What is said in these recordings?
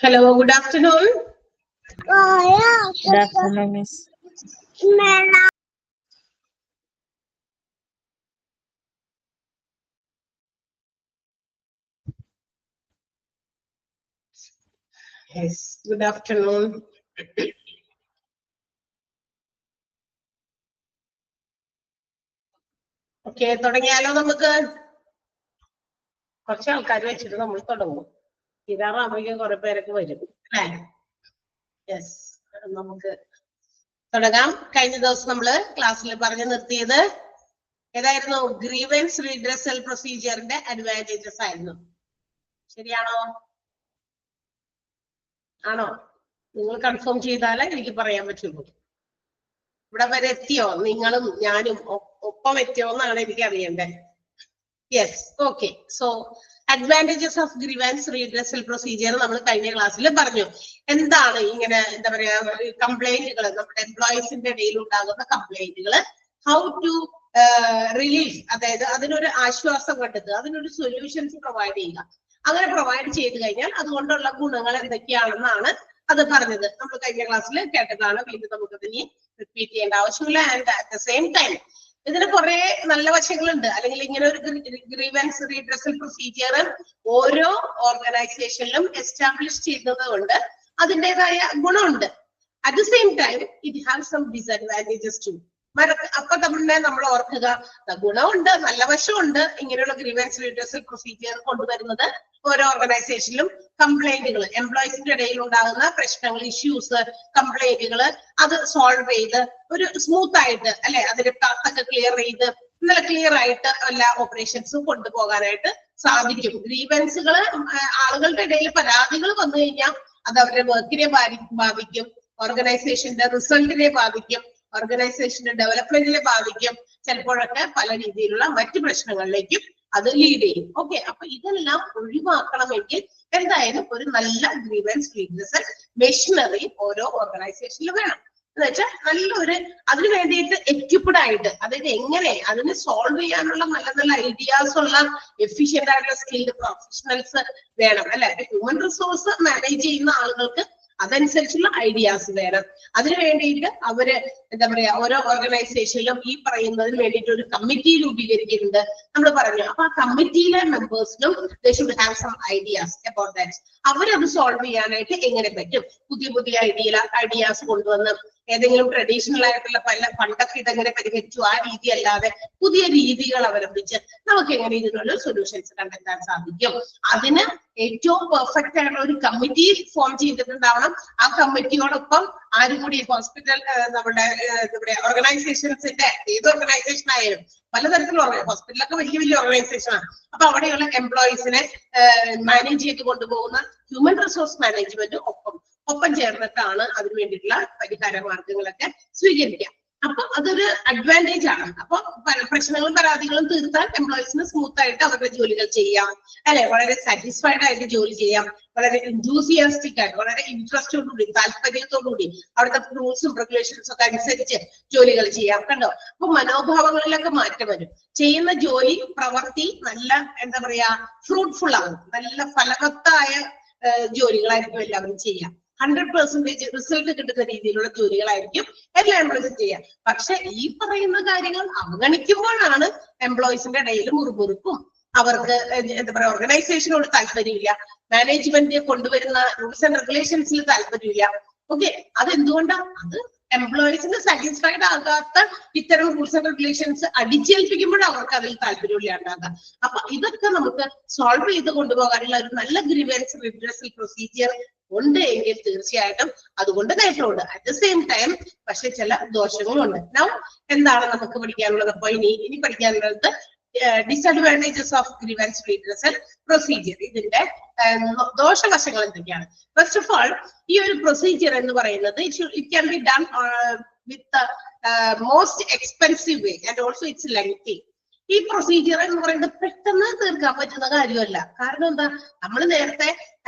Hello, good afternoon. Good afternoon, Miss. Yes, good afternoon. Okay, തുടങ്ങിയാലോ നമുക്ക്. കുറച്ച് ആൾക്കാർ വെച്ചിട്ട് നമ്മൾ തുടങ്ങും. ഇതാറാകുമ്പോഴേക്കും കുറെ പേരൊക്കെ വരും അല്ലേ? യെസ്, നമുക്ക് തുടങ്ങാം. കഴിഞ്ഞ ദിവസം നമ്മള് ക്ലാസ്സിൽ പറഞ്ഞു നിർത്തിയത് ഏതായിരുന്നു? ഗ്രീവൻസ് റീഡ്രസൽ പ്രൊസീജിയറിന്റെ അഡ്വാൻറ്റേജസ് ആയിരുന്നു. ശരിയാണോ? ആണോ? നിങ്ങൾ കൺഫേം ചെയ്താലേ എനിക്ക് പറയാൻ പറ്റുള്ളൂ. ഇവിടെ വരെ എത്തിയോ? നിങ്ങളും ഞാനും ഒപ്പം എത്തിയോ എന്നാണ് എനിക്ക് അറിയേണ്ടത്. Yes, okay. So advantages of grievance redressal procedure നമ്മൾ കഴിഞ്ഞ ക്ലാസ്സിൽ പറഞ്ഞു. എന്താണ് ഇങ്ങനെ എന്താ പറയാ കംപ്ലൈന്റുകൾ, നമ്മുടെ എംപ്ലോയീസിന്റെ ഇടയിൽ ഉണ്ടാകുന്ന കംപ്ലൈന്റുകൾ, ഹൗ ടു റിലീഫ്, അതായത് അതിനൊരു ആശ്വാസം കണ്ടെത്തുക, അതിനൊരു സൊല്യൂഷൻസ് പ്രൊവൈഡ് ചെയ്യുക. അങ്ങനെ പ്രൊവൈഡ് ചെയ്ത് കഴിഞ്ഞാൽ അതുകൊണ്ടുള്ള ഗുണങ്ങൾ എന്തൊക്കെയാണെന്നാണ് അത് പറഞ്ഞത്. നമ്മൾ കഴിഞ്ഞ ക്ലാസ്സിൽ കേട്ടതാണ്. വീണ്ടും നമുക്ക് ഇനി റിപ്പീറ്റ് ചെയ്യേണ്ട ആവശ്യമില്ല. And at the same time ഇതിന് കുറെ നല്ല വശങ്ങളുണ്ട്. അല്ലെങ്കിൽ ഇങ്ങനെ ഒരു ഗ്രീവൻസ് റീഡ്രസൽ പ്രൊസീജിയർ ഓരോ ഓർഗനൈസേഷനിലും എസ്റ്റാബ്ലിഷ് ചെയ്യുന്നത് കൊണ്ട് അതിൻ്റെതായ ഗുണമുണ്ട്. At the same time it have some disadvantages too. അപ്പൊ നമ്മൾ ഓർക്കുക, ഗുണമുണ്ട്, നല്ല വശമുണ്ട് ഇങ്ങനെയുള്ള ഗ്രീവൻസ് റീഡ്രസൽ പ്രൊസീജിയർ കൊണ്ടുവരുന്നത്. ഓരോ ഓർഗനൈസേഷനിലും കംപ്ലൈന്റുകൾ, എംപ്ലോയീസിന്റെ ഇടയിൽ ഉണ്ടാകുന്ന പ്രശ്നങ്ങൾ, ഇഷ്യൂസ്, കംപ്ലൈന്റുകൾ അത് സോൾവ് ചെയ്ത് ഒരു സ്മൂത്ത് ആയിട്ട് അല്ലെ, അതിന്റെ പാത്തൊക്കെ ക്ലിയർ ചെയ്ത് നല്ല ക്ലിയർ ആയിട്ട് എല്ലാ ഓപ്പറേഷൻസും കൊണ്ടുപോകാനായിട്ട് സാധിക്കും. ഗ്രീവൻസുകൾ, ആളുകളുടെ ഇടയിൽ പരാതികൾ വന്നു കഴിഞ്ഞാൽ അത് അവരുടെ വർക്കിനെ ബാധിക്കും, ഓർഗനൈസേഷന്റെ റിസൾട്ടിനെ ബാധിക്കും, ഓർഗനൈസേഷന്റെ ഡെവലപ്മെന്റിനെ ബാധിക്കും, ചിലപ്പോഴൊക്കെ പല രീതിയിലുള്ള മറ്റു പ്രശ്നങ്ങളിലേക്കും അത് ലീഡ് ചെയ്യും. ഓക്കെ, അപ്പൊ ഇതെല്ലാം ഒഴിവാക്കണമെങ്കിൽ എന്തായാലും ഒരു നല്ല ഗ്രീവൻസ് റീഡ്രസൽ മെഷീനറി ഓരോ ഓർഗനൈസേഷനിലും വേണം. എന്ന് വെച്ചാൽ നല്ലൊരു അതിന് വേണ്ടിയിട്ട് എക്യുപ്ഡ് ആയിട്ട്, അതായത് എങ്ങനെ അതിന് സോൾവ് ചെയ്യാനുള്ള നല്ല നല്ല ഐഡിയാസ് ഉള്ള എഫിഷ്യന്റ് ആയിട്ടുള്ള സ്കിൽഡ് പ്രൊഫഷണൽസ് വേണം അല്ലെ. ഹ്യൂമൻ റിസോഴ്സ് മാനേജ് ചെയ്യുന്ന ആളുകൾക്ക് അതനുസരിച്ചുള്ള ഐഡിയാസ് വേണം. അതിനു വേണ്ടിയിട്ട് അവര് എന്താ പറയാ ഓരോ ഓർഗനൈസേഷനിലും ഈ പറയുന്നതിന് വേണ്ടിയിട്ട് ഒരു കമ്മിറ്റി രൂപീകരിക്കുന്നുണ്ട് നമ്മൾ പറഞ്ഞു. അപ്പൊ ആ കമ്മിറ്റിയിലെ മെമ്പേഴ്സിനും they should have some ideas about that. അവരത് സോൾവ് ചെയ്യാനായിട്ട് എങ്ങനെ പറ്റും, പുതിയ പുതിയ ഐഡിയാസ് കൊണ്ടുവന്ന് ഏതെങ്കിലും ട്രഡീഷണൽ ആയിട്ടുള്ള പണ്ടൊക്കെ ഇതെങ്ങനെ പരിഹരിച്ചു ആ രീതി അല്ലാതെ പുതിയ രീതികൾ അവലംബിച്ച് നമുക്ക് എങ്ങനെ ഇതിനുള്ള സൊല്യൂഷൻസ് കണ്ടെത്താൻ സാധിക്കും. അതിന് ഏറ്റവും പെർഫെക്റ്റ് ആയിട്ടുള്ള ഒരു കമ്മിറ്റി ഫോം ചെയ്തിട്ടുണ്ടാവണം. ആ കമ്മിറ്റിയോടൊപ്പം ആരും കൂടി ഹോസ്പിറ്റൽ നമ്മുടെ ഓർഗനൈസേഷൻസിന്റെ ഏത് ഓർഗനൈസേഷൻ ആയാലും പലതരത്തിലുള്ള ഹോസ്പിറ്റലൊക്കെ വലിയ വലിയ ഓർഗനൈസേഷനാണ്. അപ്പൊ അവിടെയുള്ള എംപ്ലോയീസിനെ മാനേജ് ചെയ്ത് കൊണ്ടുപോകുന്ന ഹ്യൂമൻ റിസോഴ്സ് മാനേജ്മെന്റ് ഒപ്പം ചേർന്നിട്ടാണ് അതിന് വേണ്ടിയിട്ടുള്ള പരിഹാര മാർഗങ്ങളൊക്കെ സ്വീകരിക്കുക. അപ്പൊ അതൊരു അഡ്വാൻറ്റേജ് ആണ്. അപ്പൊ പ്രശ്നങ്ങളും പരാതികളും തീർത്താൽ എംപ്ലോയീസിന് സ്മൂത്ത് ആയിട്ട് അവരുടെ ജോലികൾ ചെയ്യാം അല്ലെ, വളരെ സാറ്റിസ്ഫൈഡ് ആയിട്ട് ജോലി ചെയ്യാം, വളരെ എൻതൂസിയാസ്റ്റിക് ആയിട്ട്, വളരെ ഇൻട്രസ്റ്റോടുകൂടി, താല്പര്യത്തോടുകൂടി അവിടുത്തെ റൂൾസും റെഗുലേഷൻസും ഒക്കെ അനുസരിച്ച് ജോലികൾ ചെയ്യാം. കണ്ടോ? അപ്പൊ മനോഭാവങ്ങളിലൊക്കെ മാറ്റം വരും. ചെയ്യുന്ന ജോലി പ്രവൃത്തി നല്ല എന്താ പറയാ ഫ്രൂട്ട്ഫുൾ ആകും. നല്ല ഫലവത്തായ ജോലികളായിരിക്കും എല്ലാവരും ചെയ്യാം. 100% റിസൾട്ട് കിട്ടുന്ന രീതിയിലുള്ള ജോലികളായിരിക്കും എല്ലാ എംപ്ലോയീസും ചെയ്യാം. പക്ഷെ ഈ പറയുന്ന കാര്യങ്ങൾ അവഗണിക്കുമ്പോഴാണ് എംപ്ലോയീസിന്റെ ഇടയിൽ മുറുമുറുക്കും, അവർക്ക് എന്താ പറയാ ഓർഗനൈസേഷനോട് താല്പര്യമില്ല, മാനേജ്മെന്റ് കൊണ്ടുവരുന്ന റൂൾസ് ആൻഡ് റെഗുലേഷൻസിൽ താല്പര്യമില്ല. ഓക്കെ, അതെന്തുകൊണ്ടാണ്? അത് എംപ്ലോയീസിന് സാറ്റിസ്ഫൈഡ് ആകാത്ത ഇത്തരം റൂൾസ് ആൻഡ് റെഗുലേഷൻസ് അടിച്ചേൽപ്പിക്കുമ്പോഴും അവർക്ക് അതിൽ താല്പര്യമില്ലാണ്ടാകാം. അപ്പൊ ഇതൊക്കെ നമുക്ക് സോൾവ് ചെയ്ത് കൊണ്ടുപോകാനുള്ള ഒരു നല്ല ഗ്രീവൻസ് റീഡ്രസൽ പ്രൊസീജിയർ ഉണ്ട് എങ്കിൽ തീർച്ചയായിട്ടും അതുകൊണ്ട് നേട്ടമുണ്ട്. അറ്റ് ദ സെയിം ടൈം പക്ഷെ ചില ദോഷങ്ങളുണ്ട്. നൗ എന്താണ് നമുക്ക് പഠിക്കാനുള്ളത്? അപ്പൊ ഇനി പഠിക്കാനുള്ളത് disadvantages of grievance redressal procedure. ഇതിന്റെ ദോഷവശങ്ങൾ എന്തൊക്കെയാണ്? ഫസ്റ്റ് ഓഫ് ഓൾ, ഈ ഒരു പ്രൊസീജിയർ എന്ന് പറയുന്നത് it can be done with most expensive way and also it's lengthy. ഈ പ്രൊസീജിയർ എന്ന് പറയുന്നത് പെട്ടെന്ന് തീർക്കാൻ പറ്റുന്ന കാര്യമല്ല. കാരണം എന്താ, നമ്മൾ നേരത്തെ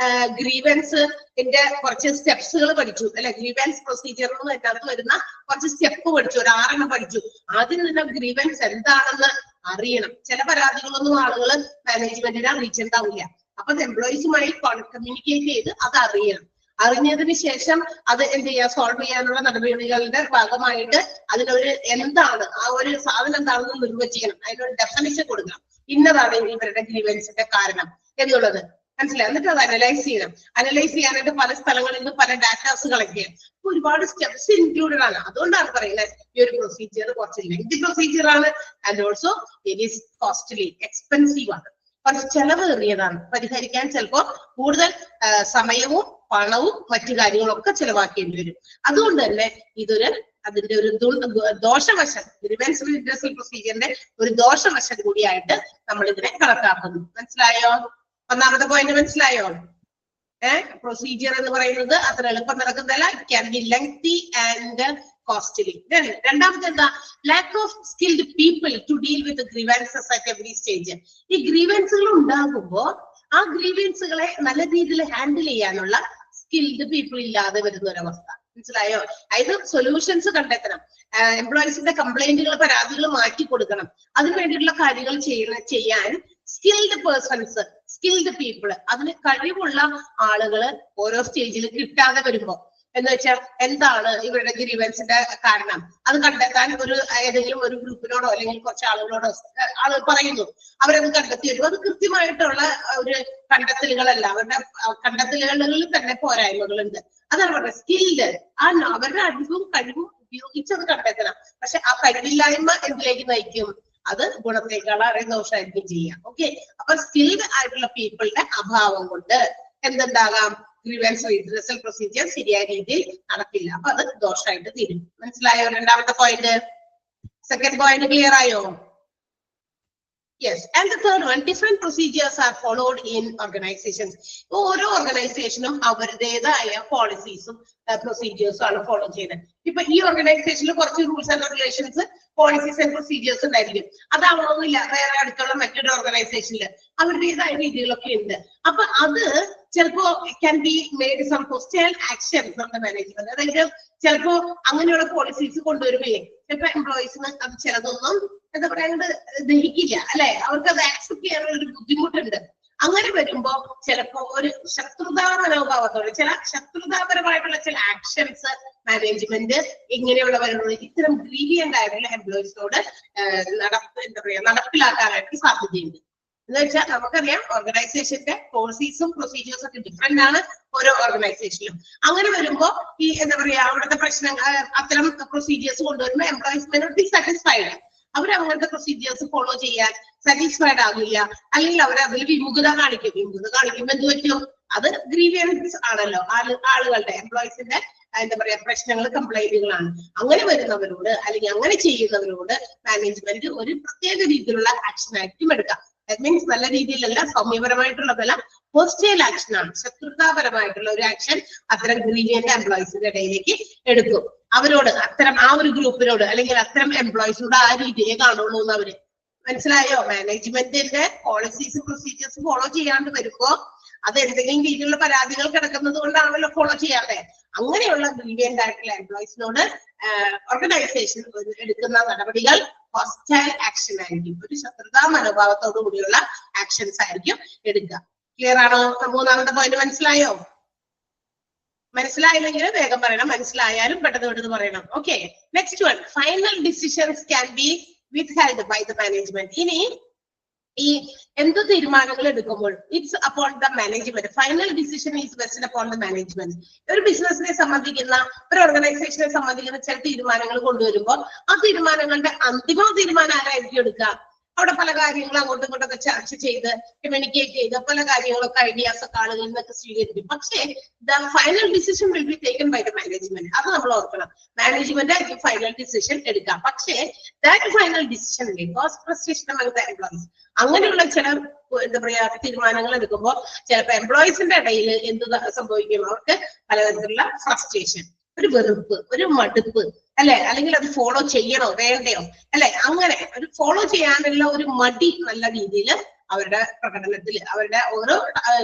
ഗ്രീവൻസിന്റെ കുറച്ച് സ്റ്റെപ്സുകൾ പഠിച്ചു അല്ലെ. ഗ്രീവൻസ് പ്രൊസീജിയറിൽ അതിനകത്ത് വരുന്ന കുറച്ച് സ്റ്റെപ്പ് പഠിച്ചു, ഒരു 6 പഠിച്ചു. ആദ്യം തന്നെ ഗ്രീവൻസ് എന്താണെന്ന് അറിയണം. ചില പരാതികളൊന്നും ആളുകൾ മാനേജ്മെന്റിനെ അറിയിച്ചിട്ടുണ്ടാവില്ല. അപ്പൊ എംപ്ലോയീസുമായി കമ്മ്യൂണിക്കേറ്റ് ചെയ്ത് അത് അറിയണം. അറിഞ്ഞതിന് ശേഷം അത് എന്ത് ചെയ്യാം, സോൾവ് ചെയ്യാനുള്ള നടപടികളുടെ ഭാഗമായിട്ട് അതിനൊരു എന്താണ് ആ ഒരു സാധനം എന്താണെന്ന് നിർവചിക്കണം, അതിനൊരു ഡെഫിനിഷൻ കൊടുക്കണം. ഇന്നതാണ് ഇവരുടെ ഗ്രീവൻസിന്റെ കാരണം എന്നുള്ളത് മനസ്സിലായി. എന്നിട്ട് അത് അനലൈസ് ചെയ്യണം. അനലൈസ് ചെയ്യാനായിട്ട് പല സ്ഥലങ്ങളിൽ നിന്ന് പല ഡാറ്റാസ് കളക്ട് ചെയ്യാം. ഒരുപാട് സ്റ്റെപ്സ് ഇൻക്ലൂഡഡ് ആണ്. അതുകൊണ്ടാണ് പറയുന്നത് ഈ ഒരു പ്രൊസീജിയർ കുറച്ച് ലെങ്തി പ്രൊസീജിയർ ആണ്. And also it is costly, expensive ആണ്, കുറച്ച് ചെലവേറിയതാണ്. പരിഹരിക്കാൻ ചിലപ്പോൾ കൂടുതൽ സമയവും പണവും മറ്റു കാര്യങ്ങളൊക്കെ ചെലവാക്കേണ്ടി വരും. അതുകൊണ്ട് തന്നെ അതിന്റെ ഒരു ദോഷവശം, ഗ്രീവൻസ് റിഡ്രസൽ പ്രൊസീജിയറിന്റെ ഒരു ദോഷവശം കൂടിയായിട്ട് നമ്മൾ ഇതിനെ കണക്കാക്കുന്നു. മനസ്സിലായോ? ഒന്നാമത്തെ പോയിന്റ് മനസ്സിലായോ? പ്രൊസീജിയർ എന്ന് പറയുന്നത് അത്ര എളുപ്പം നടക്കുന്നതല്ല. It can be lengthy and costly. രണ്ടാമത്തെ എന്താ? Lack of skilled people to deal with grievances at every stage. ഈ ഗ്രീവൻസുകൾ ഉണ്ടാകുമ്പോൾ ആ ഗ്രീവൻസുകളെ നല്ല രീതിയിൽ ഹാൻഡിൽ ചെയ്യാനുള്ള സ്കിൽഡ് പീപ്പിൾ ഇല്ലാതെ വരുന്ന ഒരവസ്ഥ. മനസ്സിലായോ? അതായത് സൊല്യൂഷൻസ് കണ്ടെത്തണം, എംപ്ലോയീസിന്റെ കംപ്ലൈന്റുകൾ, പരാതികൾ മാറ്റി കൊടുക്കണം. അതിനു വേണ്ടിയിട്ടുള്ള കാര്യങ്ങൾ ചെയ്യാൻ സ്കിൽഡ് പേഴ്സൺസ്, സ്കിൽഡ് പീപ്പിൾ, അതിന് കഴിവുള്ള ആളുകള് ഓരോ സ്റ്റേജിൽ കിട്ടാതെ വരുമ്പോ എന്ന് വെച്ചാൽ എന്താണ് ഇവരുടെ ഗ്രീവൻസിന്റെ കാരണം അത് കണ്ടെത്താൻ ഏതെങ്കിലും ഒരു ഗ്രൂപ്പിനോടോ അല്ലെങ്കിൽ കുറച്ച് ആളുകളോടോ ആളുകൾ പറയുന്നു, അവരത് കണ്ടെത്തി വരും. അത് കൃത്യമായിട്ടുള്ള ഒരു കണ്ടെത്തലുകളല്ല, അവരുടെ കണ്ടെത്തലുകളിൽ തന്നെ പോരായ്മകളുണ്ട്. അതാണ് പറയുന്നത് സ്കിൽഡ്. അവരുടെ അറിവും കഴിവും ഉപയോഗിച്ചത് കണ്ടെത്തണം. പക്ഷെ ആ കഴിവില്ലായ്മ എന്തിലേക്ക് നയിക്കും? അത് ഗുണത്തേക്കാളേറെ ദോഷമായിരിക്കും ചെയ്യാം. ഓക്കെ, അപ്പൊ സ്കിൽഡ് ആയിട്ടുള്ള പീപ്പിളിന്റെ അഭാവം കൊണ്ട് എന്തുണ്ടാകാം? ഗ്രീവൻസ് റിഡ്രസൽ പ്രൊസീജിയർ ശരിയായ രീതിയിൽ നടക്കില്ല. അപ്പൊ അത് ദോഷമായിട്ട് തീരും. മനസ്സിലായോ? രണ്ടാമത്തെ പോയിന്റ്. സെക്കൻഡ് പോയിന്റ് ക്ലിയർ ആയോ? Yes. And the third one, different procedures are followed in organisations. ഓരോ ഓർഗനൈസേഷനും അവരുടേതായ പോളിസീസും പ്രൊസീജിയേഴ്സും ആണ് ഫോളോ ചെയ്യുന്നത്. ഇപ്പൊ ഈ ഓർഗനൈസേഷനിൽ കുറച്ച് rules and regulations, policies and procedures ഉണ്ടായിരിക്കും. അതാവണമെന്നില്ല വേറെ അടുത്തുള്ള മറ്റൊരു ഓർഗനൈസേഷനിൽ അവരുടേതായ രീതികളൊക്കെ ഉണ്ട്. അപ്പൊ അത് ചിലപ്പോ can be made some hostile action from the management. അതായത് ചിലപ്പോ അങ്ങനെയുള്ള പോളിസീസ് കൊണ്ടുവരുമ്പോഴേ ചിലപ്പോ എംപ്ലോയീസിന് അത് ചിലതൊന്നും എന്താ പറയാണ്ട് ദഹിക്കില്ല, അല്ലെ? അവർക്ക് അത് ആക്സെപ്റ്റ് ചെയ്യാനുള്ള ഒരു ബുദ്ധിമുട്ടുണ്ട്. അങ്ങനെ വരുമ്പോ ചിലപ്പോ ഒരു ശത്രുതാ മനോഭാവത്തോടെ ശത്രുതാപരമായിട്ടുള്ള ചില ആക്ഷൻസ് മാനേജ്മെന്റ് ഇങ്ങനെയുള്ളവരോട്, ഇത്തരം ഗ്രീവിയന്റ് ആയിട്ടുള്ള എംപ്ലോയീസിനോട് നടപ്പിലാക്കാനായിട്ട് സാധ്യതയുണ്ട്. എന്ന് വെച്ചാൽ നമുക്കറിയാം ഓർഗനൈസേഷന്റെ പോളിസീസും പ്രൊസീജിയേഴ്സും ഒക്കെ ഡിഫറെന്റ് ആണ് ഓരോ ഓർഗനൈസേഷനിലും. അങ്ങനെ വരുമ്പോ ഈ എന്താ പറയാ അവിടുത്തെ പ്രശ്നങ്ങൾ, അത്തരം പ്രൊസീജിയേഴ്സ് കൊണ്ടുവരുമ്പോൾ employees may not be satisfied. അവർ അങ്ങനത്തെ പ്രൊസീജിയേഴ്സ് ഫോളോ ചെയ്യാൻ സാറ്റിസ്ഫൈഡ് ആകില്ല, അല്ലെങ്കിൽ അവർ അതിൽ വിമുഖത കാണിക്കും. വിമുഖത കാണിക്കുമ്പോൾ എന്ത് പറ്റും? അത് ഗ്രീവിയൻസ് ആണല്ലോ, ആളുകളുടെ എംപ്ലോയീസിന്റെ എന്താ പറയാ പ്രശ്നങ്ങൾ, കംപ്ലൈന്റുകളാണ്. അങ്ങനെ വരുന്നവരോട് അല്ലെങ്കിൽ അങ്ങനെ ചെയ്യുന്നവരോട് മാനേജ്മെന്റ് ഒരു പ്രത്യേക രീതിയിലുള്ള ആക്ഷൻ ആയിരിക്കും എടുക്കാം. ദാറ്റ് മീൻസ് നല്ല രീതിയിലല്ല, സൗമ്യപരമായിട്ടുള്ളതല്ല, ഹോസ്റ്റൈൽ ആക്ഷൻ ആണ്, ശത്രുതാപരമായിട്ടുള്ള ഒരു ആക്ഷൻ അത്തരം ഗ്രീവിയന്റ് എംപ്ലോയീസിന്റെ ഇടയിലേക്ക് എടുക്കും. അവരോട് അത്തരം ആ ഒരു ഗ്രൂപ്പിനോട് അല്ലെങ്കിൽ അത്തരം എംപ്ലോയീസിനോട് ആ രീതിയെ കാണുള്ളൂ എന്ന് അവര്. മനസ്സിലായോ? മാനേജ്മെന്റിന്റെ പോളിസീസ് പ്രൊസീജിയേഴ്സ് ഫോളോ ചെയ്യാണ്ട് വരുമ്പോ അത് എന്തെങ്കിലും രീതിയിലുള്ള പരാതികൾ കിടക്കുന്നത് കൊണ്ടാണല്ലോ ഫോളോ ചെയ്യാതെ. അങ്ങനെയുള്ള ഗ്രീവിയന്റ് ആയിട്ടുള്ള എംപ്ലോയീസിനോട് ഓർഗനൈസേഷൻ എടുക്കുന്ന നടപടികൾ ഹോസ്റ്റൈൽ ആക്ഷൻ ആയിരിക്കും, ഒരു ശത്രുതാ മനോഭാവത്തോടു കൂടിയുള്ള ആക്ഷൻസ് ആയിരിക്കും എടുക്കുക. ക്ലിയർ ആണോ? മൂന്നാമത്തെ പോയിന്റ് മനസ്സിലായോ? മനസ്സിലായില്ലെങ്കിൽ വേഗം പറയണം, മനസ്സിലായാലും പെട്ടെന്ന് പറയണം. Okay, next one, final decisions can be withheld by the management. ഇനി ഈ എന്ത് തീരുമാനങ്ങൾ എടുക്കുമ്പോൾ it's upon the management. Final decision is vested upon the management. ഒരു ബിസിനസിനെ സംബന്ധിക്കുന്ന, ഒരു ഓർഗനൈസേഷനെ സംബന്ധിക്കുന്ന ചില തീരുമാനങ്ങൾ കൊണ്ടുവരുമ്പോൾ ആ തീരുമാനങ്ങളുടെ അന്തിമ തീരുമാനം ആരായിരിക്കും എടുക്കുക? അവിടെ പല കാര്യങ്ങളും അങ്ങോട്ടും ഇങ്ങോട്ടൊക്കെ ചർച്ച ചെയ്ത് കമ്മ്യൂണിക്കേറ്റ് ചെയ്ത് പല കാര്യങ്ങളൊക്കെ ഐഡിയാസ് ഒക്കെ ആളുകളിൽ നിന്നൊക്കെ സ്വീകരിക്കും. പക്ഷേ the final decision will be taken by the management. അത് നമ്മൾ ഓർക്കണം. മാനേജ്മെന്റ് ആയിരിക്കും ഫൈനൽ ഡിസിഷൻ എടുക്കാം. പക്ഷേ that final decision may cause frustration among the employees. അങ്ങനെയുള്ള ചില എന്താ പറയാ തീരുമാനങ്ങൾ എടുക്കുമ്പോൾ ചിലപ്പോൾ എംപ്ലോയീസിന്റെ ഇടയിൽ എന്ത് സംഭവിക്കും? അവർക്ക് പലതരത്തിലുള്ള ഫ്രസ്ട്രേഷൻ, ഒരു വെറുപ്പ്, ഒരു മടുപ്പ്, അല്ലെ? അല്ലെങ്കിൽ അത് ഫോളോ ചെയ്യണോ വേണ്ടയോ, അല്ലെ? അങ്ങനെ ഒരു ഫോളോ ചെയ്യാനുള്ള ഒരു മടി നല്ല രീതിയിൽ അവരുടെ പ്രകടനത്തിൽ, അവരുടെ ഓരോ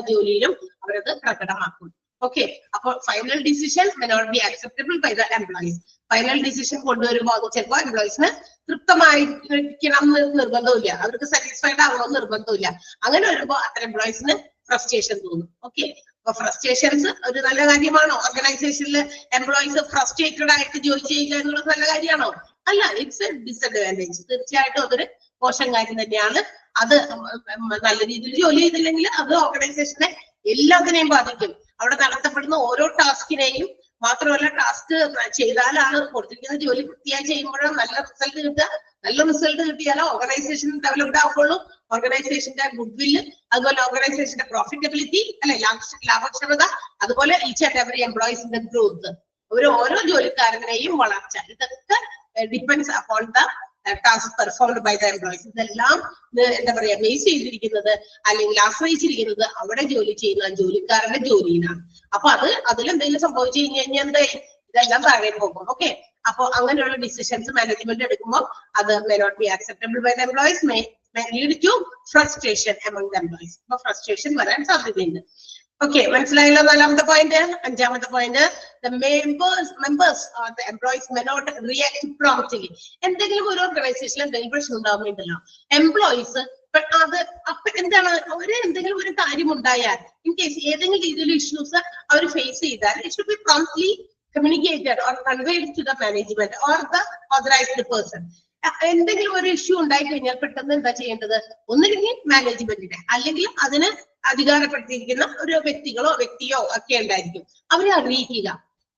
ജോലിയിലും അവരത് പ്രകടമാക്കും. ഓക്കെ, അപ്പോൾ final decision may not be acceptable by the employees. Final decision കൊണ്ടുവരുമ്പോൾ അത് ചിലപ്പോൾ എംപ്ലോയീസിന് തൃപ്തമായിരിക്കണം എന്ന് നിർബന്ധമില്ല, അവർക്ക് സാറ്റിസ്ഫൈഡ് ആവണമെന്ന് നിർബന്ധമില്ല. അങ്ങനെ വരുമ്പോൾ അത്തരം എംപ്ലോയീസിന് ഫ്രസ്ട്രേഷൻ തോന്നും. ഓക്കെ, അപ്പൊ ഫ്രസ്ട്രേഷൻസ് ഒരു നല്ല കാര്യമാണോ? ഓർഗനൈസേഷനിൽ എംപ്ലോയീസ് ഫ്രസ്ട്രേറ്റഡ് ആയിട്ട് ജോലി ചെയ്യുക എന്നുള്ളത് നല്ല കാര്യമാണോ? അല്ല, ഇറ്റ്സ് എ ഡിസഡ്വാൻറ്റേജ്. തീർച്ചയായിട്ടും അതൊരു മോശം കാര്യം തന്നെയാണ്. അത് നല്ല രീതിയിൽ ജോലി ചെയ്തില്ലെങ്കിൽ അത് ഓർഗനൈസേഷനെ എല്ലാത്തിനെയും ബാധിക്കും. അവിടെ നടത്തപ്പെടുന്ന ഓരോ ടാസ്കിനെയും മാത്രമല്ല, ടാസ്ക് ചെയ്താലാണ് കൊടുത്തിരിക്കുന്ന ജോലി വൃത്തിയായി ചെയ്യുമ്പോഴാണ് നല്ല റിസൾട്ട് കിട്ടുക. നല്ല റിസൾട്ട് കിട്ടിയാലോ ഓർഗനൈസേഷൻ ഡെവലപ്ഡ് ആവുള്ളൂ. ഓർഗനൈസേഷന്റെ ഗുഡ് വില്ല്, അതുപോലെ ഓർഗനൈസേഷന്റെ പ്രോഫിറ്റബിലിറ്റി അല്ലെ, ലാഭക്ഷമത, അതുപോലെ ഈച്ച് ആൻഡ് എവറി എംപ്ലോയീസിന്റെ ഗ്രോത്ത്, ഓരോ ജോലിക്കാരനെയും വളർച്ച, ഇതൊക്കെ depends upon the task performed by the employees. ഇതെല്ലാം എന്താ പറയാ ബേസ് ചെയ്തിരിക്കുന്നത് അല്ലെങ്കിൽ ആശ്രയിച്ചിരിക്കുന്നത് അവിടെ ജോലി ചെയ്യുന്ന ജോലിക്കാരുടെ ജോലിയിലാണ്. അപ്പൊ അതിലെന്തെങ്കിലും സംഭവിച്ചു കഴിഞ്ഞാൽ എന്തായി, ഇതെല്ലാം താഴെ പോകും. ഓക്കെ, അപ്പൊ അങ്ങനെയുള്ള ഡിസിഷൻസ് മാനേജ്മെന്റ് എടുക്കുമ്പോൾ അത് may not be acceptable by the employees, may lead to frustration among the employees. അപ്പൊ ഫ്രസ്ട്രേഷൻ വരാൻ സാധ്യതയുണ്ട്. ഓക്കെ, മനസ്സിലായല്ലോ നാലാമത്തെ പോയിന്റ്. അഞ്ചാമത്തെ point, the members or the employees may not react promptly. എന്തെങ്കിലും ഒരു ഓർഗനൈസേഷനിൽ എന്തെങ്കിലും പ്രശ്നം ഉണ്ടാവുന്നുണ്ടല്ലോ, എംപ്ലോയീസ് അത് അപ്പൊ എന്താണ്, അവര് എന്തെങ്കിലും ഒരു കാര്യം ഉണ്ടായാൽ, ഇൻ കേസ് ഏതെങ്കിലും രീതിയിൽ ഇഷ്യൂസ് അവർ ഫേസ് ചെയ്താൽ, it should be promptly communicated or conveyed to the management or the authorised person. എന്തെങ്കിലും ഒരു ഇഷ്യൂ ഉണ്ടായി കഴിഞ്ഞാൽ പെട്ടെന്ന് എന്താ ചെയ്യേണ്ടത്? ഒന്നില്ലെങ്കിൽ മാനേജ്മെന്റിനെ, അല്ലെങ്കിൽ അതിന് അധികാരപ്പെടുത്തിയിരിക്കുന്ന ഒരു വ്യക്തിയോ ഒക്കെ ഉണ്ടായിരിക്കും, അവരെ അറിയിക്കുക.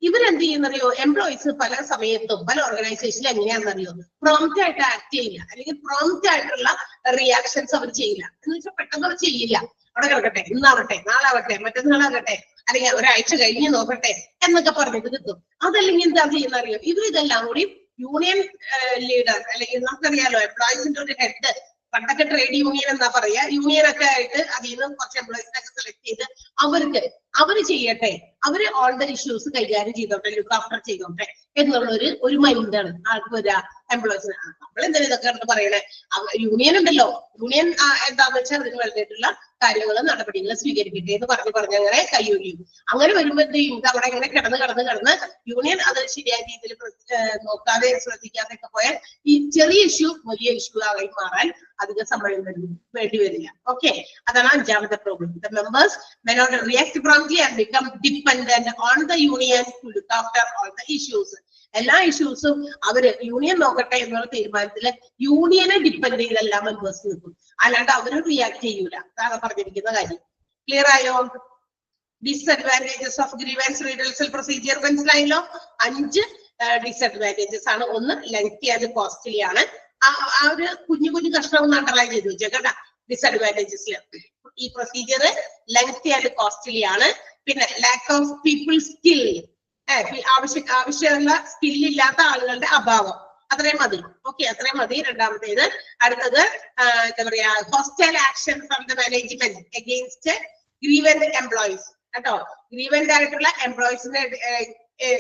ഇവരെന്ത് ചെയ്യുന്നറിയോ? എംപ്ലോയീസ് പല സമയത്തും പല ഓർഗനൈസേഷനിലും എങ്ങനെയാണെന്നറിയോ, പ്രോംപ്റ്റ് ആയിട്ട് ആക്ട് ചെയ്യില്ല, അല്ലെങ്കിൽ പ്രോംപ്റ്റ് ആയിട്ടുള്ള റിയാക്ഷൻസ് അവർ ചെയ്യില്ല. എന്ന് വെച്ചാൽ പെട്ടെന്ന് അവർ ചെയ്യില്ല. അവിടെ കിടക്കട്ടെ, ഇന്നാവട്ടെ, നാളാവട്ടെ, മറ്റന്നാളാകട്ടെ, അല്ലെങ്കിൽ ഒരാഴ്ച കഴിഞ്ഞ് നോക്കട്ടെ എന്നൊക്കെ പറഞ്ഞിട്ട് കിട്ടും. അതല്ലെങ്കിൽ എന്താ ചെയ്യുന്നറിയോ, ഇവരിതെല്ലാം കൂടി യൂണിയൻ ലീഡർ, അല്ലെങ്കിൽ നമുക്കറിയാലോ എംപ്ലോയീസിന്റെ ഒരു ഹെഡ്, പണ്ടൊക്കെ ട്രേഡ് യൂണിയൻ എന്നാ പറയാ, യൂണിയൻ ഒക്കെ ആയിട്ട് അതിൽ നിന്ന് കുറച്ച് എംപ്ലോയീസിനൊക്കെ സെലക്ട് ചെയ്ത് അവര് ചെയ്യട്ടെ, അവര് ഓൾ ദ ഇഷ്യൂസ് കൈകാര്യം ചെയ്തോട്ടെ, ലുക്ക് ആഫ്റ്റർ ചെയ്തോട്ടെ എന്നുള്ള ഒരു മൈൻഡാണ് ആൾക്ക് വരിക എംപ്ലോയീസിന്. നമ്മളെന്തായാലും ഇതൊക്കെ പറയണേ, യൂണിയൻ ഉണ്ടല്ലോ, യൂണിയൻ എന്താന്ന് വെച്ചാൽ അതിന് വേണ്ടിയിട്ടുള്ള കാര്യങ്ങൾ നടപടികൾ സ്വീകരിക്കട്ടെ എന്ന് പറഞ്ഞ് അങ്ങനെ കൈയൊഴിയും. അങ്ങനെ വരുമ്പോ എന്ത് ചെയ്യും, അവിടെ ഇങ്ങനെ കിടന്ന് യൂണിയൻ അത് ശരിയായ രീതിയിൽ നോക്കാതെ ശ്രദ്ധിക്കാതെ ഒക്കെ പോയാൽ ഈ ചെറിയ ഇഷ്യൂ വലിയ ഇഷ്യൂ ആയി മാറാൻ അധിക സമയം വേണ്ടി വരില്ല. ഓക്കെ, അതാണ് അഞ്ചാമത്തെ problem. The members may not react promptly and become dependent on the union to look after all the issues. എല്ലാ ഇഷ്യൂസും അവര് യൂണിയൻ നോക്കട്ടെ എന്നുള്ള തീരുമാനത്തില് യൂണിയനെ ഡിപ്പെൻഡ് ചെയ്ത് എല്ലാ മെമ്പേഴ്സ് നിൽക്കും, അല്ലാണ്ട് അവര് റിയാക്ട് ചെയ്യൂല. അതാണ് പറഞ്ഞിരിക്കുന്ന കാര്യം. ക്ലിയർ ആയോ? ഡിസ്അഡ്വാൻറ്റേജസ് ഓഫ് ഗ്രീവൻസ് റിഡൽസൽ പ്രൊസീജിയർ മനസ്സിലായല്ലോ? 5 ഡിസ്അഡ്വാൻറ്റേജസ് ആണ്. ഒന്ന്, ലെങ്തി ആൻഡ് കോസ്റ്റ്ലി ആണ്. ആ ഒരു കുഞ്ഞു കഷ്ണം ഒന്ന് അണ്ടർലൈൻ ചെയ്ത് വെച്ചേക്കട്ടാ. ഡിസ്അഡ്വാൻറ്റേജസിൽ ഈ പ്രൊസീജിയർ ലെങ്തി ആൻഡ് കോസ്റ്റ്ലി ആണ്. പിന്നെ ലാക്ക് ഓഫ് പീപ്പിൾ സ്കിൽ, ആവശ്യമുള്ള സ്കില്ലില്ലാത്ത ആളുകളുടെ അഭാവം, അത്രയും മതി. ഓക്കെ, അത്രയും മതി. രണ്ടാമത്തേത്. അടുത്തത് എന്താ പറയാ, hostile action from the management against grievant employees കേട്ടോ. ഗ്രീവന്റ് ആയിട്ടുള്ള എംപ്ലോയീസിന്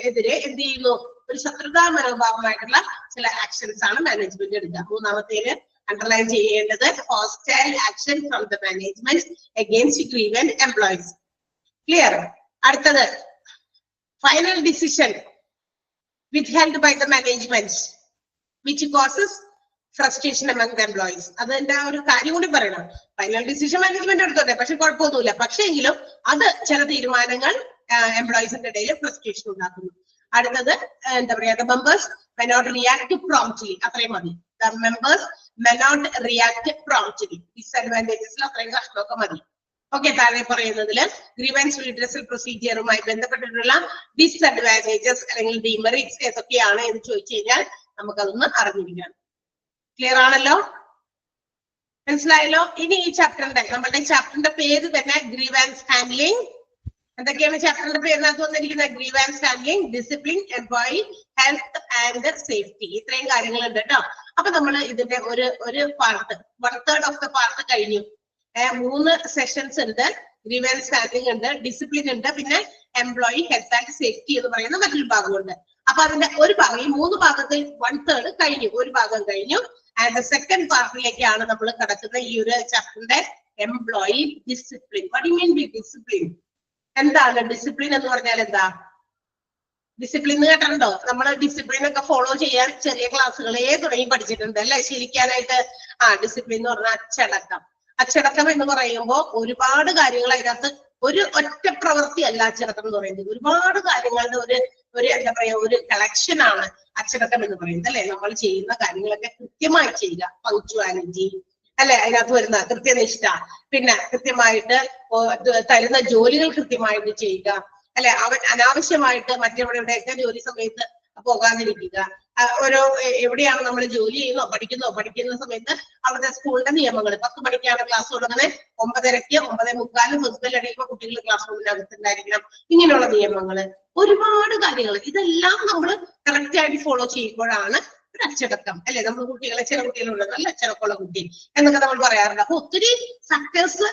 എതിരെ എന്ത് ചെയ്യുന്നു, ഒരു ശത്രുതാ മനോഭാവമായിട്ടുള്ള ചില ആക്ഷൻസ് ആണ് മാനേജ്മെന്റ് എടുക്കുക. മൂന്നാമത്തേല് അണ്ടർലൈൻ ചെയ്യേണ്ടത് hostile action from the management against grievant employees. Clear? അടുത്തത്, final decision withheld by the management which causes frustration among the employees. അതിന്റെ ഒരു കാര്യം കൂടി പറയണം. ഫൈനൽ ഡിസിഷൻ മാനേജ്മെന്റ് എടുത്തോട്ടെ, പക്ഷെ കുഴപ്പമൊന്നുമില്ല. പക്ഷെ എങ്കിലും അത് ചില തീരുമാനങ്ങൾ എംപ്ലോയീസിന്റെ ഇടയിൽ ഫ്രസ്ട്രേഷൻ ഉണ്ടാക്കുന്നു. അടുത്തത് എന്താ പറയാ, the members may not react promptly. അത്രയും മതി. The members may not react promptly. ഡിസ്അഡ്വാൻറ്റേജസിൽ അത്രയും കഷ്ടമൊക്കെ മതി. ഓക്കെ, താഴെ പറയുന്നതില് ഗ്രീവൻസ് റിഡ്രസൽ പ്രൊസീജിയറുമായി ബന്ധപ്പെട്ടിട്ടുള്ള ഡിസ്അഡ്വാൻറ്റേജസ് അല്ലെങ്കിൽ ഡിമെറിറ്റ്സ് ഏതൊക്കെയാണ് എന്ന് ചോദിച്ചു കഴിഞ്ഞാൽ നമുക്കതൊന്ന് അറിഞ്ഞിരിക്കണം. ക്ലിയർ ആണല്ലോ? മനസ്സിലായല്ലോ? ഇനി ഈ ചാപ്റ്ററിന്റെ, നമ്മുടെ ചാപ്റ്ററിന്റെ പേര് തന്നെ ഗ്രീവൻസ് ഹാൻഡ്ലിംഗ്. എന്തൊക്കെയാണ് ചാപ്റ്ററിന്റെ പേരിനകത്ത് വന്നിരിക്കുന്നത്? Grievance handling, discipline, employee health and safety. ഇത്രയും കാര്യങ്ങളുണ്ട് കേട്ടോ. അപ്പൊ നമ്മൾ ഇതിന്റെ ഒരു പാർട്ട്, 1/3 ഓഫ് ദ പാർട്ട് കഴിഞ്ഞു. 3 സെഷൻസ് ഉണ്ട്. ഗ്രീവൻസ് ഹാൻഡ്ലിംഗ് ഉണ്ട്, ഡിസിപ്ലിൻ ഉണ്ട്, പിന്നെ എംപ്ലോയി ഹെൽത്ത് ആൻഡ് സേഫ്റ്റി എന്ന് പറയുന്ന മറ്റൊരു ഭാഗമുണ്ട്. അപ്പൊ അതിന്റെ ഒരു ഭാഗം, ഈ 3 ഭാഗത്തിൽ 1/3 കഴിഞ്ഞു, ഒരു ഭാഗം കഴിഞ്ഞു. ആൻഡ് സെക്കൻഡ് പാർട്ടിലേക്കാണ് നമ്മൾ കടക്കുന്ന ഈ ഒരു ചാപ്റ്ററിന്റെ employee discipline. What you mean by discipline? എന്താണ് ഡിസിപ്ലിൻ എന്ന് പറഞ്ഞാൽ? എന്താ ഡിസിപ്ലിൻ കേട്ടിട്ടുണ്ടോ? നമ്മൾ ഡിസിപ്ലിൻ ഒക്കെ ഫോളോ ചെയ്യാൻ ചെറിയ ക്ലാസ്സുകളെ തുടങ്ങി പഠിച്ചിട്ടുണ്ട് അല്ലെ, ശീലിക്കാനായിട്ട്. ഡിസിപ്ലിൻ എന്ന് പറഞ്ഞാൽ അച്ചടക്കം. അച്ചടക്കം എന്ന് പറയുമ്പോൾ ഒരുപാട് കാര്യങ്ങൾ അതിനകത്ത്, ഒരു ഒറ്റ പ്രവൃത്തിയല്ല അച്ചടക്കം എന്ന് പറയുന്നത്. ഒരുപാട് കാര്യങ്ങളുടെ ഒരു എന്താ പറയാ ഒരു കളക്ഷൻ ആണ് അച്ചടക്കം എന്ന് പറയുന്നത് അല്ലെ. നമ്മൾ ചെയ്യുന്ന കാര്യങ്ങളൊക്കെ കൃത്യമായി ചെയ്യുക, പങ്ക്ച്വാലിറ്റി അല്ലെ, അതിനകത്ത് വരുന്ന കൃത്യനിഷ്ഠ, പിന്നെ കൃത്യമായിട്ട് തരുന്ന ജോലികൾ കൃത്യമായിട്ട് ചെയ്യുക അല്ലെ, അനാവശ്യമായിട്ട് മറ്റെവിടെയൊക്കെ ജോലി സമയത്ത് പോകാതിരിക്കുക. ഓരോ എവിടെയാണ് നമ്മൾ ജോലി ചെയ്യുന്നോ പഠിക്കുന്ന സമയത്ത് അവിടുത്തെ സ്കൂളിന്റെ നിയമങ്ങൾ, 10 മണിക്കാണ് ക്ലാസ് തുടങ്ങുന്നത്, 9:30 9:45 ഫിസിക്കൽ അടിക്കുമ്പോൾ കുട്ടികൾ ക്ലാസ് റൂമിനകത്തുണ്ടായിരിക്കണം. ഇങ്ങനെയുള്ള നിയമങ്ങള്, ഒരുപാട് കാര്യങ്ങൾ, ഇതെല്ലാം നമ്മൾ കറക്റ്റ് ആയിട്ട് ഫോളോ ചെയ്യുമ്പോഴാണ് ഒരു അച്ചടക്കം അല്ലെ. നമ്മൾ കുട്ടികളെ, ചില കുട്ടികളുണ്ട് നല്ല അച്ചടക്കമുള്ള കുട്ടി എന്നൊക്കെ നമ്മൾ പറയാറുണ്ട്. അപ്പൊ ഒത്തിരി ഫാക്ടേഴ്സ്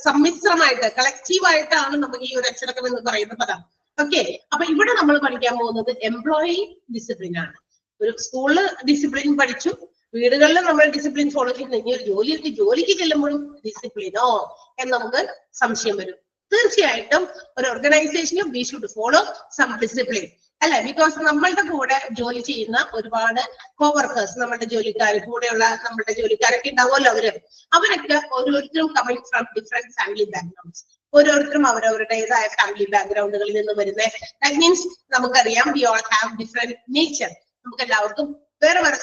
സമ്മിശ്രമായിട്ട് കളക്റ്റീവായിട്ടാണ് നമുക്ക് ഈ ഒരു അച്ചടക്കം എന്ന് പറയുന്ന പദം. ഓക്കെ, അപ്പൊ ഇവിടെ നമ്മൾ പഠിക്കാൻ പോകുന്നത് എംപ്ലോയി ഡിസിപ്ലിൻ ആണ്. ഒരു സ്കൂളില് ഡിസിപ്ലിൻ പഠിച്ചു, വീടുകളിൽ നമ്മൾ ഡിസിപ്ലിൻ ഫോളോ ചെയ്യുന്ന ഇനി ഒരു ജോലിക്ക് ചെല്ലുമ്പോഴും ഡിസിപ്ലിനോ എന്ന് നമുക്ക് സംശയം വരും. തീർച്ചയായിട്ടും ഒരു ഓർഗനൈസേഷനും we should follow some discipline അല്ലെ. ബിക്കോസ് നമ്മളുടെ കൂടെ ജോലി ചെയ്യുന്ന ഒരുപാട് കോവർക്കേഴ്സ്, നമ്മുടെ ജോലിക്കാർ, കൂടെയുള്ള നമ്മുടെ ജോലിക്കാരൊക്കെ ഉണ്ടാവുമല്ലോ, അവരൊക്കെ ഓരോരുത്തരും coming from different family backgrounds. ഓരോരുത്തരും അവരവരുടേതായ ഫാമിലി ബാക്ക്ഗ്രൗണ്ടുകളിൽ നിന്ന് വരുന്നത്. ദാറ്റ് മീൻസ് നമുക്കറിയാം we all have different nature. നമുക്ക് എല്ലാവർക്കും വേറെ വേറെ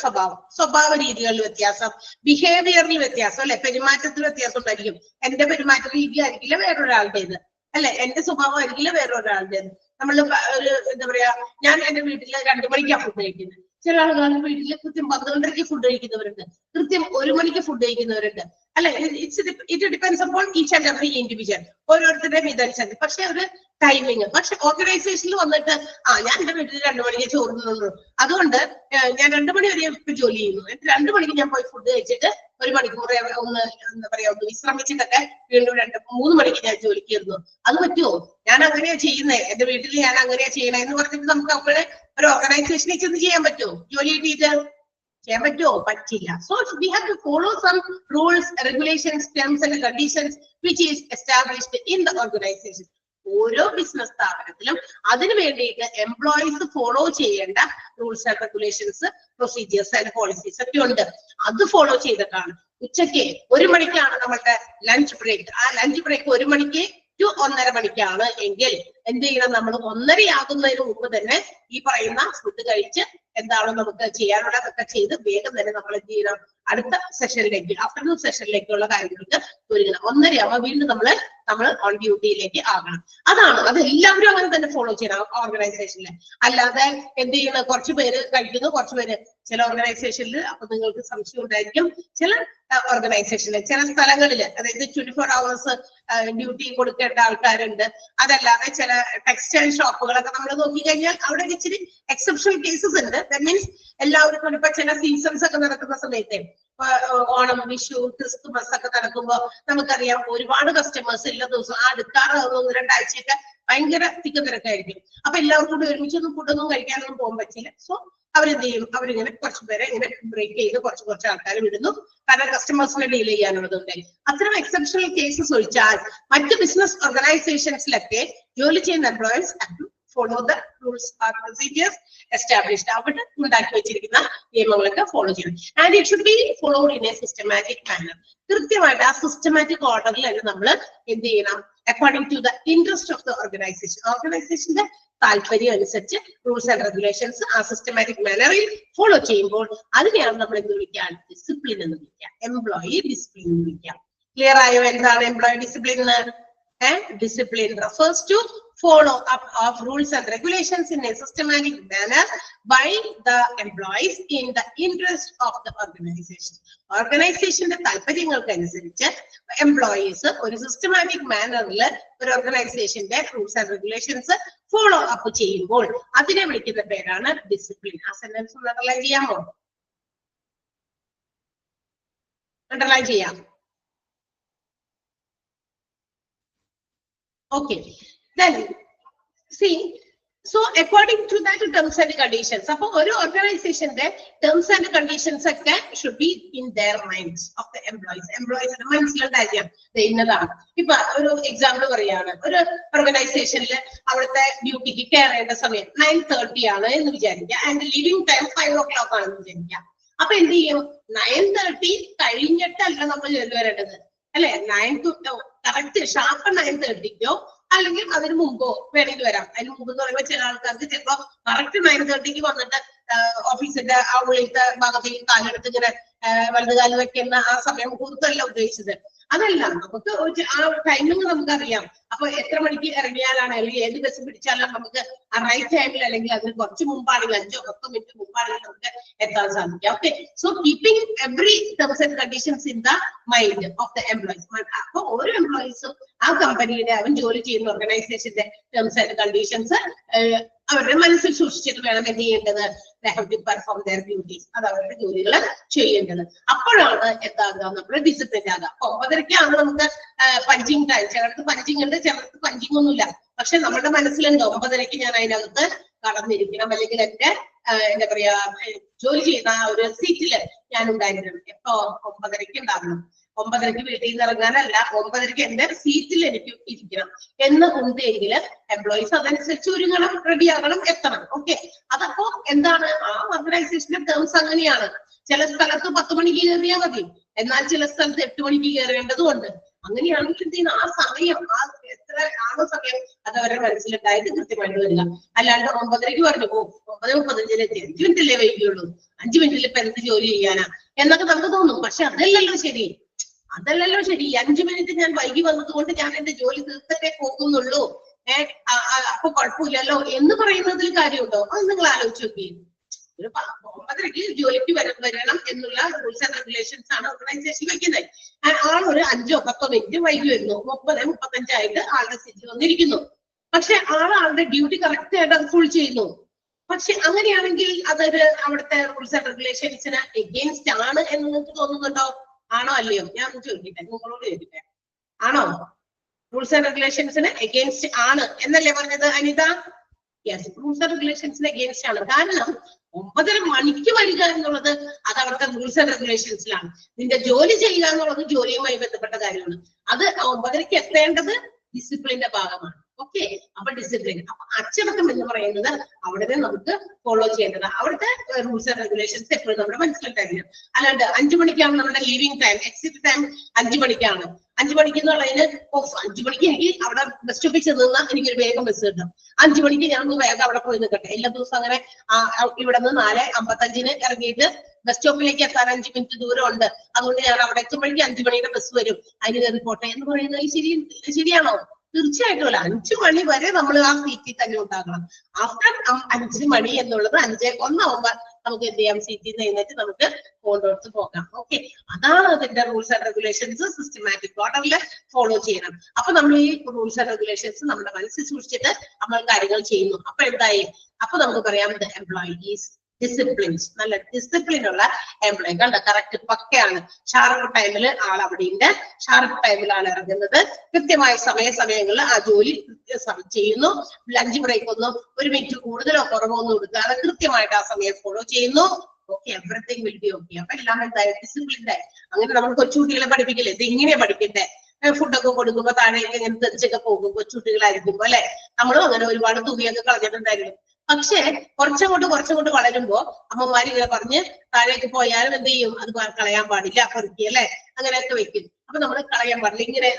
സ്വഭാവ രീതികളിൽ വ്യത്യാസം, ബിഹേവിയറിൽ വ്യത്യാസം അല്ലെ, പെരുമാറ്റത്തിൽ വ്യത്യാസം ഉണ്ടായിരിക്കും. എന്റെ പെരുമാറ്റ രീതി ആയിരിക്കില്ല വേറൊരാളുടേത് അല്ലെ, എന്റെ സ്വഭാവം ആയിരിക്കില്ല വേറൊരാളുടേത്. നമ്മൾ ഒരു എന്താ പറയാ, ഞാൻ എന്റെ വീട്ടില് 2 മണിക്കാണ് ഫുഡ് കഴിക്കുന്നത്. ചില ആളുകളുടെ വീട്ടില് കൃത്യം 12:30 ഫുഡ് കഴിക്കുന്നവരുണ്ട്, കൃത്യം 1 മണിക്ക് ഫുഡ് കഴിക്കുന്നവരുണ്ട് അല്ലെ. It depends upon each and every individual, ഓരോരുത്തരുടെയും ഇതനുസരിച്ച്. പക്ഷെ ഒരു ടൈമിങ്, പക്ഷെ ഓർഗനൈസേഷനിൽ വന്നിട്ട് ഞാൻ എന്റെ വീട്ടിൽ 2 മണിക്ക് ചോറ് തിന്നുള്ളൂ, അതുകൊണ്ട് ഞാൻ 2 മണി വരെ ഇപ്പൊ ജോലി ചെയ്യുന്നു, 2 മണിക്ക് ഞാൻ പോയി ഫുഡ് കഴിച്ചിട്ട് 1 മണിക്കൂർ ഒന്ന് എന്താ പറയാ ഒന്ന് വിശ്രമിച്ചിട്ടൊക്കെ വീണ്ടും 3 മണിക്ക് ഞാൻ ജോലിക്ക് കയറുന്നു. അത് പറ്റുമോ? ഞാൻ അങ്ങനെയാ ചെയ്യുന്നേ, എന്റെ വീട്ടിൽ ഞാൻ അങ്ങനെയാ ചെയ്യണേ എന്ന് പറഞ്ഞിട്ട് നമുക്ക് അപ്പോഴേ ഒരു ഓർഗനൈസേഷനിൽ ചെന്ന് ചെയ്യാൻ പറ്റുമോ? ജോലി കിട്ടിയിട്ട് ചെയ്യാൻ പറ്റുമോ? പറ്റില്ല. So we have to follow some rules, regulations, terms and conditions which is established in the organisation. ഓരോ ബിസിനസ് സ്ഥാപനത്തിലും അതിന് വേണ്ടിയിട്ട് എംപ്ലോയീസ് ഫോളോ ചെയ്യേണ്ട rules and regulations, procedures and policies ഒക്കെ ഉണ്ട്. അത് ഫോളോ ചെയ്തിട്ടാണ്. ഉച്ചയ്ക്ക് 1 മണിക്കാണ് നമ്മളുടെ ലഞ്ച് ബ്രേക്ക്. ആ ലഞ്ച് ബ്രേക്ക് 1 മണിക്ക് to 1:30 മണിക്കാണ് എങ്കിൽ എന്ത് ചെയ്യണം? നമ്മൾ 1:30 ആകുന്നതിന് മുമ്പ് തന്നെ ഈ പറയുന്ന ഫുഡ് കഴിച്ച് എന്താണോ നമുക്ക് ചെയ്യാനുള്ളതൊക്കെ ചെയ്ത് വേഗം തന്നെ നമ്മൾ എന്ത് ചെയ്യണം? അടുത്ത സെഷനിലേക്ക്, ആഫ്റ്റർനൂൺ സെഷനിലേക്കുള്ള കാര്യങ്ങൾക്ക് ഒരുങ്ങണം. 1:30 ആവുമ്പോൾ വീണ്ടും നമ്മൾ ഓൺ ഡ്യൂട്ടിയിലേക്ക് ആകണം. അത് എല്ലാവരും അങ്ങനെ തന്നെ ഫോളോ ചെയ്യണം ഓർഗനൈസേഷനിൽ. അല്ലാതെ എന്ത് ചെയ്യുന്ന, കുറച്ച് പേര് കഴിക്കുന്നു, കുറച്ച് പേര് ചില ഓർഗനൈസേഷനിൽ, അപ്പൊ നിങ്ങൾക്ക് സംശയം ഉണ്ടായിരിക്കും, ചില ഓർഗനൈസേഷനിൽ ചില സ്ഥലങ്ങളിൽ, അതായത് 24 hours ഡ്യൂട്ടി കൊടുക്കേണ്ട ആൾക്കാരുണ്ട്. അതല്ലാതെ ചില ടെക്സ്റ്റൈൽ ഷോപ്പുകളൊക്കെ നമ്മൾ നോക്കിക്കഴിഞ്ഞാൽ അവിടെ ഇച്ചിരി എക്സെപ്ഷണൽ കേസസ് ഉണ്ട്. ദാറ്റ് മീൻസ് എല്ലാവർക്കും ഇപ്പൊ ചില സീസൺസ് ഒക്കെ നടക്കുന്ന സമയത്ത്, ഓണം, വിഷു, ക്രിസ്തുമസ് ഒക്കെ നടക്കുമ്പോൾ നമുക്കറിയാം ഒരുപാട് കസ്റ്റമേഴ്സ് എല്ലാ ദിവസവും അടുക്കാറ് 1-2 ആഴ്ചയൊക്കെ ഭയങ്കര തിരക്കായിരിക്കും. അപ്പൊ എല്ലാവർക്കും കൂടി ഒരുമിച്ചൊന്നും ഫുഡൊന്നും കഴിക്കാനൊന്നും പോകാൻ പറ്റില്ല. സോ അവരെന്ത് ചെയ്യും? അവരിങ്ങനെ കുറച്ച് പേരെ ഇങ്ങനെ ബ്രേക്ക് ചെയ്ത് കുറച്ച് ആൾക്കാർ വിടുന്നു, കാരണം കസ്റ്റമേഴ്സിനെ ഡീൽ ചെയ്യാനുള്ളതുണ്ട്. അത്തരം എക്സെപ്ഷണൽ കേസസ് ഒഴിച്ചാൽ മറ്റ് ബിസിനസ് ഓർഗനൈസേഷൻസിലൊക്കെ ജോലി ചെയ്യുന്ന employers have to follow the rules are procedures established. അവിടെ ഉണ്ടാക്കി വെച്ചിരിക്കുന്ന നിയമങ്ങളൊക്കെ ഫോളോ ചെയ്യണം. And it should be followed in a systematic manner. കൃത്യമായിട്ട് ആ സിസ്റ്റമാറ്റിക് ഓർഡറിൽ തന്നെ നമ്മൾ എന്ത് ചെയ്യണം? According to the interest of the organisation, ഓർഗനൈസേഷന്റെ താല്പര്യം അനുസരിച്ച് റൂൾസ് ആൻഡ് റെഗുലേഷൻസ് ആ സിസ്റ്റമാറ്റിക് മാനറിൽ ഫോളോ ചെയ്യുമ്പോൾ അതിനെയാണ് നമ്മൾ എന്ത് വിളിക്കുക? ഡിസിപ്ലിൻ എന്ന് വിളിക്കുക, എംപ്ലോയി ഡിസിപ്ലിൻ എന്ന് വിളിക്കുക. ക്ലിയർ ആയോ എന്താണ് employee discipline? Discipline refers to follow up of rules and regulations in a systematic manner by the employees in the interest of the organization. ഓർഗനൈസേഷന്റെ താല്പര്യങ്ങൾക്ക് അനുസരിച്ച് എംപ്ലോയീസ് ഒരു സിസ്റ്റമാറ്റിക് മാനറിൽ ഒരു ഓർഗനൈസേഷന്റെ rules and regulations follow up ചെയ്യുമ്പോൾ അതിനെ വിളിക്കുന്ന പേരാണ് ഡിസിപ്ലിൻ. ആ സെന്റൻസ് അണ്ടർലൈൻ ചെയ്യാമോ? അണ്ടർലൈൻ ചെയ്യാം. Okay, then see, so according to that terms and conditions, അപ്പൊ ഒരു ഓർഗനൈസേഷന്റെ ടേംസ് ആൻഡ് കണ്ടീഷൻസ് ഒക്കെ should be in their minds of the employees. എംപ്ലോയീസിന്റെ മനസ്സിലുണ്ടായിരിക്കാം ഇന്നതാണ്. ഇപ്പൊ ഒരു എക്സാമ്പിൾ പറയാണ്, ഒരു ഓർഗനൈസേഷനിൽ അവിടുത്തെ ഡ്യൂട്ടിക്ക് കയറേണ്ട സമയം 9:30 ആണ് എന്ന് വിചാരിക്കുക, ആൻഡ് ലീവിംഗ് ടൈം 5 o'clock ആണെന്ന് വിചാരിക്കുക. അപ്പൊ എന്ത് ചെയ്യും? 9:30 കഴിഞ്ഞിട്ടല്ല നമ്മൾ വരേണ്ടത്, അല്ലെ? 9 to കറക്റ്റ് ഷാർപ്പ് 9:30ക്കോ അല്ലെങ്കിൽ അതിന് മുമ്പോ വേണമെങ്കിൽ വരാം. അതിന് മുമ്പ് എന്ന് പറയുമ്പോൾ ചില ആൾക്കാർക്ക് ചിലപ്പോ കറക്റ്റ് 9:30ക്ക് വന്നിട്ട് ഓഫീസിന്റെ ആ ഉള്ളിലത്തെ ഭാഗത്തേക്ക് കാലെടുത്ത് ഇങ്ങനെ വലതുകാലം വെക്കുന്ന ആ സമയം കൂടുതലല്ല ഉദ്ദേശിച്ചത്. അതല്ല, നമുക്ക് ആ ടൈമിംഗ് നമുക്കറിയാം. അപ്പൊ എത്ര മണിക്ക് ഇറങ്ങിയാലാണ് അല്ലെങ്കിൽ ഏത് ബസ് പിടിച്ചാലും നമുക്ക് ആ റൈറ്റ് ടൈമിൽ അല്ലെങ്കിൽ അതിന് കുറച്ച് മുമ്പാണെങ്കിൽ 5-10 മിനിറ്റ് മുമ്പാണെങ്കിൽ നമുക്ക് എത്താൻ സാധിക്കാം. Okay, so keeping every terms and conditions in the mind of the employees. അപ്പൊ ഓരോ എംപ്ലോയീസും ആ കമ്പനിയുടെ അവൻ ജോലി ചെയ്യുന്ന ഓർഗനൈസേഷന്റെ ടേംസ് ആൻഡ് കണ്ടീഷൻസ് അവരുടെ മനസ്സിൽ സൂക്ഷിച്ചിട്ട് വേണം എന്ത് ചെയ്യേണ്ടത്? they have to perform their duties. അത് അവരുടെ ജോലികൾ ചെയ്യേണ്ടത്. അപ്പോഴാണ് എന്താകുക? നമ്മൾ ഡിസിപ്ലിൻ ആകുക. 9:30ക്കാണ് നമുക്ക് പഞ്ചിങ് ടൈം. ചിലർക്ക് പഞ്ചിങ് ഉണ്ട്, ചിലർക്ക് പഞ്ചിങ് ഒന്നുമില്ല. പക്ഷെ നമ്മുടെ മനസ്സിലുണ്ട് 9:30ക്ക് ഞാൻ അതിനകത്ത് കടന്നിരിക്കണം, അല്ലെങ്കിൽ എന്റെ എന്താ പറയാ ജോലി ചെയ്യുന്ന ആ ഒരു സീറ്റില് ഞാൻ ഉണ്ടായിരിക്കണം. എപ്പോ? 9:30ക്ക് ഉണ്ടാകണം. 9:30ക്ക് വീട്ടിൽ നിന്ന് ഇറങ്ങാനല്ല, 9:30ക്ക് എന്റെ സീറ്റിൽ എനിക്ക് ഇരിക്കണം എന്ന് ഉണ്ടെങ്കിൽ എംപ്ലോയീസ് അതനുസരിച്ച് ഒരുങ്ങണം, റെഡിയാകണം, എത്തണം. ഓക്കെ, അതപ്പോ എന്താണ്? ആ ഓർഗനൈസേഷന്റെ ടേംസ് അങ്ങനെയാണ്. ചില സ്ഥലത്ത് 10 മണിക്ക് കയറിയാൽ മതി, എന്നാൽ ചില സ്ഥലത്ത് 8 മണിക്ക് കയറേണ്ടതുണ്ട്. അങ്ങനെയാണെങ്കിൽ എന്ത് ചെയ്യുന്ന ആ സമയം, ആ എത്ര ആണ് സമയം, അത് അവരുടെ മനസ്സിലുണ്ടായിട്ട് കൃത്യമായിട്ട് വരിക. അല്ലാണ്ട് 9:30ക്ക് പറഞ്ഞു 9:35 എത്തി, 5 മിനിറ്റല്ലേ വൈകിയുള്ളൂ, 5 മിനിറ്റിൽ ഇപ്പൊ എന്ത് ജോലി ചെയ്യാനാ എന്നൊക്കെ നമുക്ക് തോന്നും. പക്ഷെ അതല്ലല്ലോ ശരി. 5 മിനിറ്റ് ഞാൻ വൈകി വന്നത് കൊണ്ട് ഞാൻ എന്റെ ജോലി തീർത്തിട്ടേ പോകുന്നുള്ളൂ, അപ്പൊ കുഴപ്പമില്ലല്ലോ എന്ന് പറയുന്നതിൽ കാര്യമുണ്ടോ? അത് നിങ്ങൾ ആലോചിച്ച് നോക്കി. ഒരു 9:30ക്ക് ജോലിക്ക് വരണം എന്നുള്ള റൂൾസ് ആൻഡ് റെഗുലേഷൻസ് ആണ് ഓർഗനൈസേഷൻ വെക്കുന്നത്. ആൾ ഒരു 5-10 മിനിറ്റ് വൈകി വരുന്നു, 30-35 ആളുടെ സീറ്റിൽ വന്നിരിക്കുന്നു. പക്ഷെ ആളുടെ ഡ്യൂട്ടി കറക്റ്റ് ആയിട്ട് അത് ഫുൾ ചെയ്യുന്നു. പക്ഷെ അങ്ങനെയാണെങ്കിൽ അതൊരു അവിടുത്തെ റൂൾസ് ആൻഡ് റെഗുലേഷൻസിന് എഗെയിൻസ്റ്റ് ആണ് എന്ന് നിങ്ങൾക്ക് തോന്നുന്നുണ്ടോ? ആണോ അല്ലയോ? ഞാൻ ചോദിക്കട്ടെ, നിങ്ങളോട് ചോദിക്കട്ടെ, ആണോ? റൂൾസ് ആൻഡ് റെഗുലേഷൻസിന് എഗെയിൻസ്റ്റ് ആണ് എന്നല്ലേ പറഞ്ഞത് അനിത? യെസ്, റൂൾസ് ആൻഡ് റെഗുലേഷൻസിന് എഗെയിൻസ്റ്റ് ആണ്. കാരണം 9:30 മണിക്ക് വരിക എന്നുള്ളത് അത് അവിടുത്തെ റൂൾസ് ആൻഡ് റെഗുലേഷൻസിലാണ്. നിന്റെ ജോലി ചെയ്യുക എന്നുള്ളത് ജോലിയുമായി ബന്ധപ്പെട്ട കാര്യമാണ്. അത് 9:30ക്ക് എത്തേണ്ടത് ഡിസിപ്ലിന്റെ ഭാഗമാണ്. ഓക്കെ, അപ്പൊ ഡിസിപ്ലിൻ, അപ്പൊ അച്ചടക്കം എന്ന് പറയുന്നത് അവിടെ നമുക്ക് ഫോളോ ചെയ്യേണ്ടത്. അവിടുത്തെ റൂൾസ് ആൻഡ് റെഗുലേഷൻസ് എപ്പോഴും നമ്മുടെ മനസ്സിലുണ്ടായിരിക്കും. അല്ലാണ്ട് 5 മണിക്കാണ് നമ്മുടെ ലീവിംഗ് ടൈം, എക്സിറ്റ് ടൈം 5 മണിക്കാണ്. 5 മണിക്ക് എന്നുള്ളതിന് 5 മണിക്ക് എനിക്ക് അവിടെ ബസ് സ്റ്റോപ്പിൽ ചെന്ന് എനിക്കൊരു വേഗം ബസ് കിട്ടും, 5 മണിക്ക് ഞാൻ ഒന്ന് വേഗം അവിടെ പോയി നിൽക്കട്ടെ. എല്ലാ ദിവസവും അങ്ങനെ ഇവിടെ നിന്ന് 4:55 ഇറങ്ങിയിട്ട് ബസ് സ്റ്റോപ്പിലേക്ക് എത്താൻ 5 മിനിറ്റ് ദൂരം ഉണ്ട്, അതുകൊണ്ട് ഞാൻ അവിടെ എത്തുമ്പോഴേക്കും 5 മണിയുടെ ബസ് വരും, അതിന് കയറി പോട്ടെ എന്ന് പറയുന്നത് ശരിയാണോ? തീർച്ചയായിട്ടും അല്ല. 5 മണി വരെ നമ്മൾ ആ സീറ്റിൽ തന്നെ ഉണ്ടാകണം. ആഫ്റ്റർ 5 മണി എന്നുള്ളത് 5:01 ആവുമ്പോൾ നമുക്ക് എന്ത് ചെയ്യാം? സീറ്റിൽ നിന്ന് എഴുന്നേറ്റ് നമുക്ക് കൊണ്ടുപോയിട്ട് പോകാം. ഓക്കെ, അതാണ് അതിന്റെ റൂൾസ് ആൻഡ് റെഗുലേഷൻസ് സിസ്റ്റമാറ്റിക് ഓർഡറിൽ ഫോളോ ചെയ്യണം. അപ്പൊ നമ്മൾ ഈ റൂൾസ് ആൻഡ് റെഗുലേഷൻസ് നമ്മുടെ മനസ്സിൽ സൂക്ഷിച്ചിട്ട് നമ്മൾ കാര്യങ്ങൾ ചെയ്യുന്നു. അപ്പൊ എന്തായി? അപ്പൊ നമുക്ക് പറയാം എംപ്ലോയീസ് ഡിസിപ്ലിൻസ്, നല്ല ഡിസിപ്ലിൻ ഉള്ള എംപ്ലോയി. കണ്ട, കറക്റ്റ് പക്കയാണ്. ഷാർപ്പ് ടൈമിൽ ആൾ അവിടെ ഉണ്ട്, ഷാർപ്പ് ടൈമിലാണ് ഇറങ്ങുന്നത്, കൃത്യമായ സമയങ്ങളിൽ ആ ജോലി ചെയ്യുന്നു. ലഞ്ച് ബ്രേക്ക് ഒന്നും 1 മിനിറ്റ് കൂടുതലോ കുറവോ ഒന്നും കൊടുക്കാതെ കൃത്യമായിട്ട് ആ സമയം ഫോളോ ചെയ്യുന്നു. Okay, everything will be okay. അപ്പൊ എല്ലാം എന്തായി? ഡിസിപ്ലിൻഡായി. അങ്ങനെ നമ്മൾ കൊച്ചുകുട്ടികളെ പഠിപ്പിക്കില്ലേ, ഇത് ഇങ്ങനെയാ പഠിക്കണ്ടേ? ഫുഡൊക്കെ കൊടുക്കുമ്പോ താഴേക്ക് ഇങ്ങനെ തെറിച്ചൊക്കെ പോകും കൊച്ചുകുട്ടികളായിരിക്കുമ്പോ, അല്ലെ? നമ്മളും അങ്ങനെ ഒരുപാട് തുണിയൊക്കെ കളഞ്ഞിട്ടുണ്ടായിരുന്നു. പക്ഷെ കുറച്ചങ്ങോട്ട് വളരുമ്പോ അമ്മമാര് ഇങ്ങനെ പറഞ്ഞ് താഴേക്ക് പോയാലും എന്ത് ചെയ്യും? അത് കളയാൻ പാടില്ല, പെറുക്കി, അല്ലെ? അങ്ങനെയൊക്കെ വെക്കും. അപ്പൊ നമ്മൾ കളയാൻ പാടില്ല, ഇങ്ങനെ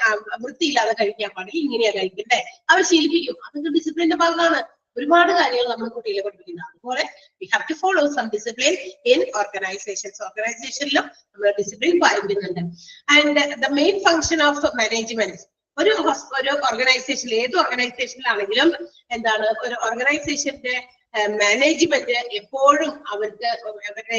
വൃത്തിയില്ലാതെ കഴിക്കാൻ പാടില്ല, ഇങ്ങനെയാ കഴിക്കണ്ടേ അവർ ശീലിപ്പിക്കും. അതൊക്കെ ഡിസിപ്ലിന്റെ ഭാഗമാണ്. ഒരുപാട് കാര്യങ്ങൾ നമ്മൾ കുട്ടികളെ പഠിപ്പിക്കുന്നത്. അതുപോലെ we have to follow some discipline in organizations. ഓർഗനൈസേഷനിലും നമ്മൾ ഡിസിപ്ലിൻ പാലിക്കുന്നുണ്ട്. And the main function of management, ഒരു ഓർഗനൈസേഷനിൽ, ഏത് ഓർഗനൈസേഷനിലാണെങ്കിലും എന്താണ്, ഒരു ഓർഗനൈസേഷന്റെ മാനേജ്മെന്റ് എപ്പോഴും അവരുടെ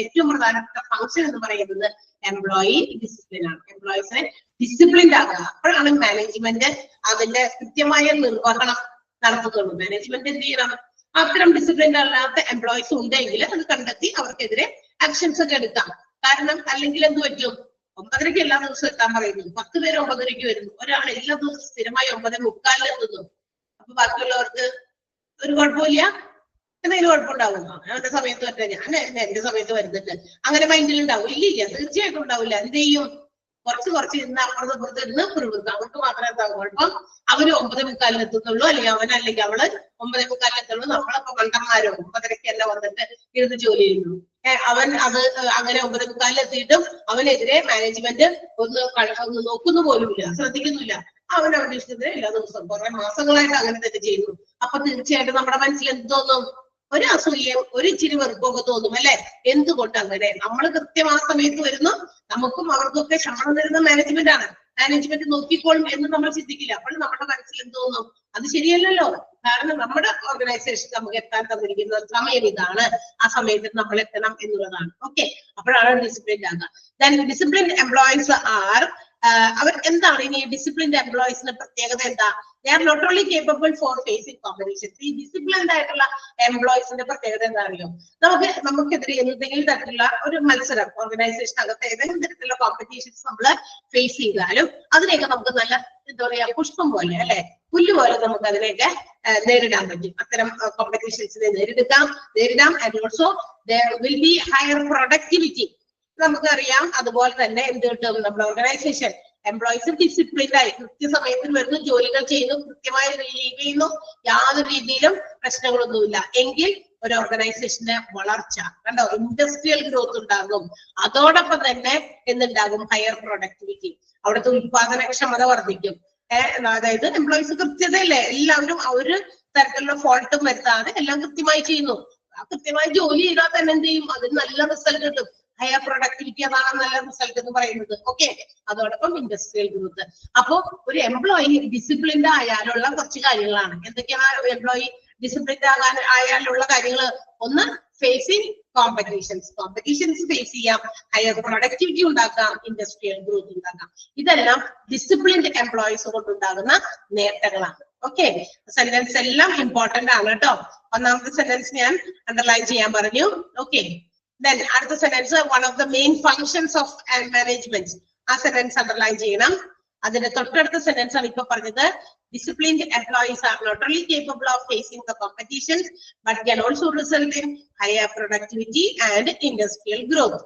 ഏറ്റവും പ്രധാനപ്പെട്ട ഫംഗ്ഷൻ എന്ന് പറയുന്നത് എംപ്ലോയി ഡിസിപ്ലിൻ ആണ്. എംപ്ലോയീസിനെ ഡിസിപ്ലിൻഡ് ആക്കുക. അപ്പോഴാണ് മാനേജ്മെന്റ് അതിന്റെ കൃത്യമായ നിർവഹണം നടത്തുന്നുള്ളൂ. മാനേജ്മെന്റ് എന്ത് ചെയ്യണം? അത്തരം ഡിസിപ്ലിൻ അല്ലാത്ത എംപ്ലോയീസ് ഉണ്ടെങ്കിൽ അത് കണ്ടെത്തി അവർക്കെതിരെ ആക്ഷൻസ് ഒക്കെ എടുക്കാം. കാരണം അല്ലെങ്കിൽ എന്ത് പറ്റും? 9:30ക്ക് എല്ലാ ദിവസവും എത്താൻ പറയുന്നു, 10 പേര് 9:30ക്ക് വരുന്നു, ഒരാൾ എല്ലാ ദിവസവും സ്ഥിരമായി 9:45 എത്തുന്നു. അപ്പൊ ബാക്കിയുള്ളവർക്ക് ഒരു കുഴപ്പമില്ല, എന്തെങ്കിലും കുഴപ്പമുണ്ടാവും? അവന്റെ സമയത്ത് പറ്റാ, ഞാൻ എന്റെ സമയത്ത് വരുന്നുണ്ട്, അങ്ങനെ മൈൻഡിൽ ഉണ്ടാവും? ഇല്ല, തീർച്ചയായിട്ടും ഉണ്ടാവില്ല. എന്ത് ചെയ്യും? കുറച്ച് ഇന്ന് അപ്പുറത്ത് ഇരുന്ന് പിറുപിറുക്കും. അവർക്ക് മാത്രമേ എന്താ കുഴപ്പം? അവര് 9:45 എത്തുന്നുള്ളൂ, അല്ലെങ്കിൽ അവള് 9:45 എത്തുള്ളൂ. നമ്മളപ്പോ മണ്ടന്മാരോ 9:30ക്ക് എല്ലാം വന്നിട്ട് ഇരുന്ന് ജോലി ചെയ്യുന്നു. അവൻ അത് അങ്ങനെ 9:45 എത്തിയിട്ടും അവനെതിരെ മാനേജ്മെന്റ് ഒന്ന് നോക്കുന്നു പോലുമില്ല, ശ്രദ്ധിക്കുന്നില്ല. അവൻ അവന്റെ ഇഷ്ടത്തിന് എല്ലാ ദിവസവും കുറെ മാസങ്ങളായിട്ട് അങ്ങനെ തന്നെ ചെയ്യുന്നു. അപ്പൊ തീർച്ചയായിട്ടും നമ്മുടെ മനസ്സിൽ എന്ത് തോന്നും? ഒരു അസൂയയും ഒരു ഇച്ചിരി വെറുപ്പൊക്കെ തോന്നും അല്ലെ? എന്തുകൊണ്ട് അങ്ങനെ? നമ്മൾ കൃത്യം ആ സമയത്ത് വരുന്നു, നമുക്കും അവർക്കൊക്കെ ശമ്പളം തരുന്ന മാനേജ്മെന്റ് ആണ്, മാനേജ്മെന്റ് നോക്കിക്കോളും എന്ന് നമ്മൾ ചിന്തിക്കില്ല. അപ്പോൾ നമ്മുടെ മനസ്സിൽ എന്ത് തോന്നും? അത് ശരിയല്ലല്ലോ, കാരണം നമ്മുടെ ഓർഗനൈസേഷൻ നമുക്ക് എത്താൻ തന്നിരിക്കുന്ന സമയം ഇതാണ്, ആ സമയത്ത് നമ്മൾ എത്തണം എന്നുള്ളതാണ്. ഓക്കെ, അപ്പോഴാണ് ഡിസിപ്ലിൻ ആകുക. ഡിസിപ്ലിൻ എംപ്ലോയീസ് ആർ അവർ എന്താണ് ഇനി ഡിസിപ്ലിൻഡ് എംപ്ലോയീസിന്റെ പ്രത്യേകത എന്താ? They are not only capable for facing competition. ഈ ഡിസിപ്ലിൻഡ് ആയിട്ടുള്ള എംപ്ലോയീസിന്റെ പ്രത്യേകത എന്താ അറിയോ? നമുക്കെതിരെ എന്തെങ്കിലും തരത്തിലുള്ള ഒരു മത്സരം ഓർഗനൈസേഷൻ അകത്ത് ഏതെങ്കിലും തരത്തിലുള്ള കോമ്പറ്റീഷൻസ് നമ്മൾ ഫേസ് ചെയ്താലും അതിനെയൊക്കെ നമുക്ക് നല്ല എന്താ പറയാ പുഷ്പം പോലെ അല്ലെ, പുല്ല് പോലെ നമുക്ക് അതിനെയൊക്കെ നേരിടാൻ പറ്റും. അത്തരം കോമ്പറ്റീഷൻസിനെ നേരിടാം. And also there will be higher productivity. നമുക്കറിയാം. അതുപോലെ തന്നെ എന്ത് കിട്ടും? നമ്മുടെ ഓർഗനൈസേഷൻ എംപ്ലോയീസ് ഡിസിപ്ലിൻഡ് ആയി കൃത്യസമയത്തിന് വരുന്നു, ജോലികൾ ചെയ്യുന്നു, കൃത്യമായി ലീവ് ചെയ്യുന്നു, യാതൊരു രീതിയിലും പ്രശ്നങ്ങളൊന്നുമില്ല എങ്കിൽ ഒരു ഓർഗനൈസേഷന്റെ വളർച്ച കണ്ടോ, ഇൻഡസ്ട്രിയൽ ഗ്രോത്ത് ഉണ്ടാകും. അതോടൊപ്പം തന്നെ എന്തുണ്ടാകും? ഹയർ പ്രൊഡക്ടിവിറ്റി, അവിടുത്തെ ഉത്പാദനക്ഷമത വർദ്ധിക്കും. അതായത് എംപ്ലോയീസ് കൃത്യതയല്ലേ, എല്ലാവരും ഒരു തരത്തിലുള്ള ഫോൾട്ടും വരുത്താതെ എല്ലാം കൃത്യമായി ചെയ്യുന്നു. ആ കൃത്യമായി ജോലി ചെയ്താൽ തന്നെ എന്ത് ചെയ്യും? അതിന് നല്ല റിസൾട്ട് കിട്ടും. ഹയർ പ്രൊഡക്ടിവിറ്റി, അതാണ് നല്ല റിസൾട്ട് എന്ന് പറയുന്നത്. ഓക്കെ, അതോടൊപ്പം ഇൻഡസ്ട്രിയൽ ഗ്രോത്ത്. അപ്പോ ഒരു എംപ്ലോയി ഡിസിപ്ലിൻഡ് ആയാലുള്ള കുറച്ച് കാര്യങ്ങളാണ്. എന്തൊക്കെയാണ് എംപ്ലോയി ഡിസിപ്ലിൻഡ് ആയാലുള്ള കാര്യങ്ങൾ? ഒന്ന്, ഫേസിങ് കോമ്പറ്റീഷൻസ് ഫേസ് ചെയ്യാം, ഹയർ പ്രൊഡക്ടിവിറ്റി ഉണ്ടാക്കാം, ഇൻഡസ്ട്രിയൽ ഗ്രോത്ത് ഉണ്ടാക്കാം. ഇതെല്ലാം ഡിസിപ്ലിൻഡ് എംപ്ലോയീസ് കൊണ്ടുണ്ടാകുന്ന നേട്ടങ്ങളാണ്. ഓക്കെ, സെന്റൻസ് എല്ലാം ഇമ്പോർട്ടന്റ് ആണ് കേട്ടോ. ഒന്നാമത്തെ സെന്റൻസ് ഞാൻ അണ്ടർലൈൻ ചെയ്യാൻ പറഞ്ഞു. ഓക്കെ, then അടുത്ത sentence one of the main functions of management. ആ സെന്റൻസ് അണ്ടർലൈൻ ചെയ്യണം. അതിന്റെ തൊട്ടടുത്ത സെന്റൻസ് ആണ് ഇപ്പൊ പറഞ്ഞത്. Disciplined employees are not only capable of facing the competition but can also result in higher productivity and industrial growth.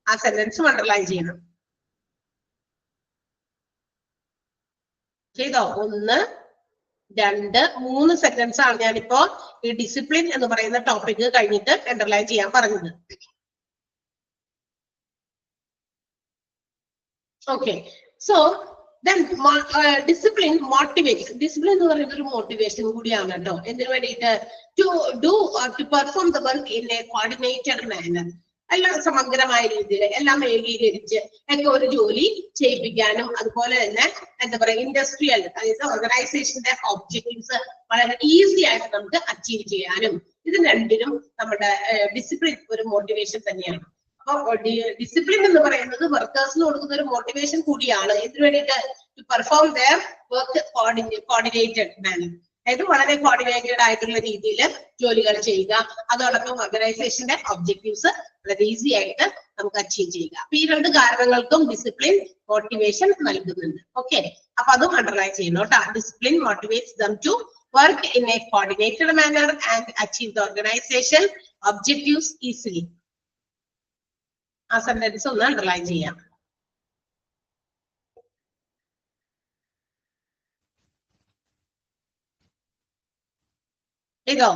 ആ sentence underline ചെയ്യണം. ചെയ്തോ? 1, 2, 3 സെന്റൻസ് ആണ് ഞാനിപ്പോ ഈ ഡിസിപ്ലിൻ എന്ന് പറയുന്ന ടോപ്പിക് കഴിഞ്ഞിട്ട് അണ്ടർലൈൻ ചെയ്യാൻ പറഞ്ഞത്. Okay, so then discipline motivates. Discipline എന്ന് പറയുന്നത് ഒരു മോട്ടിവേഷൻ കൂടിയാണ് കേട്ടോ. എന്തിനു വേണ്ടിയിട്ട്? to perform the work in a coordinated manner. എല്ലാം സമഗ്രമായ രീതിയിൽ എല്ലാം ഏകീകരിച്ച് ഒക്കെ ഒരു ജോലി ചെയ്യിപ്പിക്കാനും, അതുപോലെ തന്നെ എന്താ പറയാ ഇൻഡസ്ട്രിയൽ, അതായത് ഓർഗനൈസേഷന്റെ ഒബ്ജക്റ്റീവ്സ് വളരെ ഈസി ആയിട്ട് നമുക്ക് അച്ചീവ് ചെയ്യാനും, ഇത് രണ്ടിനും നമ്മുടെ ഡിസിപ്ലിൻ ഒരു മോട്ടിവേഷൻ തന്നെയാണ്. അപ്പൊ ഡിസിപ്ലിൻ എന്ന് പറയുന്നത് വർക്കേഴ്സിന് കൊടുക്കുന്ന ഒരു മോട്ടിവേഷൻ കൂടിയാണ്. ഇതിനു വേണ്ടിയിട്ട് to perform their work coordinated manner, അതായത് വളരെ കോർഡിനേറ്റഡ് ആയിട്ടുള്ള രീതിയിൽ ജോലികൾ ചെയ്യുക. അതോടൊപ്പം ഓർഗനൈസേഷന്റെ ഒബ്ജക്റ്റീവ്സ് വളരെ ഈസി ആയിട്ട് നമുക്ക് അച്ചീവ് ചെയ്യുക. അപ്പൊ ഈ രണ്ട് കാരണങ്ങൾക്കും ഡിസിപ്ലിൻ മോട്ടിവേഷൻ നൽകുന്നുണ്ട്. ഓക്കെ, അപ്പൊ അതും അണ്ടർലൈൻ ചെയ്യുന്നു കേട്ടോ. Discipline motivates them to work in a coordinated manner and achieve the organisation objectives easily. ആ സെന്റൻസ് ഒന്ന് അണ്ടർലൈൻ ചെയ്യാം. ഇതോ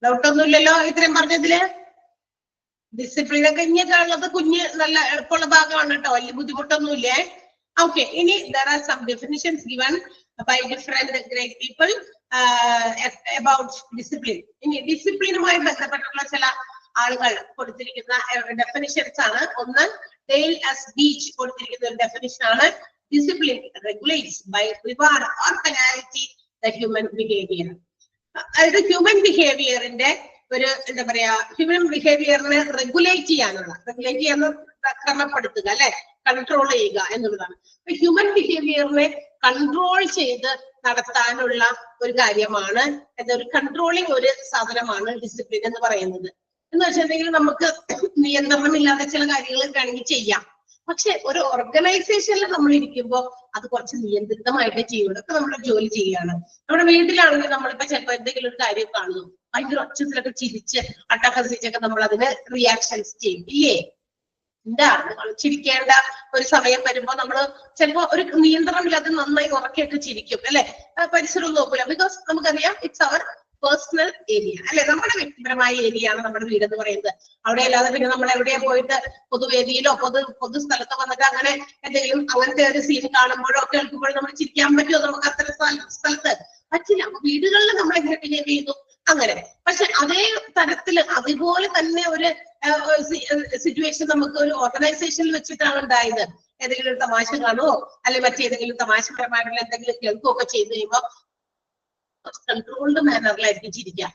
ഡൗട്ടൊന്നുമില്ലല്ലോ ഇത്രയും പറഞ്ഞതില്? ഡിസിപ്ലിൻ ഒക്കെ ഇങ്ങനെയൊക്കെ ഉള്ളത് കുഞ്ഞ് നല്ല എളുപ്പമുള്ള ഭാഗമാണ് കേട്ടോ, വലിയ ബുദ്ധിമുട്ടൊന്നുമില്ലേ? ഓക്കെ, ഇനി there are some definitions given by different great people about discipline. ഇനി ഡിസിപ്ലിനുമായി ബന്ധപ്പെട്ടുള്ള ചില ആളുകൾ കൊടുത്തിരിക്കുന്ന ഡെഫിനിഷൻസ് ആണ്. ഒന്ന്, ഡെയിൽ എസ് ബീച്ച് കൊടുത്തിരിക്കുന്ന ഒരു ഡെഫിനിഷൻ ആണ്. Discipline regulates by reward or penalty the human behavior. അതായത് ഹ്യൂമൻ ബിഹേവിയറിന്റെ ഒരു എന്താ പറയാ, ഹ്യൂമൻ ബിഹേവിയറിനെ റെഗുലേറ്റ് ചെയ്യാനുള്ള ക്രമപ്പെടുത്തുക അല്ലെ, കൺട്രോൾ ചെയ്യുക എന്നുള്ളതാണ്. ഹ്യൂമൻ ബിഹേവിയറിനെ കൺട്രോൾ ചെയ്ത് നടത്താനുള്ള ഒരു കാര്യമാണ്, ഒരു കൺട്രോളിങ് ഒരു സാധനമാണ് ഡിസിപ്ലിൻ എന്ന് പറയുന്നത്. എന്ന് വെച്ചിട്ടുണ്ടെങ്കിൽ നമുക്ക് നിയന്ത്രണമില്ലാതെ ചില കാര്യങ്ങൾ വേണമെങ്കിൽ ചെയ്യാം. പക്ഷെ ഒരു ഓർഗനൈസേഷനിൽ നമ്മൾ ഇരിക്കുമ്പോൾ അത് കുറച്ച് നിയന്ത്രിതമായിട്ട് ചെയ്യുള്ളൂ. ഇപ്പൊ നമ്മുടെ ജോലി ചെയ്യുകയാണ്, നമ്മുടെ വീട്ടിലാണെങ്കിൽ നമ്മളിപ്പോ ചിലപ്പോൾ എന്തെങ്കിലും ഒരു കാര്യം കാണുന്നു, ഭയങ്കര ഒച്ചത്തിലൊക്കെ ചിരിച്ച് അട്ടഹസിച്ചൊക്കെ നമ്മൾ അതിന് റിയാക്ഷൻസ് ചെയ്യും ഇല്ലേ? എന്താ ചിരിക്കേണ്ട ഒരു സമയം വരുമ്പോ നമ്മൾ ചിലപ്പോ ഒരു നിയന്ത്രണമില്ലാതെ നന്നായി ഉറക്കിയൊക്കെ ചിരിക്കും അല്ലെ? പരിസരം നോക്കൂല. ബിക്കോസ് നമുക്കറിയാം ഇറ്റ്സ് അവർ പേഴ്സണൽ ഏരിയ അല്ലെ, നമ്മുടെ വ്യക്തിപരമായ ഏരിയ ആണ് നമ്മുടെ വീട് എന്ന് പറയുന്നത്. അവിടെ അല്ലാതെ പിന്നെ നമ്മൾ എവിടെയാ പോയിട്ട് പൊതുവേദിയിലോ പൊതു സ്ഥലത്തോ വന്നിട്ട് അങ്ങനെ എന്തെങ്കിലും അങ്ങനത്തെ ഒരു സീൻ കാണുമ്പോഴോ കേൾക്കുമ്പോഴോ നമ്മൾ ചിരിക്കാൻ പറ്റുമോ? നമുക്ക് അത്തരം സ്ഥലത്ത് പറ്റില്ല. വീടുകളിൽ നമ്മൾ എങ്ങനെ ബിഹേവ് ചെയ്യുന്നു അങ്ങനെ. പക്ഷെ അതേ തരത്തില് അതുപോലെ തന്നെ ഒരു സിറ്റുവേഷൻ നമുക്ക് ഒരു ഓർഗനൈസേഷനിൽ വെച്ചിട്ടാണ് ഉണ്ടായത്. ഏതെങ്കിലും ഒരു തമാശ കാണുമോ അല്ലെ മറ്റേതെങ്കിലും തമാശപരമായിട്ടുള്ള എന്തെങ്കിലും കേൾക്കുകയോ ഒക്കെ ചെയ്ത് കഴിയുമ്പോൾ കൺട്രോൾഡ് മാനറിലായിരിക്കും ചിരിക്കുക.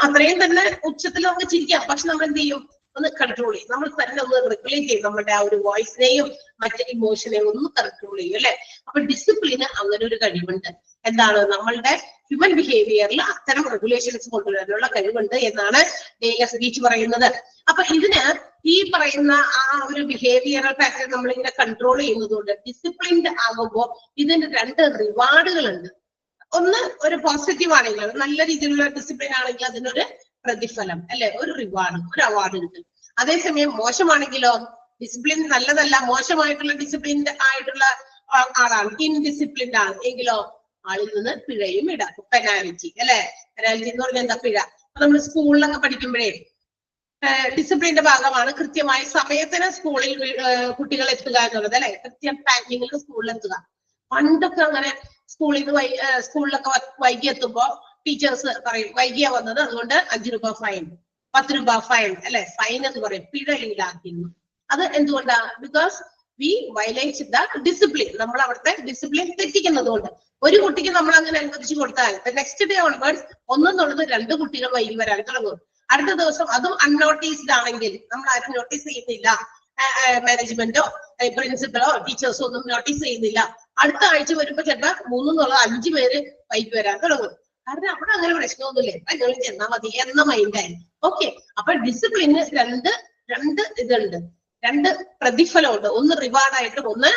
അത്രയും തന്നെ ഉച്ചത്തിൽ നമുക്ക് ചിരിക്കാം. പക്ഷെ നമ്മൾ എന്ത് ചെയ്യും? ഒന്ന് കൺട്രോൾ ചെയ്യും. നമ്മൾ തന്നെ ഒന്ന് റെഗുലേറ്റ് ചെയ്യും. നമ്മുടെ ആ ഒരു വോയിസിനെയും മറ്റു ഇമോഷനെയും ഒന്ന് കൺട്രോൾ ചെയ്യും അല്ലെ. അപ്പൊ ഡിസിപ്ലിന് അങ്ങനെ ഒരു കഴിവുണ്ട്. എന്താണ്? നമ്മളുടെ ഹ്യൂമൻ ബിഹേവിയറിൽ അത്തരം റെഗുലേഷൻസ് കൊണ്ടുവരാനുള്ള കഴിവുണ്ട് എന്നാണ് സ്പീച്ച് പറയുന്നത്. അപ്പൊ ഇതിന് ഈ പറയുന്ന ആ ഒരു ബിഹേവിയറൽ പാറ്റേൺ നമ്മളിങ്ങനെ കൺട്രോൾ ചെയ്യുന്നതുകൊണ്ട് ഡിസിപ്ലിൻഡ് ആകുമ്പോൾ ഇതിന് 2 റിവാർഡുകളുണ്ട്. ഒന്ന്, ഒരു പോസിറ്റീവ് ആണെങ്കിൽ, നല്ല രീതിയിലുള്ള ഡിസിപ്ലിൻ ആണെങ്കിൽ അതിനൊരു പ്രതിഫലം അല്ലെ, ഒരു റിവാർഡ്, ഒരു അവാർഡ് കിട്ടും. അതേസമയം മോശമാണെങ്കിലോ, ഡിസിപ്ലിൻ നല്ലതല്ല, മോശമായിട്ടുള്ള ഡിസിപ്ലിൻഡ് ആയിട്ടുള്ള ആളാണ്, ഇൻഡിസിപ്ലിൻഡ് ആണ് എങ്കിലോ ആളിൽ നിന്ന് പിഴയും ഈടാക്കും. പെനാലിറ്റി അല്ലെ. പെനാലിറ്റി എന്ന് പറഞ്ഞാൽ എന്താ? പിഴ. അപ്പൊ നമ്മൾ സ്കൂളിലൊക്കെ പഠിക്കുമ്പോഴേ ഡിസിപ്ലിന്റെ ഭാഗമാണ് കൃത്യമായി സമയത്തിന് സ്കൂളിൽ കുട്ടികൾ എത്തുക എന്നുള്ളത് അല്ലെ. കൃത്യം ടൈമിങ്ങിൽ സ്കൂളിൽ എത്തുക. പണ്ടൊക്കെ അങ്ങനെ സ്കൂളിലൊക്കെ വൈകി എത്തുമ്പോ ടീച്ചേഴ്സ് പറയും വൈകിയാ വന്നത്, അതുകൊണ്ട് 5 രൂപ ഫൈൻ, 10 രൂപ ഫൈൻ അല്ലെ. ഫൈൻ എന്ന് പറയും, പിഴ ഈടാക്കുന്നു. അത് എന്തുകൊണ്ടാ? Because we violate the discipline. നമ്മൾ അവിടുത്തെ ഡിസിപ്ലിൻ തെറ്റിക്കുന്നത് കൊണ്ട്. ഒരു കുട്ടിക്ക് നമ്മൾ അങ്ങനെ അനുവദിച്ചു കൊടുത്താൽ നെക്സ്റ്റ് ഡേ ഓൺവേർഡ്സ് 1 2 കുട്ടികൾ വൈകി വരാൻ തുടങ്ങും. അടുത്ത ദിവസം അതും അൺനോട്ടീസ്ഡ് ആണെങ്കിൽ, നമ്മൾ ആരും നോട്ടീസ് ചെയ്യുന്നില്ല, മാനേജ്മെന്റോ പ്രിൻസിപ്പലോ ടീച്ചേഴ്സോ ഒന്നും നോട്ടീസ് ചെയ്യുന്നില്ല, അടുത്ത ആഴ്ച വരുമ്പോ ചിലപ്പോ 3 5 പേര് വൈകി വരാൻ തുടങ്ങും. കാരണം അവിടെ അങ്ങനെ പ്രശ്നമൊന്നുമില്ലേ, ഞങ്ങൾ ചെന്നാ മതി എന്ന മൈൻഡായി. ഓക്കെ. അപ്പൊ ഡിസിപ്ലിന് രണ്ട് ഇതുണ്ട്, 2 പ്രതിഫലമുണ്ട്. ഒന്ന് റിവാർഡായിട്ടും ഒന്ന്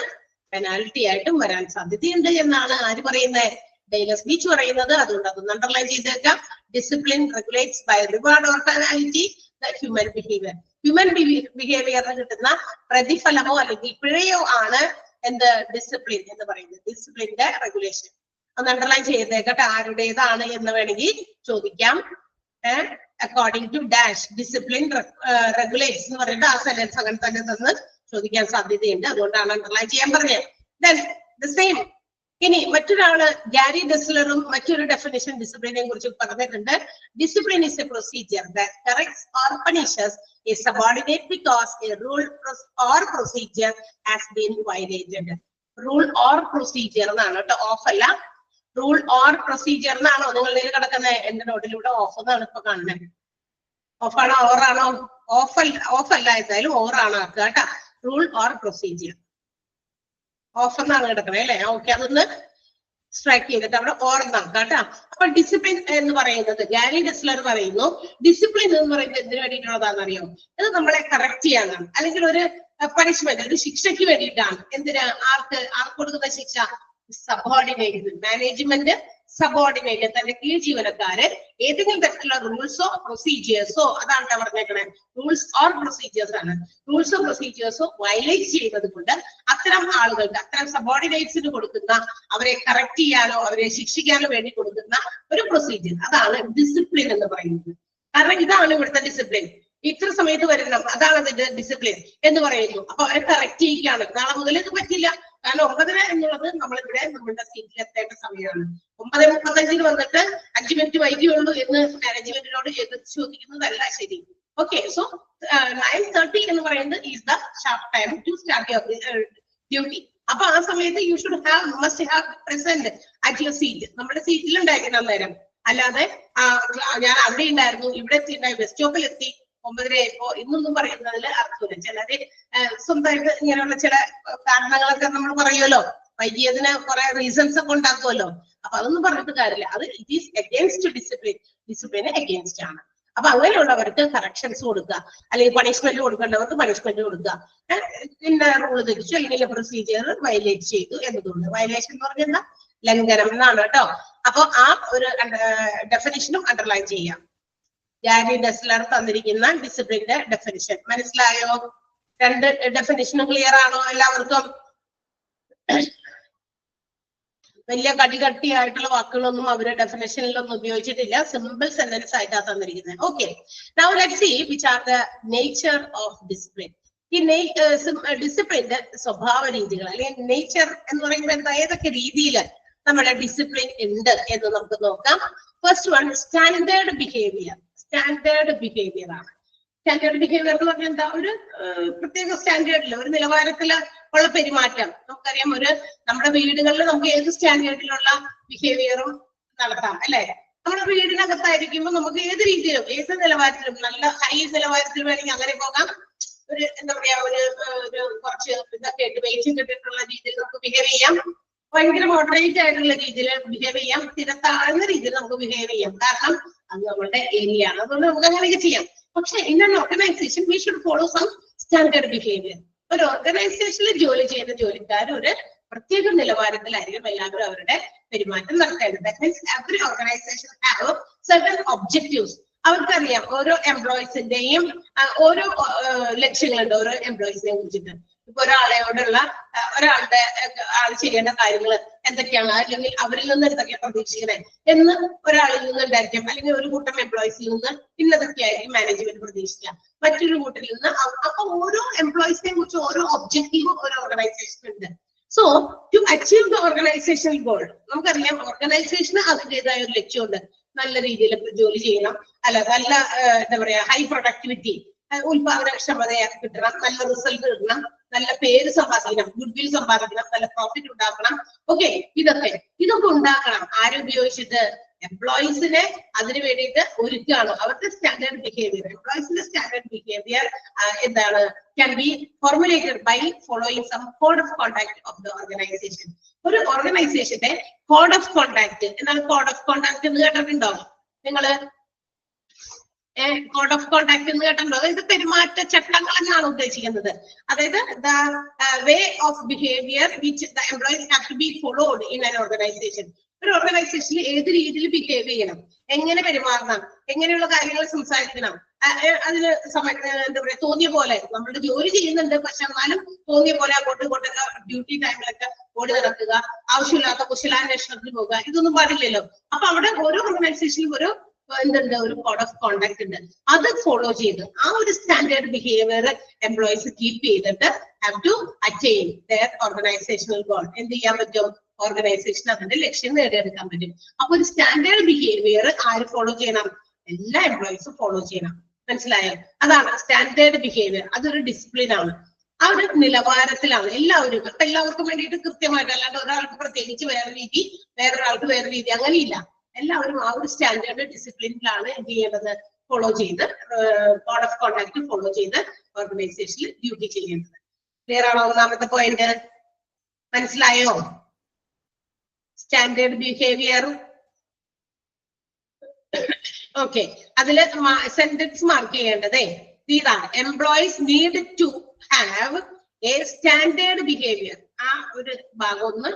പെനാൽറ്റി ആയിട്ടും വരാൻ സാധ്യതയുണ്ട് എന്നാണ് ആര് പറയുന്നത്? ഡെയ്ലർ സ്പീച്ച് പറയുന്നത്. അതുകൊണ്ട് അതൊന്ന് അണ്ടർലൈൻ ചെയ്തേക്കാം. Discipline regulates by reward or penalty the human behaviour. Human ബിഹേവിയറിന് കിട്ടുന്ന പ്രതിഫലമോ അല്ലെങ്കിൽ പിഴയോ ആണ് എന്ത്? ഡിസിപ്ലിൻ എന്ന് പറയുന്നത്. ഡിസിപ്ലിന്റെ റെഗുലേഷൻ ഒന്ന് അണ്ടർലൈൻ ചെയ്തേക്കട്ടെ. ആരുടേതാണ് എന്ന് വേണമെങ്കിൽ ചോദിക്കാം. According to dash discipline regulates എന്ന് പറഞ്ഞിട്ട് ആ സെന്റൻസ് അങ്ങനെ തന്നെ തന്ന് ചോദിക്കാൻ സാധ്യതയുണ്ട്. അതുകൊണ്ടാണ് അണ്ടർലൈൻ ചെയ്യാൻ പറഞ്ഞത്. Then the same. ഇനി മറ്റൊരാള് ഗാരി ഡെസ്ലറും മറ്റൊരു ഡെഫിനിഷൻ ഡിസിപ്ലിനെ കുറിച്ച് പറഞ്ഞിട്ടുണ്ട്. Discipline is a procedure that corrects or punishes a subordinate because a rule or procedure has been violated. Rule or procedure എന്നാണ് കേട്ടോ, ഓഫ് അല്ല. റൂൾ ഓർ പ്രൊസീജിയർ എന്നാണോ നിങ്ങൾ കിടക്കുന്നത്? എന്റെ നോട്ടിലൂടെ ഓഫ് എന്നാണ് ഇപ്പൊ കാണുന്നത്. ഓഫാണോ ഓറാണോ? ഓഫ് അല്ല, എന്തായാലും ഓറാണ് ആക്കുക കേട്ടാ. റൂൾ ഓർ പ്രൊസീജിയർ ഓഫ് എന്നാണ് കിടക്കണേ അല്ലെ. ഓക്കെ, അതൊന്ന് സ്ട്രൈക്ക് ചെയ്തിട്ട് അവിടെ ഓർ എന്നാക്കാം കേട്ടാ. അപ്പൊ ഡിസിപ്ലിൻ എന്ന് പറയുന്നത് ഗാരി ഡെസ്ലർ പറയുന്നു, ഡിസിപ്ലിൻ എന്ന് പറയുന്നത് എന്തിനു വേണ്ടിയിട്ടുള്ളതാണെന്നറിയോ? ഇത് നമ്മളെ കറക്റ്റ് ചെയ്യാനാണ്, അല്ലെങ്കിൽ ഒരു പണിഷ്മെന്റ്, ഒരു ശിക്ഷയ്ക്ക് വേണ്ടിയിട്ടാണ്. എന്തിനാ? ആർക്ക് കൊടുക്കുന്ന ശിക്ഷ? സബോർഡിനേറ്റ്. മാനേജ്മെന്റ് സബോർഡിനേറ്റ്, തന്റെ കീഴ് ജീവനക്കാര് ഏതെങ്കിലും തരത്തിലുള്ള റൂൾസോ പ്രൊസീജിയേഴ്സോ, അതാണ് പറഞ്ഞേക്കണേ, റൂൾസ് ഓർ പ്രൊസീജിയേഴ്സ് ആണ്. റൂൾസോ പ്രൊസീജിയേഴ്സോ വയലേറ്റ് ചെയ്യുന്നത് കൊണ്ട് അത്തരം ആളുകൾക്ക്, അത്തരം സബോർഡിനേറ്റ്സിന് കൊടുക്കുന്ന, അവരെ കറക്റ്റ് ചെയ്യാനോ അവരെ ശിക്ഷിക്കാനോ വേണ്ടി കൊടുക്കുന്ന ഒരു പ്രൊസീജിയർ, അതാണ് ഡിസിപ്ലിൻ എന്ന് പറയുന്നത്. കാരണം ഇതാണ് ഇവിടുത്തെ ഡിസിപ്ലിൻ. ഇത്ര സമയത്ത് വരണം, അതാണ് അതിന്റെ ഡിസിപ്ലിൻ എന്ന് പറയുന്നു. അപ്പൊ അവരെ കറക്റ്റ് ചെയ്യിക്കാണ്. നാളെ മുതൽ ഇത് പറ്റില്ല. കാരണം 9 എന്നുള്ളത് നമ്മളിവിടെ നമ്മളുടെ സീറ്റിൽ എത്തേണ്ട സമയമാണ്. 9:35 വന്നിട്ട് 5 മിനിറ്റ് വൈകിയുള്ളൂ എന്ന് മാനേജ്മെന്റിനോട് ചോദിക്കുന്നതല്ല ശരി. ഓക്കെ, സോ 9:30 എന്ന് പറയുന്നത് is the sharp time to start your duty. അപ്പൊ ആ സമയത്ത് you should must have present at your seat. നമ്മുടെ സീറ്റിൽ ഉണ്ടായിരിക്കണം അന്നേരം. അല്ലാതെ ഞാൻ അവിടെ ഉണ്ടായിരുന്നു, ഇവിടെ എത്തിയിട്ടുണ്ടായി, ബസ് സ്റ്റോപ്പിൽ എത്തി 9:30 ആയപ്പോ ഇന്നൊന്നും പറയുന്നതിൽ അർത്ഥമില്ല. ചിലര് സ്വന്തമായിട്ട് ഇങ്ങനെയുള്ള ചില കാരണങ്ങളൊക്കെ നമ്മൾ പറയുമല്ലോ, വൈകിയതിന് കുറെ റീസൺസ് ഒക്കെ ഉണ്ടാക്കുമല്ലോ. അപ്പൊ അതൊന്നും പറഞ്ഞിട്ട് കാര്യമില്ല. അത് ഇറ്റ് ഈസ് അഗേൻസ്റ്റ് ഡിസിപ്ലിൻ. ഡിസിപ്ലിന് അഗേൻസ്റ്റ് ആണ്. അപ്പൊ അങ്ങനെയുള്ളവർക്ക് കറക്ഷൻസ് കൊടുക്കുക, അല്ലെങ്കിൽ പണിഷ്മെന്റ് കൊടുക്കേണ്ടവർക്ക് പണിഷ്മെന്റ് കൊടുക്കുക. പിന്നെ റൂള് തിരിച്ചു, അല്ലെങ്കിൽ പ്രൊസീജിയർ വയലേറ്റ് ചെയ്തു എന്നതുകൊണ്ട്. വയലേഷൻ എന്ന് പറഞ്ഞാൽ ലംഘനം എന്നാണ് കേട്ടോ. അപ്പൊ ആ ഒരു ഡെഫിനിഷനും അണ്ടർലൈൻ ചെയ്യാം. ഗാരി ഡെസ്ലർ തന്നിരിക്കുന്ന ഡിസിപ്ലിന്റെ ഡെഫിനിഷൻ മനസ്സിലായോ? 2 ഡെഫിനിഷനും ക്ലിയർ ആണോ എല്ലാവർക്കും? വലിയ കട്ടിയായിട്ടുള്ള വാക്കുകളൊന്നും അവര് ഡെഫിനേഷനിലൊന്നും ഉപയോഗിച്ചിട്ടില്ല. സിമ്പിൾ സെന്റൻസ് ആയിട്ടാണ് തന്നിരിക്കുന്നത്. Okay, now let's see which are the nature of discipline. ഈ ഡിസിപ്ലിന്റെ സ്വഭാവ രീതികൾ അല്ലെങ്കിൽ നേച്ചർ എന്ന് പറയുമ്പോൾ എന്താ, ഏതൊക്കെ രീതിയിൽ നമ്മുടെ ഡിസിപ്ലിൻ ഉണ്ട് എന്ന് നമുക്ക് നോക്കാം. First one, standard behaviour. Standard behaviour ആണ്. സ്റ്റാൻഡേർഡ് ബിഹേവിയർ എന്ന് പറഞ്ഞാൽ എന്താ, ഒരു പ്രത്യേക സ്റ്റാൻഡേർഡിൽ ഒരു നിലവാരത്തില് ഉള്ള പെരുമാറ്റം. നമുക്കറിയാം, നമ്മുടെ വീടുകളിൽ നമുക്ക് ഏത് സ്റ്റാൻഡേർഡിലുള്ള ബിഹേവിയറും നടത്താം അല്ലെ. നമ്മുടെ വീടിനകത്തായിരിക്കുമ്പോൾ നമുക്ക് ഏത് രീതിയിലും ഏത് നിലവാരത്തിലും നല്ല ഹൈ നിലവാരത്തിൽ വേണമെങ്കിൽ അങ്ങനെ പോകാം. ഒരു എന്താ പറയാ, ഒരു കുറച്ച് ഇതൊക്കെ ഇട്ട് വെയിറ്റ് ഇട്ടിട്ടുള്ള രീതിയിൽ നമുക്ക് ബിഹേവ് ചെയ്യാം. ഭയങ്കര മോഡറേറ്റ് ആയിട്ടുള്ള രീതിയിൽ ബിഹേവ് ചെയ്യാം. താഴ്ന്ന രീതിയിൽ നമുക്ക് ബിഹേവ് ചെയ്യാം. കാരണം അത് നമ്മുടെ ഏരിയ ആണ്. അതുകൊണ്ട് നമുക്ക് അങ്ങനെയൊക്കെ ചെയ്യാം. പക്ഷെ in an organisation we should follow some standard behaviour. ഒരു ഓർഗനൈസേഷനിൽ ജോലി ചെയ്യുന്ന ജോലിക്കാർ ഒരു പ്രത്യേക നിലവാരത്തിലായിരിക്കും എല്ലാവരും അവരുടെ പെരുമാറ്റം നടത്തേണ്ടത്. That means every organisation have certain objectives. അവർക്കറിയാം ഓരോ എംപ്ലോയീസിന്റെയും ഓരോ ലക്ഷ്യങ്ങളുണ്ട് ഓരോ എംപ്ലോയീസിനെ കുറിച്ചിട്ട്. ഇപ്പൊ ഒരാളുടെ ആൾ ചെയ്യേണ്ട കാര്യങ്ങൾ എന്തൊക്കെയാണ്, അല്ലെങ്കിൽ അവരിൽ നിന്ന് എന്തൊക്കെയാണ് പ്രതീക്ഷിക്കുന്നത് എന്ന് ഒരാളിൽ നിന്ന് ഉണ്ടായിരിക്കാം. അല്ലെങ്കിൽ ഒരു കൂട്ടം എംപ്ലോയീസിൽ നിന്ന് ഇന്നതൊക്കെയായിരിക്കും മാനേജ്മെന്റ് പ്രതീക്ഷിക്കുക. മറ്റൊരു കൂട്ടരിൽ നിന്ന്. അപ്പൊ ഓരോ എംപ്ലോയീസിനെ കുറിച്ച് ഓരോ ഒബ്ജക്റ്റീവും ഒരു ഓർഗനൈസേഷൻ ഉണ്ട്. So to achieve the organisational goal, നമുക്കറിയാം ഓർഗനൈസേഷന് അതിൻ്റെതായ ഒരു ലക്ഷ്യമുണ്ട്. നല്ല രീതിയിൽ ജോലി ചെയ്യണം, നല്ല എന്താ പറയാ ഹൈ പ്രൊഡക്ടിവിറ്റി, ഉത്പാദനക്ഷമതയെ കിട്ടണം, നല്ല റിസൾട്ട് കിട്ടണം, നല്ല പേര് സമ്പാദിക്കണം, ഗുഡ് വിൽ സമ്പാദിക്കണം, നല്ല പ്രോഫിറ്റ് ഉണ്ടാക്കണം. ഓക്കെ, ഇതൊക്കെ ഉണ്ടാക്കണം. ആരുപയോഗിച്ചിട്ട്? എംപ്ലോയീസിനെ അതിനു വേണ്ടിയിട്ട് ഒരുക്കുകയാണ്. അവരുടെ സ്റ്റാൻഡേർഡ് ബിഹേവിയർ, എംപ്ലോയീസിന്റെ സ്റ്റാൻഡേർഡ് ബിഹേവിയർ എന്താണ്, can be formulated by following some code of conduct of the organization. ഒരു ഓർഗനൈസേഷന്റെ കോഡ് ഓഫ് കോണ്ടാക്ട്. എന്താണ് കോഡ് ഓഫ് കോണ്ടാക്ട് എന്ന് കേട്ടിട്ടുണ്ടോ നിങ്ങള്? കോഡ് ഓഫ് കോണ്ടാക്ട് എന്ന് കേട്ടിട്ടുണ്ടോ? അതായത് പെരുമാറ്റ ചട്ടങ്ങൾ എന്നാണ് ഉദ്ദേശിക്കുന്നത്. അതായത് the way of behaviour which the employees have to be followed in an organisation. ഒരു ഓർഗനൈസേഷനിൽ ഏത് രീതിയിൽ ബിഹേവ് ചെയ്യണം, എങ്ങനെ പെരുമാറണം, എങ്ങനെയുള്ള കാര്യങ്ങൾ സംസാരിക്കണം, അതിന് എന്താ പറയാ തോന്നിയ പോലെ നമ്മളുടെ ജോലി ചെയ്യുന്നുണ്ട്. പക്ഷെ എന്നാലും തോന്നിയ പോലെ അങ്ങോട്ടും ഇങ്ങോട്ടൊക്കെ ഡ്യൂട്ടി ടൈമിലൊക്കെ ഓടി നടക്കുക, ആവശ്യമില്ലാത്ത കുശലാന്വേഷണത്തിന് പോകുക, ഇതൊന്നും പാടില്ലല്ലോ. അപ്പൊ അവിടെ ഓരോ ഓർഗനൈസേഷനിലും ഒരു കോഡ് ഓഫ് കോണ്ടാക്ട് ഉണ്ട്. അത് ഫോളോ ചെയ്ത് ആ ഒരു സ്റ്റാൻഡേർഡ് ബിഹേവിയർ എംപ്ലോയീസ് കീപ്പ് ചെയ്തിട്ട് have to attain their organisational goal. എന്ത് ചെയ്യാൻ പറ്റും? ഓർഗനൈസേഷൻ അതിന്റെ ലക്ഷ്യം നേടിയെടുക്കാൻ പറ്റും. അപ്പൊ ഒരു സ്റ്റാൻഡേർഡ് ബിഹേവിയർ ആര് ഫോളോ ചെയ്യണം? എല്ലാ എംപ്ലോയീസും ഫോളോ ചെയ്യണം. മനസ്സിലായോ? അതാണ് സ്റ്റാൻഡേർഡ് ബിഹേവിയർ. അതൊരു ഡിസിപ്ലിൻ ആണ്. ആ ഒരു നിലവാരത്തിലാണ് എല്ലാവരും. അപ്പൊ എല്ലാവർക്കും വേണ്ടിയിട്ട് കൃത്യമായിട്ട്, അല്ലാണ്ട് ഒരാൾക്ക് പ്രത്യേകിച്ച് വേറെ രീതി, വേറൊരാൾക്ക് വേറെ രീതി, അങ്ങനെയില്ല. എല്ലാവരും ആ ഒരു സ്റ്റാൻഡേർഡ് ഡിസിപ്ലിനിലാണ് എന്ത് ചെയ്യേണ്ടത്? ഫോളോ ചെയ്ത് കോഡ് ഓഫ് കോണ്ടാക്ട് ഫോളോ ചെയ്ത് ഓർഗനൈസേഷനിൽ ഡ്യൂട്ടി ചെയ്യേണ്ടത്. ക്ലിയർ ആണോ? ഒന്നാമത്തെ പോയിന്റ് മനസ്സിലായോ? Standard behaviour. ഓക്കെ, അതില് സെന്റൻസ് മാർക്ക് ചെയ്യേണ്ടതേ ഇതാണ്. Employees need to have a standard behaviour. ആ ഒരു ഭാഗം ഒന്ന്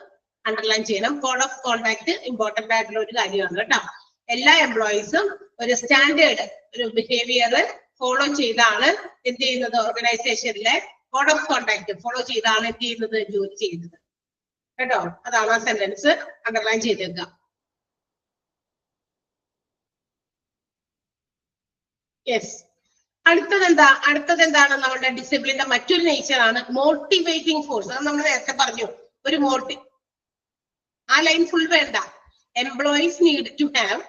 അണ്ടർലൈൻ ചെയ്യണം. കോഡ് ഓഫ് കോണ്ടാക്ട് ഇമ്പോർട്ടന്റ് ആയിട്ടുള്ള ഒരു കാര്യമാണ് കേട്ടോ. എല്ലാ എംപ്ലോയീസും ഒരു സ്റ്റാൻഡേർഡ് ഒരു ബിഹേവിയർ ഫോളോ ചെയ്താണ് എന്ത് ചെയ്യുന്നത്? ഓർഗനൈസേഷനിലെ കോഡ് ഓഫ് കോണ്ടാക്ട് ഫോളോ ചെയ്താണ് എന്ത് ചെയ്യുന്നത്? ജോലി ചെയ്യുന്നത് കേട്ടോ. അതാണ് ആ സെന്റൻസ് അണ്ടർലൈൻ ചെയ്തേക്കുക. യെസ്. അടുത്തത് എന്താണ്? നമ്മുടെ ഡിസിപ്ലിന്റെ മറ്റൊരു നേച്ചർ ആണ് മോട്ടിവേറ്റിംഗ് ഫോഴ്സ്. അത് നമ്മൾ നേരത്തെ പറഞ്ഞു. ഒരു ആ ലൈൻ ഫുൾ വേണ്ട. Employees need to have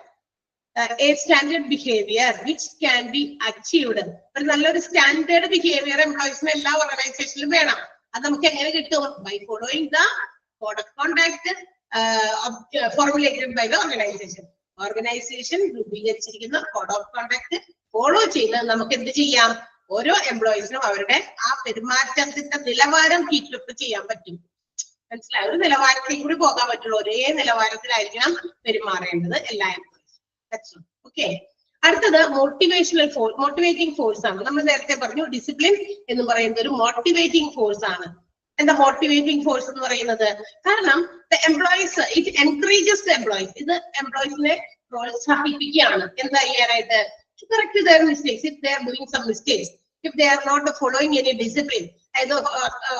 a standard behaviour which can be achieved. ഒരു നല്ലൊരു സ്റ്റാൻഡേർഡ് ബിഹേവിയർ എംപ്ലോയീസിന് എല്ലാ ഓർഗനൈസേഷനിലും വേണം. അത് നമുക്ക് എങ്ങനെ കിട്ടും? By following the code of conduct formulated by the organisation. Organisation രൂപീകരിച്ചിരിക്കുന്ന കോഡ് ഓഫ് കോണ്ടാക്ട് ഫോളോ ചെയ്ത് നമുക്ക് എന്ത് ചെയ്യാം? ഓരോ എംപ്ലോയീസിനും അവരുടെ ആ പെരുമാറ്റത്തിന്റെ നിലവാരം കീപ്പപ്പ് ചെയ്യാൻ പറ്റും. മനസ്സിലായി? ഒരു നിലവാരത്തിൽ കൂടി പോകാൻ പറ്റുള്ളൂ. ഒരേ നിലവാരത്തിലായിരിക്കണം പെരുമാറേണ്ടത് എല്ലാ എംപ്ലോയീസും. ഓക്കെ, അടുത്തത് മോട്ടിവേറ്റിംഗ് ഫോഴ്സ് ആണ്. നമ്മൾ നേരത്തെ പറഞ്ഞു ഡിസിപ്ലിൻ എന്ന് പറയുന്നത് ഒരു മോട്ടിവേറ്റിംഗ് ഫോഴ്സ് ആണ്. എന്താ മോട്ടിവേറ്റിംഗ് ഫോഴ്സ് എന്ന് പറയുന്നത്? കാരണം employees it encourages the employees. ഇത് എംപ്ലോയീസിനെ പ്രോത്സാഹിപ്പിക്കുകയാണ് എന്താ ചെയ്യാനായിട്ട്? to correct their mistakes if they are doing some mistakes, if they are not following any discipline. അതായത്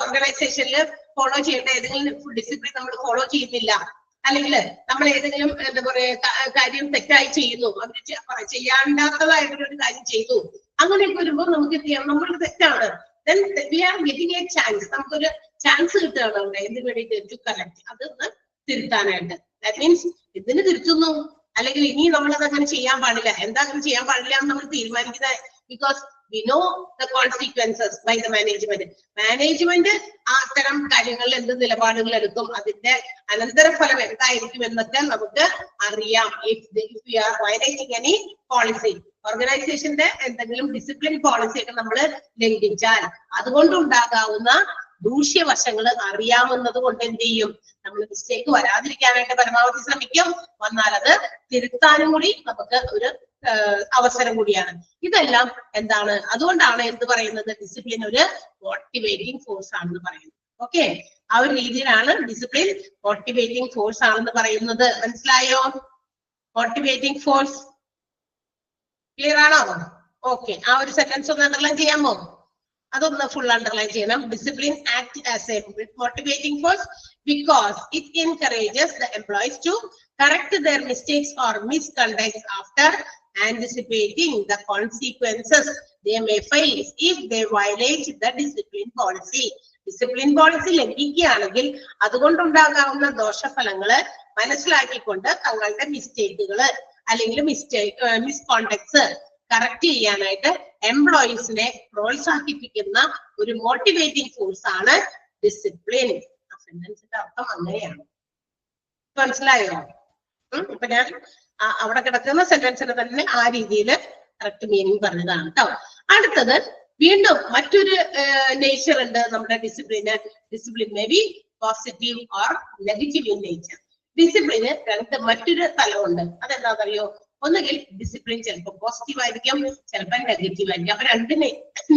ഓർഗനൈസേഷനിൽ ഫോളോ ചെയ്യേണ്ട ഏതെങ്കിലും ഡിസിപ്ലിൻ നമ്മൾ ഫോളോ ചെയ്യുന്നില്ല, അല്ലെങ്കിൽ നമ്മൾ ഏതെങ്കിലും എന്താ പറയാ കാര്യം തെറ്റായി ചെയ്യുന്നു, അവർ ചെയ്യാണ്ടാത്തതായിട്ടുള്ള ഒരു കാര്യം ചെയ്തു, അങ്ങനെയൊക്കെ വരുമ്പോൾ നമുക്ക് എന്ത് ചെയ്യാം, നമ്മളുടെ തെറ്റാണ്, then we are getting a chance, നമുക്കൊരു ചാൻസ് കിട്ടുകയാണ് അവിടെ എന്തിനു വേണ്ടിയിട്ട് ടു കറക്റ്റ്, അതൊന്ന് തിരുത്താനായിട്ട്. ദാറ്റ് മീൻസ് ഇതിന് തിരുത്തുന്നു, അല്ലെങ്കിൽ ഇനി നമ്മളത് അങ്ങനെ ചെയ്യാൻ പാടില്ല, എന്താ അങ്ങനെ ചെയ്യാൻ പാടില്ല എന്ന് നമ്മൾ തീരുമാനിക്കുന്നത്. Because we know the consequences by the management. Management ആ അത്തരം കാര്യങ്ങളിൽ എന്ത് നിലപാടുകൾ എടുക്കും, അതിന്റെ അനന്തരഫലം എന്തായിരിക്കും എന്നൊക്കെ നമുക്ക് അറിയാം. if we are violating any policy, ഓർഗനൈസേഷന്റെ എന്തെങ്കിലും ഡിസിപ്ലിൻ പോളിസി ഒക്കെ നമ്മൾ ലംഘിച്ചാൽ അതുകൊണ്ടുണ്ടാകാവുന്ന ദൂഷ്യവശങ്ങൾ അറിയാമെന്നത് കൊണ്ട് എന്ത് ചെയ്യും, നമ്മൾ മിസ്റ്റേക്ക് വരാതിരിക്കാനായിട്ട് പരമാവധി ശ്രമിക്കും. വന്നാൽ അത് തിരുത്താനും കൂടി നമുക്ക് ഒരു അവസരം കൂടിയാണ്. ഇതെല്ലാം എന്താണ്, അതുകൊണ്ടാണ് എന്ത് പറയുന്നത്, ഡിസിപ്ലിൻ ഒരു മോട്ടിവേറ്റിംഗ് ഫോഴ്സ് ആണെന്ന് പറയുന്നത്. ഓക്കെ, ആ ഒരു രീതിയിലാണ് ഡിസിപ്ലിൻ മോട്ടിവേറ്റിംഗ് ഫോഴ്സ് ആണെന്ന് പറയുന്നത്. മനസ്സിലായോ? മോട്ടിവേറ്റിംഗ് ഫോഴ്സ് ക്ലിയർ ആണോ? ഓക്കെ, ആ ഒരു സെന്റൻസ് ഒന്ന് അണ്ടർലൈൻ ചെയ്യാമോ? അതൊന്ന് ഫുൾ അണ്ടർലൈൻ ചെയ്യണം. Discipline act as A motivating force because it encourages the employees to correct their mistakes or misconduct after anticipating the consequences they may face if they violate the discipline policy. Discipline policy ലംഘിക്കുകയാണെങ്കിൽ അതുകൊണ്ടുണ്ടാകാവുന്ന ദോഷഫലങ്ങള് മനസ്സിലാക്കിക്കൊണ്ട് തങ്ങളുടെ മിസ്റ്റേക്കുകള് അല്ലെങ്കിൽ മിസ്കോണ്ടക്ട്സ് correct ചെയ്യാനായിട്ട് എംപ്ലോയീസിനെ പ്രോത്സാഹിപ്പിക്കുന്ന ഒരു motivating force ആണ് ഡിസിപ്ലിൻ. സെന്റൻസിന്റെ അർത്ഥം അങ്ങനെയാണ്. മനസ്സിലായോ? ഇപ്പൊ ഞാൻ അവിടെ കിടക്കുന്ന സെന്റൻസിന് തന്നെ ആ രീതിയിൽ കറക്റ്റ് മീനിങ് പറഞ്ഞതാണ് കേട്ടോ. അടുത്തത് വീണ്ടും മറ്റൊരു നേച്ചർ ഉണ്ട് നമ്മുടെ ഡിസിപ്ലിന്. Discipline may be positive or negative in nature. ഡിസിപ്ലിന് മറ്റൊരു തലമുണ്ട്. അതെന്താണെന്നറിയോ? ഒന്നുകിൽ ഡിസിപ്ലിൻ ചിലപ്പോൾ പോസിറ്റീവ് ആയിരിക്കും, ചിലപ്പോൾ നെഗറ്റീവ് ആയിരിക്കും. അപ്പൊ രണ്ട്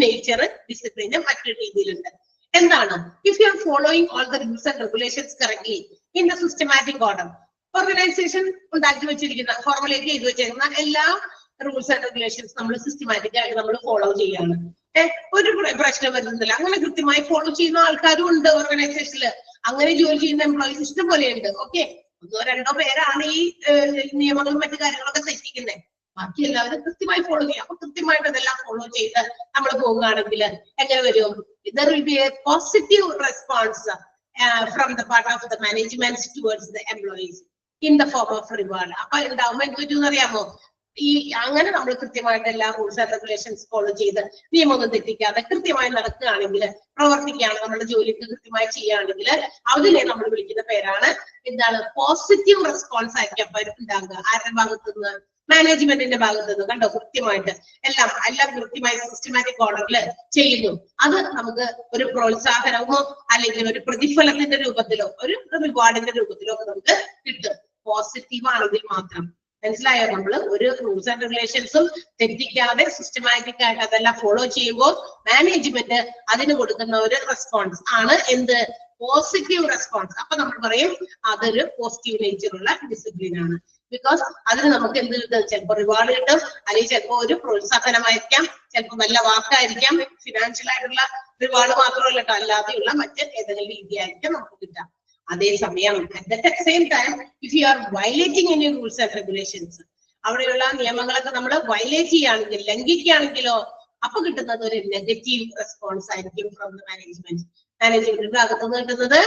നേച്ചർ ഡിസിപ്ലിന് മറ്റൊരു രീതിയിലുണ്ട്. എന്താണ്? If you are following all the rules and regulations correctly in the systematic order, organisation ഉണ്ടാക്കി വെച്ചിരിക്കുന്ന ഫോർമുലേറ്റ് ചെയ്ത് വെച്ചിരിക്കുന്ന എല്ലാ റൂൾസ് ആൻഡ് റെഗുലേഷൻസ് നമ്മൾ സിസ്റ്റമാറ്റിക് ആയിട്ട് നമ്മൾ ഫോളോ ചെയ്യാണ്, ഒരു പ്രശ്നം വരുന്നില്ല. അങ്ങനെ കൃത്യമായി ഫോളോ ചെയ്യുന്ന ആൾക്കാരും ഉണ്ട് ഓർഗനൈസേഷനിൽ. അങ്ങനെ ജോലി ചെയ്യുന്ന എംപ്ലോയീസ് ഇഷ്ടം പോലെയുണ്ട്. ഓക്കെ, ഒന്നോ രണ്ടോ പേരാണ് ഈ നിയമങ്ങളും മറ്റു കാര്യങ്ങളൊക്കെ തെറ്റിക്കുന്നത്. ബാക്കി എല്ലാവരും കൃത്യമായി ഫോളോ ചെയ്യും. അപ്പൊ കൃത്യമായിട്ട് അതെല്ലാം ഫോളോ ചെയ്ത് നമ്മൾ പോവുകയാണെങ്കിൽ എങ്ങനെ വരും? there will be a positive response from the part of the management towards the employees in the form of reward. അപ്പൊ ഉണ്ടാവുമ്പോൾ എന്ത് പറ്റുമെന്ന് അറിയാമോ? ഈ അങ്ങനെ നമ്മൾ കൃത്യമായിട്ട് എല്ലാ റൂൾസ് ആൻഡ് റെഗുലേഷൻസ് ഫോളോ ചെയ്ത് നിയമമൊന്നും തെറ്റിക്കാതെ കൃത്യമായി നടക്കുകയാണെങ്കിൽ, പ്രവർത്തിക്കുകയാണ്, നമ്മുടെ ജോലിക്ക് കൃത്യമായി ചെയ്യുകയാണെങ്കിൽ അതിനെ നമ്മൾ വിളിക്കുന്ന പേരാണ് എന്താണ്? പോസിറ്റീവ് റെസ്പോൺസ് ആയിരിക്കും അപ്പൊ ഉണ്ടാകുക. ആരുടെ ഭാഗത്തുനിന്ന്? മാനേജ്മെന്റിന്റെ ഭാഗത്തുനിന്ന്. കണ്ടോ, കൃത്യമായിട്ട് എല്ലാം കൃത്യമായി സിസ്റ്റമാറ്റിക് ഓർഡറിൽ ചെയ്യുന്നു. അത് നമുക്ക് ഒരു പ്രോത്സാഹനമോ അല്ലെങ്കിൽ ഒരു പ്രതിഫലത്തിന്റെ രൂപത്തിലോ ഒരു റിവാർഡിന്റെ രൂപത്തിലോ ഒക്കെ നമുക്ക് കിട്ടും, പോസിറ്റീവ് ആണെങ്കിൽ മാത്രം. മനസ്സിലായോ? നമ്മൾ ഒരു റൂൾസ് ആൻഡ് റെഗുലേഷൻസും തെറ്റിക്കാതെ സിസ്റ്റമാറ്റിക് ആയിട്ട് അതെല്ലാം ഫോളോ ചെയ്യുമ്പോൾ മാനേജ്മെന്റ് അതിന് കൊടുക്കുന്ന ഒരു റെസ്പോൺസ് ആണ് എന്ത്? Positive response. അപ്പൊ നമ്മൾ പറയും അതൊരു പോസിറ്റീവ് നേച്ചറുള്ള ഡിസിപ്ലിൻ ആണ്. ബിക്കോസ് അതിന് നമുക്ക് എന്ത് കിട്ടും? ചിലപ്പോൾ റിവാർഡ് കിട്ടും, അല്ലെങ്കിൽ ചിലപ്പോൾ ഒരു പ്രോത്സാഹനമായിരിക്കാം, ചിലപ്പോൾ നല്ല വാക്കായിരിക്കാം. ഫിനാൻഷ്യൽ ആയിട്ടുള്ള റിവാർഡ് മാത്രമല്ല കേട്ടോ, അല്ലാതെയുള്ള മറ്റ് ഏതെങ്കിലും രീതിയായിരിക്കും നമുക്ക് കിട്ടാം. അതേസമയം at the same time if you are violating any rules and regulations, അവിടെയുള്ള നിയമങ്ങളൊക്കെ നമ്മൾ വയലേറ്റ് ചെയ്യുകയാണെങ്കിൽ, ലംഘിക്കുകയാണെങ്കിലോ അപ്പൊ കിട്ടുന്നത് ഒരു നെഗറ്റീവ് റെസ്പോൺസ് ആയിരിക്കും ഫ്രോം ദ മാനേജ്മെന്റ്. മാനേജ്മെന്റിന്റെ ഭാഗത്തുനിന്ന് കിട്ടുന്നത്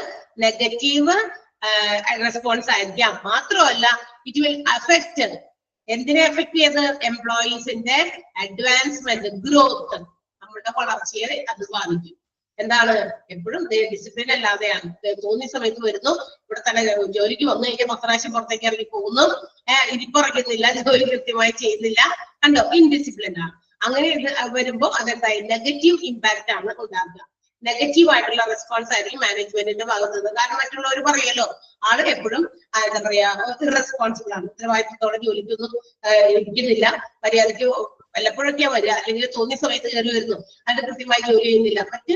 നെഗറ്റീവ് റെസ്പോൺസ് ആയിരിക്കാം. മാത്രമല്ല ഇറ്റ് വിൽ അഫക്ട്, എന്തിനെ അഫക്ട് ചെയ്ത്? എംപ്ലോയീസിന്റെ അഡ്വാൻസ്മെന്റ്, ഗ്രോത്ത്, നമ്മളുടെ വളർച്ചയെ അത് ബാധിക്കും. എന്താണ്? എപ്പോഴും ഡിസിപ്ലിൻ അല്ലാതെയാണ്. തോന്നിയ സമയത്ത് വരുന്നു, ഇവിടെ തന്നെ ജോലിക്ക് വന്നു കഴിഞ്ഞാൽ 10 പ്രാവശ്യം പുറത്തേക്ക് ഇറങ്ങി പോകുന്നു, ഇരിപ്പുറയ്ക്കുന്നില്ല, ജോലി കൃത്യമായി ചെയ്യുന്നില്ല. കണ്ടോ, ഇൻഡിസിപ്ലിൻ ആണ്. അങ്ങനെ വരുമ്പോൾ അതെന്തായി? നെഗറ്റീവ് ഇമ്പാക്ട് ആണ് ഉണ്ടാകുക. നെഗറ്റീവ് ആയിട്ടുള്ള റെസ്പോൺസ് ആയിരിക്കും മാനേജ്മെന്റിന്റെ ഭാഗത്ത് നിന്ന്. കാരണം മറ്റുള്ളവർ പറയല്ലോ ആള് എപ്പോഴും എന്താ പറയാ ഇറസ്പോൺസിബിൾ ആണ്, ഉത്തരവാദിത്തത്തോടെ ജോലിക്കൊന്നും ഇരിക്കുന്നില്ല, മര്യാദയ്ക്ക് വല്ലപ്പോഴൊക്കെയാ വരിക, അല്ലെങ്കിൽ തോന്നിയ സമയത്ത് കയറി വരുന്നു, അത് കൃത്യമായി ജോലി ചെയ്യുന്നില്ല. മറ്റ്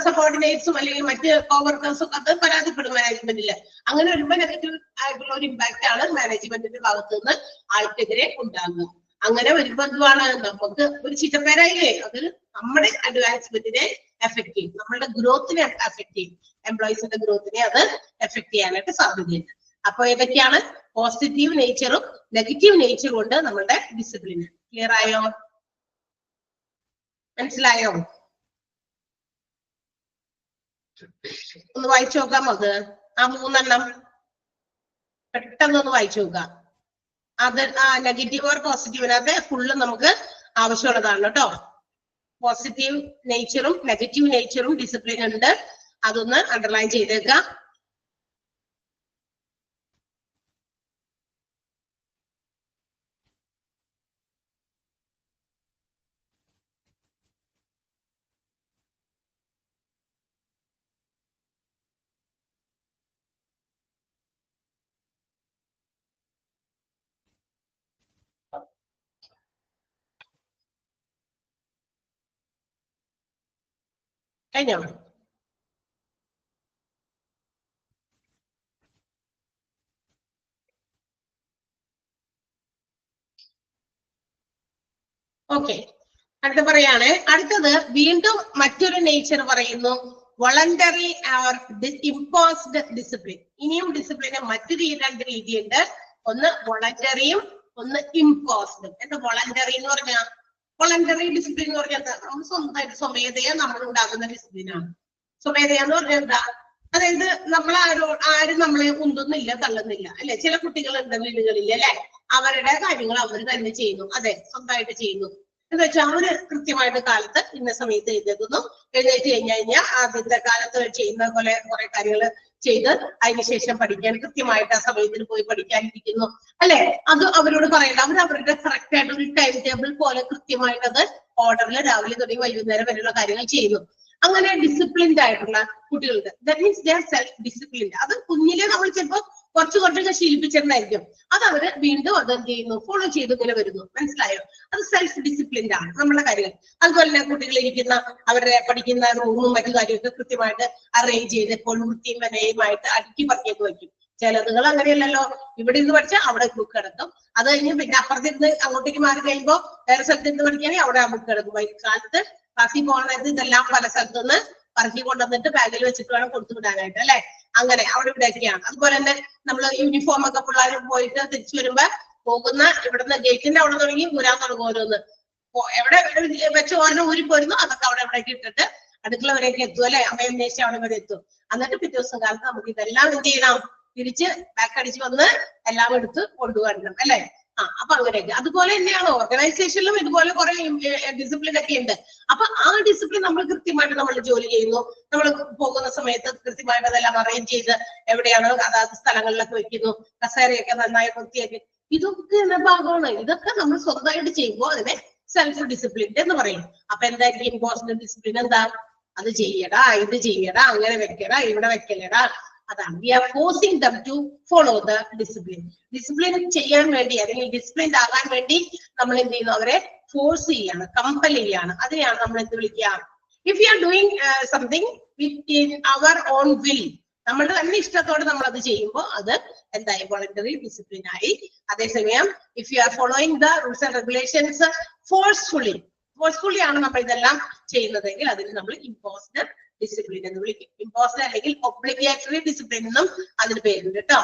സബോർഡിനേറ്റ്സും അല്ലെങ്കിൽ മറ്റ് കോവർക്കേഴ്സും അത് പരാതിപ്പെടും മാനേജ്മെന്റില്. അങ്ങനെ വരുമ്പോൾ നെഗറ്റീവ് ആയിട്ടുള്ള ഒരു ഇമ്പാക്ട് ആണ് മാനേജ്മെന്റിന്റെ ഭാഗത്ത് നിന്ന് ആൾക്കെതിരെ ഉണ്ടാകുക. അങ്ങനെ വരുമ്പോ എന്തുവാണ്? നമുക്ക് ഒരു ചീത്തപ്പേരായില്ലേ? അത് നമ്മുടെ അഡ്വാൻസ്മെന്റിനെ എഫക്ട് ചെയ്യും, നമ്മളുടെ ഗ്രോത്തിനെ എഫക്ട് ചെയ്യും, എംപ്ലോയീസിന്റെ ഗ്രോത്തിനെ അത് എഫക്ട് ചെയ്യാനായിട്ട് സാധ്യതയുണ്ട്. അപ്പൊ ഏതൊക്കെയാണ്? പോസിറ്റീവ് നേച്ചറും നെഗറ്റീവ് നേച്ചറും ഉണ്ട് നമ്മളുടെ ഡിസിപ്ലിന്. ക്ലിയർ ആയോ? മനസ്സിലായോ? ഒന്ന് വായിച്ചു നോക്കാം. അത് ആ 3 എണ്ണം പെട്ടെന്നൊന്ന് വായിച്ചു നോക്കാം. അത് നെഗറ്റീവ് ഓർ പോസിറ്റീവിനകത്ത് ഫുള്ള് നമുക്ക് ആവശ്യമുള്ളതാണ് കേട്ടോ. പോസിറ്റീവ് നേച്ചറും നെഗറ്റീവ് നേച്ചറും ഡിസിപ്ലിൻ ഉണ്ട്. അതൊന്ന് അണ്ടർലൈൻ ചെയ്തേക്കാം. കഴിഞ്ഞോ? ഓക്കെ, അടുത്ത പറയാണ്. അടുത്തത് വീണ്ടും മറ്റൊരു നേച്ചർ പറയുന്നു, വോളണ്ടറി ഓർ ഇമ്പോസ്ഡ് ഡിസിപ്ലിൻ. ഇനിയും ഡിസിപ്ലിന് മറ്റു 2 രീതിയുണ്ട്. ഒന്ന് വോളണ്ടറിയും ഒന്ന് ഇമ്പോസ്ഡും. എന്താ വോളണ്ടറി എന്ന് പറഞ്ഞാൽ? വോളണ്ടറി ഡിസിപ്ലിൻ എന്ന് പറഞ്ഞാൽ നമ്മൾ സ്വന്തമായിട്ട് സ്വമേധയാ നമ്മൾ ഉണ്ടാക്കുന്ന ഡിസിപ്ലിനാണ്. സ്വമേധയാ എന്ന് പറഞ്ഞാൽ എന്താ? അതായത് നമ്മൾ ആരും നമ്മളെ ഉന്തുന്നില്ല, തള്ളുന്നില്ല, അല്ലെ? ചില കുട്ടികളുണ്ട് വീടുകളിൽ, അല്ലെ? അവരുടെ കാര്യങ്ങൾ അവർ തന്നെ ചെയ്യുന്നു. അതെ, സ്വന്തമായിട്ട് ചെയ്യുന്നു എന്ന് വെച്ചാൽ അവര് കൃത്യമായിട്ട് കാലത്ത് ഇന്ന സമയത്ത് എഴുന്നേൽക്കുന്നു. എഴുന്നേറ്റ് കഴിഞ്ഞാൽ ആദ്യത്തെ കാലത്ത് ചെയ്യുന്ന പോലെ കുറെ കാര്യങ്ങൾ ചെയ്ത് അതിനുശേഷം പഠിക്കാൻ കൃത്യമായിട്ട് ആ സമയത്തിന് പോയി പഠിക്കാനിരിക്കുന്നു, അല്ലെ? അത് അവരോട് പറയേണ്ട. അവരവരുടെ കറക്റ്റ് ആയിട്ട് ഒരു ടൈം ടേബിൾ പോലെ കൃത്യമായിട്ട് അത് ഓർഡറിൽ രാവിലെ തുടങ്ങി വൈകുന്നേരം വരെയുള്ള കാര്യങ്ങൾ ചെയ്യുന്നു. അങ്ങനെ ഡിസിപ്ലിൻഡ് ആയിട്ടുള്ള കുട്ടികൾക്ക് that means they are self disciplined. അത് കുഞ്ഞിലെ നമ്മൾ ചിലപ്പോൾ കുറച്ചൊക്കെ ശീലിപ്പിച്ചിട്ടുണ്ടായിരിക്കും. അത് അവര് വീണ്ടും അത് എന്ത് ചെയ്യുന്നു? ഫോളോ ചെയ്ത് ഇങ്ങനെ വരുന്നു. മനസ്സിലായോ? അത് സെൽഫ് ഡിസിപ്ലിൻഡ് ആണ് നമ്മുടെ കാര്യങ്ങൾ. അതുപോലെ തന്നെ കുട്ടികൾ ഇരിക്കുന്ന അവരുടെ പഠിക്കുന്ന റൂമും മറ്റു കാര്യമൊക്കെ കൃത്യമായിട്ട് അറേഞ്ച് ചെയ്ത് എപ്പോഴും വൃത്തിയും വനയുമായിട്ട് അടുക്കി പറക്കിയൊക്കെ വയ്ക്കും. ചിലതുകൾ അങ്ങനെയല്ലല്ലോ, ഇവിടെ ഇരുന്ന് പഠിച്ചാൽ അവിടെ ബുക്ക് കിടക്കും. അത് കഴിഞ്ഞ് പിന്നെ അപ്പുറത്തിരുന്ന് അങ്ങോട്ടേക്ക് മാറി കഴിയുമ്പോൾ വേറെ സ്ഥലത്ത് ഇരുന്ന് പഠിക്കുകയാണെങ്കിൽ അവിടെ ആ ബുക്ക് കിടക്കും. വൈകാലത്ത് ക്ലാസ്സിൽ പോകുന്നത് ഇതെല്ലാം പല സ്ഥലത്തുനിന്ന് പറക്കി കൊണ്ടുവന്നിട്ട് ബാഗിൽ വെച്ചിട്ട് വേണം കൊടുത്തു വിടാനായിട്ട്, അല്ലെ? അങ്ങനെ അവിടെ ഇവിടെയൊക്കെയാണ്. അതുപോലെ തന്നെ നമ്മള് യൂണിഫോം ഒക്കെ പിള്ളേർ പോയിട്ട് തിരിച്ചു വരുമ്പോ പോകുന്ന ഇവിടുന്ന് ഗേറ്റിന്റെ അവിടെ തുടങ്ങി ഊരാൻ തുടങ്ങും. ഓരോന്ന് എവിടെ വെച്ച് ഓരോ ഊരി പോരുന്നു അതൊക്കെ അവിടെ എവിടേക്ക് ഇട്ടിട്ട് അടുക്കള വരെയൊക്കെ എത്തും, അല്ലെ? അമ്മയെ അന്വേഷിച്ച് അവിടെ വരെ എത്തും. എന്നിട്ട് പിറ്റേ ദിവസം കാലത്ത് നമുക്ക് ഇതെല്ലാം എന്ത് ചെയ്യണം? തിരിച്ച് ബാക്ക് അടിച്ച് വന്ന് എല്ലാം എടുത്ത് കൊണ്ടുവരണം, അല്ലെ? അപ്പൊ അങ്ങനെയൊക്കെ. അതുപോലെ തന്നെയാണ് ഓർഗനൈസേഷനിലും ഇതുപോലെ കുറെ ഡിസിപ്ലിൻ ഒക്കെ ഉണ്ട്. അപ്പൊ ആ ഡിസിപ്ലിൻ നമ്മൾ കൃത്യമായിട്ട് നമ്മൾ ജോലി ചെയ്യുന്നു. നമ്മൾ പോകുന്ന സമയത്ത് കൃത്യമായിട്ട് അതെല്ലാം അറേഞ്ച് ചെയ്ത് എവിടെയാണ് അതാത് സ്ഥലങ്ങളിലൊക്കെ വെക്കുന്നു. കസേരയൊക്കെ നന്നായി വൃത്തിയാക്കി. ഇതൊക്കെ എന്ന ഭാഗമാണ്. ഇതൊക്കെ നമ്മൾ സ്വന്തമായിട്ട് ചെയ്യുമ്പോൾ അതിനെ സെൽഫ് ഡിസിപ്ലിൻ എന്ന് പറയും. അപ്പൊ എന്തായിരിക്കും ഇമ്പോസിബിൾ ഡിസിപ്ലിൻ? എന്താ? അത് ചെയ്യടാ, ഇത് ചെയ്യടാ, അങ്ങനെ വെക്കടാ, ഇവിടെ വെക്കലടാ. അതാണ് we are forcing them to follow the discipline. Discipline ചെയ്യാൻ വേണ്ടി അല്ലെങ്കിൽ ഡിസിപ്ലിൻഡ് ആകാൻ വേണ്ടി നമ്മൾ എന്ത് ചെയ്യുന്നു? അവരെ ഫോഴ്സ് ചെയ്യാണ്, കമ്പൽ ചെയ്യാണ്. അതിനെയാണ് നമ്മൾ എന്ത് വിളിക്കുക? If you are doing something within our own will, നമ്മളുടെ തന്നെ ഇഷ്ടത്തോടെ നമ്മൾ അത് ചെയ്യുമ്പോൾ അത് എന്തായി? വോളണ്ടറി ഡിസിപ്ലിൻ ആയി. അതേസമയം if you are following the rules and regulations forcefully ആണ് നമ്മൾ ഇതെല്ലാം ചെയ്യുന്നതെങ്കിൽ അതിന് നമ്മൾ ഇമ്പോസ്ഡ് ഡിസിപ്ലിൻ എന്ന് വിളിക്കും. ഇമ്പോസ്ഡ് അല്ലെങ്കിൽ ഒബ്ലിഗേറ്ററി ഡിസിപ്ലിൻ എന്നും അതിന് പേരുണ്ട് കേട്ടോ.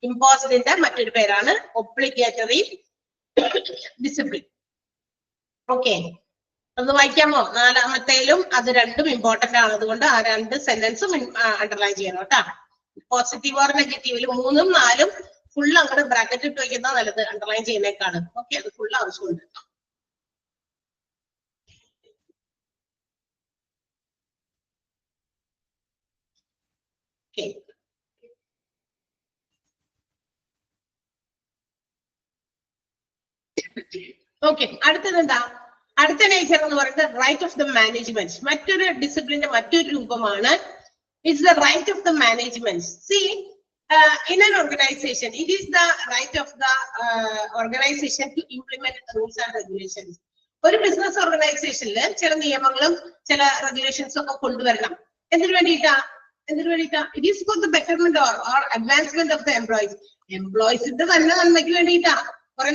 ഇമ്പോസ്ഡിന്റെ മറ്റൊരു പേരാണ് ഒബ്ലിഗേറ്ററി ഡിസിപ്ലിൻ. ഓക്കെ, ഒന്ന് വായിക്കാമോ? 4-മത്തേലും അത് രണ്ടും ഇമ്പോർട്ടന്റ് ആണ്. അതുകൊണ്ട് ആ 2 സെന്റൻസും അണ്ടർലൈൻ ചെയ്യണം കേട്ടോ. പോസിറ്റീവ് ഓർ നെഗറ്റീവിൽ 3ഉം 4ഉം ഫുൾ അങ്ങോട്ട് ബ്രാക്കറ്റ് ഇട്ട് വയ്ക്കുന്ന നല്ലത് അണ്ടർലൈൻ ചെയ്യുന്നേക്കാണ്. ഓക്കെ, അത് ഫുൾ ആവശ്യമുണ്ട്. ഓക്കെ, അടുത്തത് എന്താ? അടുത്ത നേച്ചർ എന്ന് പറയുന്നത് റൈറ്റ് ഓഫ് ദ മാനേജ്മെന്റ്. മറ്റൊരു ഡിസിപ്ലിന്റെ മറ്റൊരു രൂപമാണ് it's the right of the management. See in an organization, it is the right of the organization to implement the rules and regulations. ഒരു ബിസിനസ് ഓർഗനൈസേഷനിൽ ചില നിയമങ്ങളും ചില റെഗുലേഷൻസ് ഒക്കെ കൊണ്ടുവരണം. എന്തിനു വേണ്ടിയിട്ടാ? It is for the betterment or advancement of the employees. എംപ്ലോയീസിന്റെ തന്നെ നന്മയ്ക്ക് വേണ്ടിയിട്ടാ കുറെ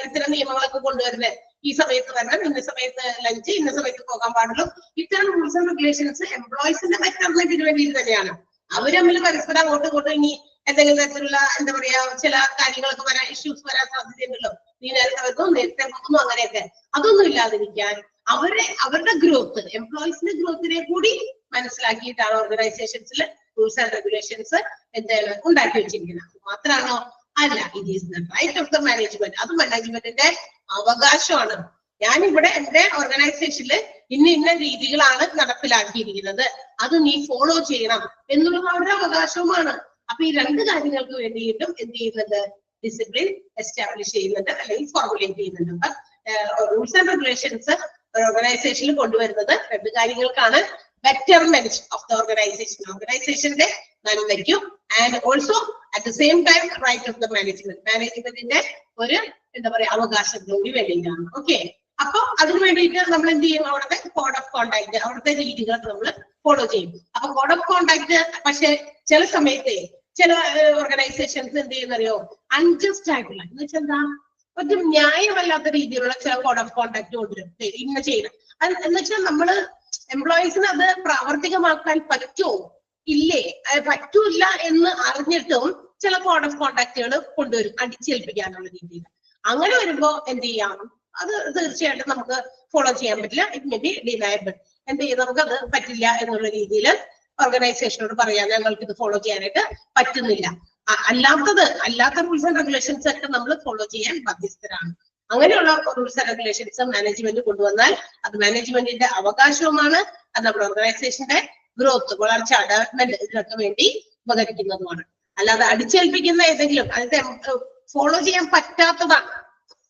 ഇത്തരം നിയമങ്ങളൊക്കെ കൊണ്ടുവരുന്നത്. ഈ സമയത്ത് വരണം, ഇന്ന സമയത്ത് ലഞ്ച്, ഇന്ന സമയത്ത് പോകാൻ പാടുള്ളൂ. ഇത്തരം റൂൾസ് ആൻഡ് റെഗുലേഷൻസ് എംപ്ലോയീസിന്റെ ബെറ്റർമെന്റിന് വേണ്ടിയിട്ട് തന്നെയാണ്. അവർ തമ്മിൽ പരസ്പരം അങ്ങോട്ടും ഇങ്ങോട്ടും ഇനി എന്തെങ്കിലും തരത്തിലുള്ള എന്താ പറയാ ചില കാര്യങ്ങളൊക്കെ വരാൻ ഇഷ്യൂസ് വരാൻ സാധ്യതയുണ്ടല്ലോ. നീ നേരത്തെ വെക്കും നേരത്തെ വെക്കുന്നു അങ്ങനെയൊക്കെ. അതൊന്നും ഇല്ലാതിരിക്കാൻ അവരുടെ ഗ്രോത്ത്, എംപ്ലോയീസിന്റെ ഗ്രോത്തിനെ കൂടി മനസ്സിലാക്കിയിട്ടാണ് ഓർഗനൈസേഷൻസിൽ റൂൾസ് ആൻഡ് റെഗുലേഷൻസ് എന്താണ് ഉണ്ടാക്കി വെച്ചിരിക്കുന്നത്. മാത്രമാണോ? അല്ല. It is the right of the management. അത് മാനേജ്മെന്റിന്റെ അവകാശമാണ്. ഞാനിവിടെ എന്റെ ഓർഗനൈസേഷനിൽ ഇന്ന രീതികളാണ് നടപ്പിലാക്കിയിരിക്കുന്നത്, അത് നീ ഫോളോ ചെയ്യണം എന്നുള്ളത് അവരുടെ അവകാശവുമാണ്. അപ്പൊ ഈ രണ്ട് കാര്യങ്ങൾക്ക് വേണ്ടിയിട്ടും എന്ത് ചെയ്യുന്നുണ്ട്? ഡിസിപ്ലിൻ എസ്റ്റാബ്ലിഷ് ചെയ്യുന്നുണ്ട് അല്ലെങ്കിൽ ഫോർമുലേറ്റ് ചെയ്യുന്നുണ്ട്. റൂൾസ് ആൻഡ് റെഗുലേഷൻസ് ഓർഗനൈസേഷനിൽ കൊണ്ടുവരുന്നത് രണ്ട് കാര്യങ്ങൾക്കാണ്. ബെറ്റർമെന്റ് ഓഫ് ദ ഓർഗനൈസേഷന്റെ നന്മയ്ക്കും and also at the same time right of the മാനേജ്മെന്റിന്റെ ഒരു എന്താ പറയാ അവകാശത്തോട് വേണ്ടിയിട്ടാണ്. ഓക്കെ. അപ്പൊ അതിന് വേണ്ടിയിട്ട് നമ്മൾ എന്ത് ചെയ്യും? അവിടുത്തെ കോഡ് ഓഫ് കോണ്ടാക്ട്, അവിടുത്തെ രീതികൾ നമ്മൾ ഫോളോ ചെയ്യും. അപ്പൊ കോഡ് ഓഫ് കോണ്ടാക്ട് പക്ഷെ ചില സമയത്ത് ചില ഓർഗനൈസേഷൻസ് എന്ത് ചെയ്യുന്നറിയോ? അൺജസ്റ്റ് ആയിട്ടുള്ള എന്ന് വെച്ചാൽ എന്താ ഒരു ന്യായമല്ലാത്ത രീതിയിലുള്ള ചില കോഡ് ഓഫ് കോണ്ടാക്ട് കൊണ്ടുവരും. ഇന്ന ചെയ്യണം എന്ന് വെച്ചാൽ നമ്മള് എംപ്ലോയീസിന് അത് പ്രാവർത്തികമാക്കാൻ പറ്റുമോ ഇല്ലേ, പറ്റൂല എന്ന് അറിഞ്ഞിട്ടും ചില കോഡ് ഓഫ് കോണ്ടാക്ടുകൾ കൊണ്ടുവരും അടിച്ചേൽപ്പിക്കാനുള്ള രീതിയിൽ. അങ്ങനെ വരുമ്പോ എന്ത് ചെയ്യാം? അത് തീർച്ചയായിട്ടും നമുക്ക് ഫോളോ ചെയ്യാൻ പറ്റില്ല. It may be deniable. എന്ത് ചെയ്യും? നമുക്കത് പറ്റില്ല എന്നുള്ള രീതിയിൽ ഓർഗനൈസേഷനോട് പറയാം, ഞങ്ങൾക്ക് ഇത് ഫോളോ ചെയ്യാനായിട്ട് പറ്റുന്നില്ല. അല്ലാത്ത റൂൾസ് ആൻഡ് റെഗുലേഷൻസ് ഒക്കെ നമ്മൾ ഫോളോ ചെയ്യാൻ ബാധ്യസ്ഥരാണ്. അങ്ങനെയുള്ള റൂൾസ് ആൻഡ് റെഗുലേഷൻസ് മാനേജ്മെന്റ് കൊണ്ടുവന്നാൽ അത് മാനേജ്മെന്റിന്റെ അവകാശവുമാണ്. അത് നമ്മുടെ ഓർഗനൈസേഷന്റെ ഗ്രോത്ത്, വളർച്ച, ഡെവലപ്മെന്റ് ഇതിനൊക്കെ വേണ്ടി ഉപകരിക്കുന്നതുമാണ്. അല്ലാതെ അടിച്ചേൽപ്പിക്കുന്ന ഏതെങ്കിലും അതിന്റെ ഫോളോ ചെയ്യാൻ പറ്റാത്തതാണ്.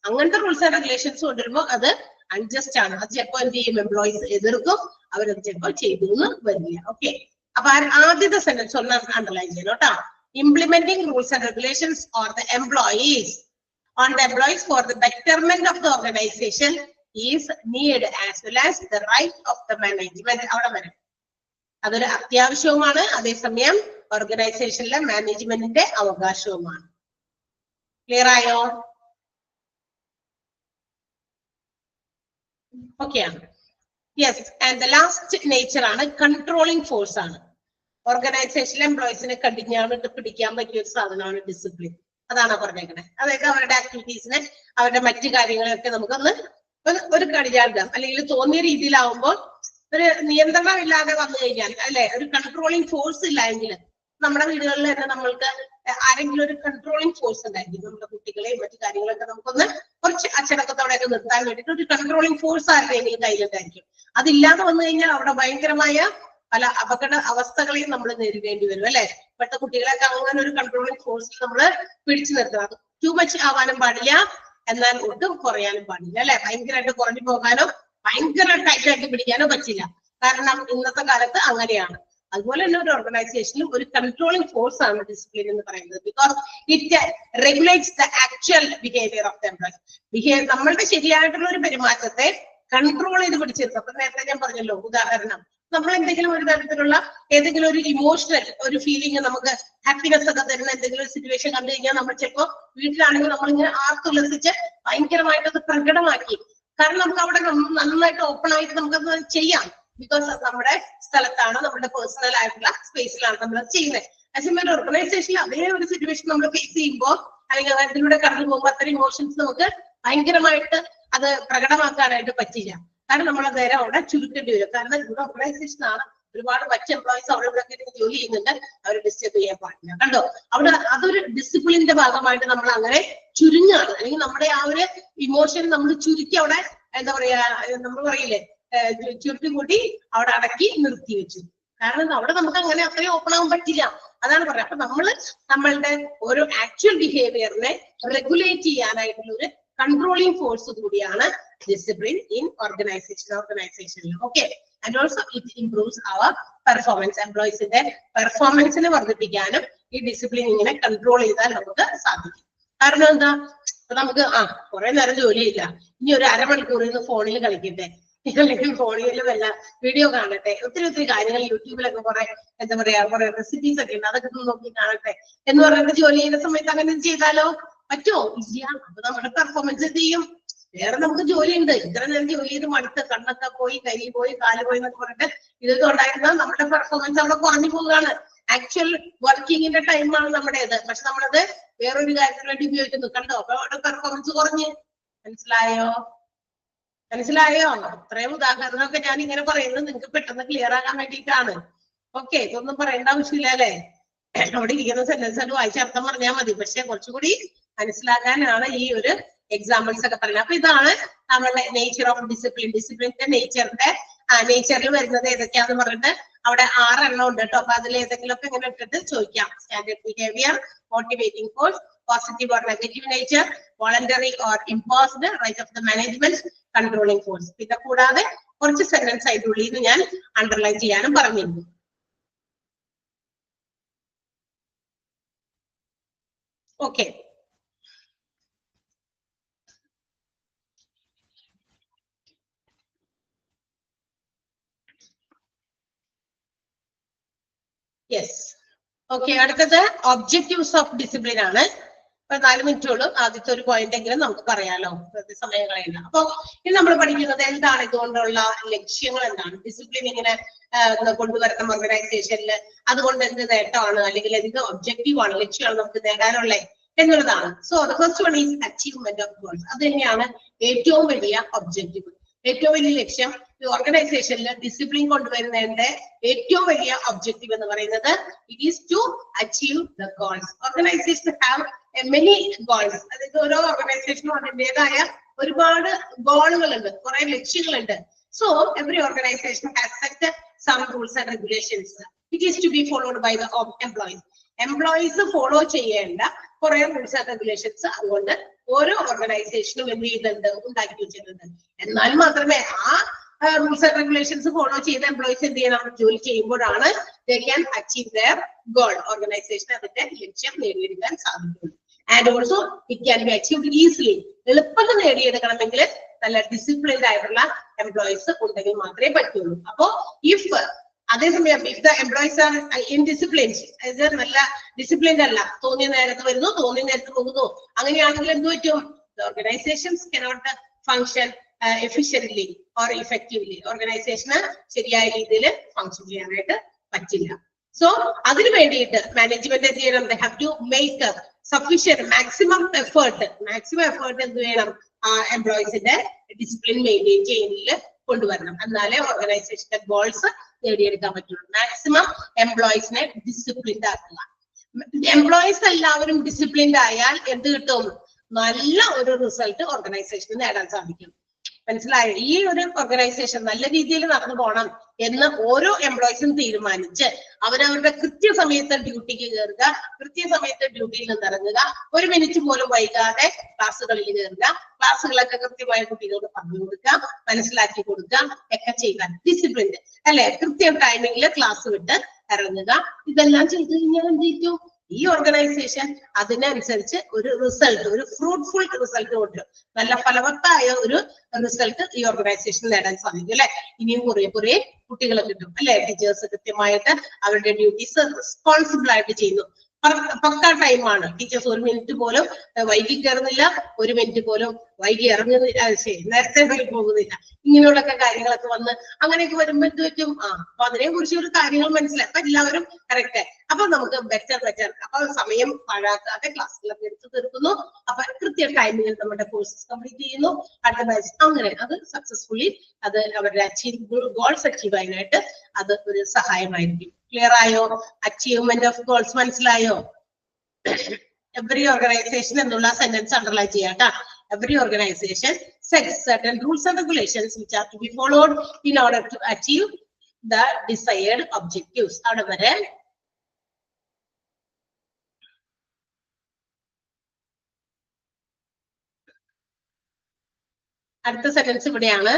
അങ്ങനത്തെ റൂൾസ് ആൻഡ് റെഗുലേഷൻസ് കൊണ്ടുവരുമ്പോൾ അത് അൺജസ്റ്റ് ആണ്. അത് ചിലപ്പോൾ എന്ത് ചെയ്യും? എംപ്ലോയീസ് എതിർക്കും, അവരത് ചിലപ്പോൾ ചെയ്തു എന്ന് വരില്ല. ഓക്കെ. അപ്പൊ ആദ്യത്തെ സെന്റൻസ് ഒന്ന് അണ്ടർലൈൻ ചെയ്യണം കേട്ടോ. Implementing rules and regulations or the employees on the employees for the betterment of the organization is need as well as the right of the management. അവിടെ വരും. അതൊരു അത്യാവശ്യവുമാണ്, അതേസമയം ഓർഗനൈസേഷനിലെ മാനേജ്മെന്റിന്റെ അവകാശവുമാണ്. ക്ലിയർ ആയോ? ഓക്കെ ആണ്. Yes. And the last nature ആണ് controlling force ആണ്. ഓർഗനൈസേഷനിലെ എംപ്ലോയീസിനെ കടിഞ്ഞാണിട്ട് പിടിക്കാൻ പറ്റിയ ഒരു സാധനമാണ് ഡിസിപ്ലിൻ. അതാണ് പറഞ്ഞേക്കണേ. അതായത് അവരുടെ ആക്ടിവിറ്റീസിനെ, അവരുടെ മറ്റു കാര്യങ്ങളെയൊക്കെ നമുക്കൊന്ന് ഒരു കടിഞ്ഞാണിടാം. അല്ലെങ്കിൽ തോന്നിയ രീതിയിലാവുമ്പോൾ ഒരു നിയന്ത്രണം ഇല്ലാതെ വന്നു കഴിഞ്ഞാൽ, അല്ലെ, ഒരു കൺട്രോളിംഗ് ഫോഴ്സ് ഇല്ല എങ്കിൽ നമ്മുടെ വീടുകളിൽ തന്നെ നമ്മൾക്ക് ആരെങ്കിലും ഒരു കൺട്രോളിംഗ് ഫോഴ്സ് ഉണ്ടായിരിക്കും. നമ്മുടെ കുട്ടികളെയും മറ്റു കാര്യങ്ങളൊക്കെ നമുക്കൊന്ന് കുറച്ച് അച്ചടക്കത്തോടെയൊക്കെ നിർത്താൻ വേണ്ടിയിട്ട് ഒരു കൺട്രോളിംഗ് ഫോഴ്സ് ആരുടെയെങ്കിലും കയ്യിലുണ്ടായിരിക്കും. അതില്ലാതെ വന്നു കഴിഞ്ഞാൽ അവിടെ ഭയങ്കരമായ പല അപകട അവസ്ഥകളെയും നമ്മൾ നേരിടേണ്ടി വരും. അല്ലെ, ഇപ്പോഴത്തെ കുട്ടികളൊക്കെ അങ്ങനെ ഒരു കൺട്രോളിംഗ് ഫോഴ്സിൽ നമ്മൾ പിടിച്ചു നിർത്തണം. അത് ടു മച്ച് ആവാനും പാടില്ല, എന്നാൽ ഒട്ടും കുറയാനും പാടില്ല. അല്ലെ, ഭയങ്കരമായിട്ട് കുറഞ്ഞു പോകാനോ ഭയങ്കര ടൈറ്റ് ആയിട്ട് പിടിക്കാനോ പറ്റില്ല. കാരണം ഇന്നത്തെ കാലത്ത് അങ്ങനെയാണ്. അതുപോലെ തന്നെ ഒരു ഓർഗനൈസേഷനിലും ഒരു കൺട്രോളിംഗ് ഫോഴ്സ് ആണ് ഡിസിപ്ലിൻ എന്ന് പറയുന്നത്. Because it regulates the actual behaviour of the employees. നമ്മളുടെ ശരിയായിട്ടുള്ള ഒരു പെരുമാറ്റത്തെ കൺട്രോൾ ചെയ്ത് പിടിച്ചിരുന്നു. അപ്പൊ നേരത്തെ ഞാൻ പറഞ്ഞല്ലോ, ഉദാഹരണം, നമ്മൾ എന്തെങ്കിലും ഒരു തരത്തിലുള്ള ഏതെങ്കിലും ഒരു ഇമോഷണൽ ഒരു ഫീലിംഗ്, നമുക്ക് ഹാപ്പിനെസ് ഒക്കെ തരുന്ന എന്തെങ്കിലും ഒരു സിറ്റുവേഷൻ കണ്ടു കഴിഞ്ഞാൽ നമ്മൾ ചിലപ്പോൾ വീട്ടിലാണെങ്കിൽ നമ്മളിങ്ങനെ ആർത്തുല്ലസിച്ച് ഭയങ്കരമായിട്ട് അത് പ്രകടമാക്കി. കാരണം നമുക്ക് അവിടെ നന്നായിട്ട് ഓപ്പൺ ആയിട്ട് നമുക്കത് ചെയ്യാം. ബിക്കോസ് നമ്മുടെ സ്ഥലത്താണ്, നമ്മുടെ പേഴ്സണൽ ആയിട്ടുള്ള സ്പേസിലാണ് നമ്മൾ ചെയ്യുന്നത്. അതേസമയം ഒരു ഓർഗനൈസേഷനിൽ അതേ ഒരു സിറ്റുവേഷൻ നമ്മൾ ഫേസ് ചെയ്യുമ്പോൾ അല്ലെങ്കിൽ അതിലൂടെ കടന്നു പോകുമ്പോൾ അത്തരം ഇമോഷൻസ് നമുക്ക് ഭയങ്കരമായിട്ട് അത് പ്രകടമാക്കാനായിട്ട് പറ്റില്ല. കാരണം നമ്മൾ നേരെ അവിടെ ചുരുക്കേണ്ടി വരും. കാരണം ഇവിടെ ഓർഗനൈസേഷൻ ആണ്, ഒരുപാട് മറ്റ് എംപ്ലോയീസ് അവിടെ ജോലി ചെയ്യുന്നുണ്ട്, അവർ ഡിസ്റ്റർബ് ചെയ്യാൻ പാടില്ല. കണ്ടോ, അവിടെ അതൊരു ഡിസിപ്ലിന്റെ ഭാഗമായിട്ട് നമ്മൾ അങ്ങനെ ചുരുങ്ങാണ്. അല്ലെങ്കിൽ നമ്മുടെ ആ ഒരു ഇമോഷൻ നമ്മൾ ചുരുക്കി അവിടെ എന്താ പറയാ, നമ്മൾ പറയില്ലേ, ചുരുട്ടി കൂട്ടി അവിടെ അടക്കി നിർത്തി വെച്ചു. കാരണം അവിടെ നമുക്ക് അങ്ങനെ അത്രയും ഓപ്പൺ ആവാൻ പറ്റില്ല. അതാണ് പറയുന്നത്. അപ്പൊ നമ്മളുടെ ഓരോ ആക്ച്വൽ ബിഹേവിയറിനെ റെഗുലേറ്റ് ചെയ്യാനായിട്ടുള്ള ഒരു കൺട്രോളിംഗ് ഫോഴ്സ് കൂടിയാണ് ഡിസിപ്ലിൻ ഇൻ ഓർഗനൈസേഷനിൽ. Okay. And also it improves our performance. എംപ്ലോയീസിന്റെ പെർഫോമൻസിനെ വർദ്ധിപ്പിക്കാനും ഈ ഡിസിപ്ലിൻ ഇങ്ങനെ കൺട്രോൾ ചെയ്താൽ നമുക്ക് സാധിക്കും. കാരണം എന്താ, നമുക്ക് കുറെ നേരം ജോലിയില്ല, ഇനി ഒരു അരമണിക്കൂർ ഇന്ന് ഫോണിൽ കളിക്കട്ടെ, അല്ലെങ്കിൽ ഫോണിൽ വല്ല വീഡിയോ കാണട്ടെ, ഒത്തിരി കാര്യങ്ങൾ യൂട്യൂബിലൊക്കെ കുറെ എന്താ പറയാ കുറെ റെസിപ്പീസ് ഒക്കെ ഉണ്ട്, അതൊക്കെ നോക്കി കാണട്ടെ എന്ന് പറഞ്ഞിട്ട് ജോലി ചെയ്യുന്ന സമയത്ത് അങ്ങനെ ചെയ്താലോ പറ്റുമോ? ഇല്ല. അപ്പൊ നമ്മുടെ പെർഫോമൻസ് എന്ത് ചെയ്യും? വേറെ നമുക്ക് ജോലിയുണ്ട്, ഇത്ര നേരം ജോലി ചെയ്ത് മടുത്ത് കണ്ണൊക്കെ പോയി, കൈ പോയി, കാല് പോയി എന്നൊക്കെ പറഞ്ഞിട്ട് ഇതൊക്കെ ഉണ്ടായിരുന്നാൽ നമ്മുടെ പെർഫോമൻസ് അവിടെ കുറഞ്ഞു പോവുകയാണ്. ആക്ച്വൽ വർക്കിങ്ങിന്റെ ടൈമാണ് നമ്മുടേത്. പക്ഷെ നമ്മളത് വേറൊരു കാര്യത്തിന് വേണ്ടി ഉപയോഗിക്കുന്നു. കണ്ടോ? അപ്പൊ അവിടെ പെർഫോമൻസ് കുറഞ്ഞ്. മനസ്സിലായോ? മനസ്സിലായോ? അത്രയും ഉദാഹരണമൊക്കെ ഞാൻ ഇങ്ങനെ പറയുന്നത് നിങ്ങൾക്ക് പെട്ടെന്ന് ക്ലിയർ ആകാൻ വേണ്ടിയിട്ടാണ്. ഓക്കെ, ഇതൊന്നും പറയേണ്ട ആവശ്യമില്ല അല്ലെ? അവിടെ ഇരിക്കുന്ന സെന്റൻസ് ആയിട്ട് വായിച്ചർത്ഥം പറഞ്ഞാൽ മതി. പക്ഷെ കുറച്ചുകൂടി മനസ്സിലാക്കാനാണ് ഈ ഒരു എക്സാമ്പിൾസ് ഒക്കെ പറയുന്നത്. അപ്പൊ ഇതാണ് നമ്മളുടെ നേച്ചർ ഓഫ് ഡിസിപ്ലിൻ. ഡിസിപ്ലിന്റെ നേച്ചറിൽ വരുന്നത് ഏതൊക്കെയാന്ന് പറഞ്ഞിട്ട് അവിടെ 6 എണ്ണം ഉണ്ട് കേട്ടോ. അപ്പൊ അതിൽ ഏതെങ്കിലും ഒക്കെ ഇങ്ങനെ ഇട്ടിട്ട് ചോദിക്കാം. Standard behaviour, motivating force, positive or negative nature, voluntary or imposed, right of the management, controlling force. പിന്നെ കൂടാതെ കുറച്ച് സെന്റൻസ് അതിനുള്ളിൽ നിന്ന് ഞാൻ അണ്ടർലൈൻ ചെയ്യാനും പറഞ്ഞിരുന്നു. Okay, yes. ഓക്കെ, അടുത്തത് ഒബ്ജക്റ്റീവ്സ് ഓഫ് ഡിസിപ്ലിൻ ആണ്. 4 മിനിറ്റോളം ആദ്യത്തെ ഒരു പോയിന്റ് എങ്കിലും നമുക്ക് പറയാലോ, സമയം കളയില്ല. അപ്പൊ ഇനി നമ്മൾ പഠിക്കുന്നത് എന്താണ് ഇതുകൊണ്ടുള്ള ലക്ഷ്യങ്ങൾ, എന്താണ് ഡിസിപ്ലിൻ ഇങ്ങനെ കൊണ്ടുവരണം ഓർഗനൈസേഷനിൽ, അതുകൊണ്ട് എന്ത് നേട്ടമാണ് അല്ലെങ്കിൽ എന്ത് ഒബ്ജക്റ്റീവ് ആണ്, ലക്ഷ്യമാണ് നമുക്ക് നേടാനുള്ളത് എന്നുള്ളതാണ്. So the first one is achievement of goals. അത് തന്നെയാണ് ഏറ്റവും വലിയ ഒബ്ജക്റ്റീവ്, ഏറ്റവും വലിയ ലക്ഷ്യം. ഓർഗനൈസേഷനിൽ ഡിസിപ്ലിൻ കൊണ്ടുവരുന്നതിന്റെ ഏറ്റവും വലിയ ഒബ്ജക്റ്റീവ് എന്ന് പറയുന്നത് it is to achieve the goals. Organisation have many goals. അതായത് ഓരോ ഓർഗനൈസേഷനും അതിൻ്റെതായ ഒരുപാട് ഗോളുകളുണ്ട്, കുറെ ലക്ഷ്യങ്ങളുണ്ട്. So every organisation has set some rules and regulations. It is to be followed by the employees. Employees follow ചെയ്യേണ്ട കുറെ റൂൾസ് ആൻഡ് റെഗുലേഷൻസ് അതുകൊണ്ട് ഓരോ ഓർഗനൈസേഷനും എന്ത് ചെയ്യുന്നുണ്ട്, ഉണ്ടാക്കി വെച്ചിട്ടുണ്ട്. എന്നാൽ മാത്രമേ ആ റൂൾസ് ആൻഡ് റെഗുലേഷൻസ് ഫോളോ ചെയ്ത് എംപ്ലോയീസ് എന്ത് ചെയ്യണം, ജോലി ചെയ്യുമ്പോഴാണ് they can achieve their goal. Organisation അതിന്റെ ലക്ഷ്യം നേടിയെടുക്കാൻ സാധിക്കും. And also it can be achieved easily. എളുപ്പത്തിൽ നേടിയെടുക്കണമെങ്കിൽ നല്ല ഡിസിപ്ലിൻഡ് ആയിട്ടുള്ള എംപ്ലോയീസ് ഉണ്ടെങ്കിൽ മാത്രമേ പറ്റുള്ളൂ. അപ്പോ അതേസമയം ഇഫ് ദ എംപ്ലോയീസ് ആർ ഇൻഡിസിപ്ലിൻഡ്, അതായത് നല്ല ഡിസിപ്ലിൻഡ് അല്ല, തോന്നിയ നേരത്ത് വരുന്നു, തോന്നിയ നേരത്ത് പോകുന്നു, അങ്ങനെയാണെങ്കിൽ എന്ത് പറ്റും? Organisations cannot function efficiently or effectively. ഓർഗനൈസേഷന് ശരിയായ രീതിയിൽ ഫങ്ഷൻ ചെയ്യാനായിട്ട് പറ്റില്ല. സോ അതിനു വേണ്ടിയിട്ട് മാനേജ്മെന്റ് എന്ത് ചെയ്യണം? They have to make sufficient maximum effort. Maximum effort എന്ത് ചെയ്യണം? എംപ്ലോയീസിന്റെ ഡിസിപ്ലിൻ മെയിൻറ്റെയിൻ ചെയ്യുന്നതിൽ കൊണ്ടുവരണം. എന്നാലേ ഓർഗനൈസേഷന്റെ ഗോൾസ് നേടിയെടുക്കാൻ പറ്റുള്ളൂ. മാക്സിമം എംപ്ലോയീസിനെ ഡിസിപ്ലിൻഡ് ആക്കുക. എംപ്ലോയീസ് എല്ലാവരും ഡിസിപ്ലിൻഡ് ആയാൽ എന്ത് കിട്ടും? നല്ല ഒരു റിസൾട്ട് ഓർഗനൈസേഷന് നേടാൻ സാധിക്കും. മനസ്സിലായോ? ഈ ഒരു ഓർഗനൈസേഷൻ നല്ല രീതിയിൽ നടന്നു പോകണം എന്ന് ഓരോ എംപ്ലോയീസും തീരുമാനിച്ച് അവരവരുടെ കൃത്യസമയത്ത് ഡ്യൂട്ടിക്ക് കയറുക, കൃത്യസമയത്ത് ഡ്യൂട്ടിയിൽ നിന്ന് ഇറങ്ങുക, 1 മിനിറ്റ് പോലും വൈകാതെ ക്ലാസ്സുകളിൽ കയറുക, ക്ലാസ്സുകളൊക്കെ കൃത്യമായ കുട്ടികൾക്ക് പറഞ്ഞു കൊടുക്കുക, മനസ്സിലാക്കി കൊടുക്കുക ഒക്കെ ചെയ്യുക. ഡിസിപ്ലിൻ അല്ലെ? കൃത്യം ടൈമിങ്ങിൽ ക്ലാസ് വിട്ട് ഇറങ്ങുക. ഇതെല്ലാം ചെയ്തു കഴിഞ്ഞാൽ എന്ത് ചെയ്യും? ഈ ഓർഗനൈസേഷൻ അതിനനുസരിച്ച് ഒരു റിസൾട്ട്, ഒരു ഫ്രൂട്ട്ഫുൾ റിസൾട്ട് കൊണ്ടുവരും. നല്ല ഫലവത്തായ ഒരു റിസൾട്ട് ഈ ഓർഗനൈസേഷൻ നേടാൻ സാധിക്കും അല്ലെ? ഇനിയും കുറെ കുട്ടികളെ കിട്ടും അല്ലെ? ടീച്ചേഴ്സ് കൃത്യമായിട്ട് അവരുടെ ഡ്യൂട്ടീസ് റെസ്പോൺസിബിൾ ആയിട്ട് ചെയ്യുന്നു. പക്ക ടൈമാണ്. ടീച്ചേഴ്സ് 1 മിനിറ്റ് പോലും വൈകി കയറുന്നില്ല, 1 മിനിറ്റ് പോലും വൈകി ഇറങ്ങുന്നില്ല, നേരത്തെ പോകുന്നില്ല. ഇങ്ങനെയുള്ളൊക്കെ കാര്യങ്ങളൊക്കെ വന്ന് അങ്ങനെയൊക്കെ വരുമ്പോ എന്ത് പറ്റും? അപ്പൊ അതിനെ കുറിച്ച് ഒരു കാര്യങ്ങൾ മനസ്സിലായി. അപ്പൊ എല്ലാവരും കറക്റ്റ്. അപ്പൊ നമുക്ക് ബെറ്റർ. അപ്പൊ സമയം പാഴാക്കാതെ ക്ലാസ്സുകളൊക്കെ എടുത്ത് തീർക്കുന്നു. അപ്പൊ കൃത്യ ടൈമിൽ നമ്മുടെ കോഴ്സസ് കംപ്ലീറ്റ് ചെയ്യുന്നു. അടുത്ത ബാച്ച് അങ്ങനെ അത് സക്സസ്ഫുള്ളി അത് അവരുടെ ഗോൾസ് അച്ചീവ് ചെയ്യാനായിട്ട് അത് ഒരു സഹായമായിരിക്കും. ക്ലിയർ ആയോ? അച്ചീവ്മെന്റ് ഓഫ് ഗോൾസ് മനസ്സിലായോ? എവറി ഓർഗനൈസേഷൻ എന്നുള്ള സെന്റൻസ് അണ്ടർലൈൻ ചെയ്യാട്ടാ. Every organisation sets certain rules and regulations which are to be followed in order to achieve the desired objectives. അവിടെ വരെ അടുത്ത സെന്റൻസ് ഇവിടെയാണ്.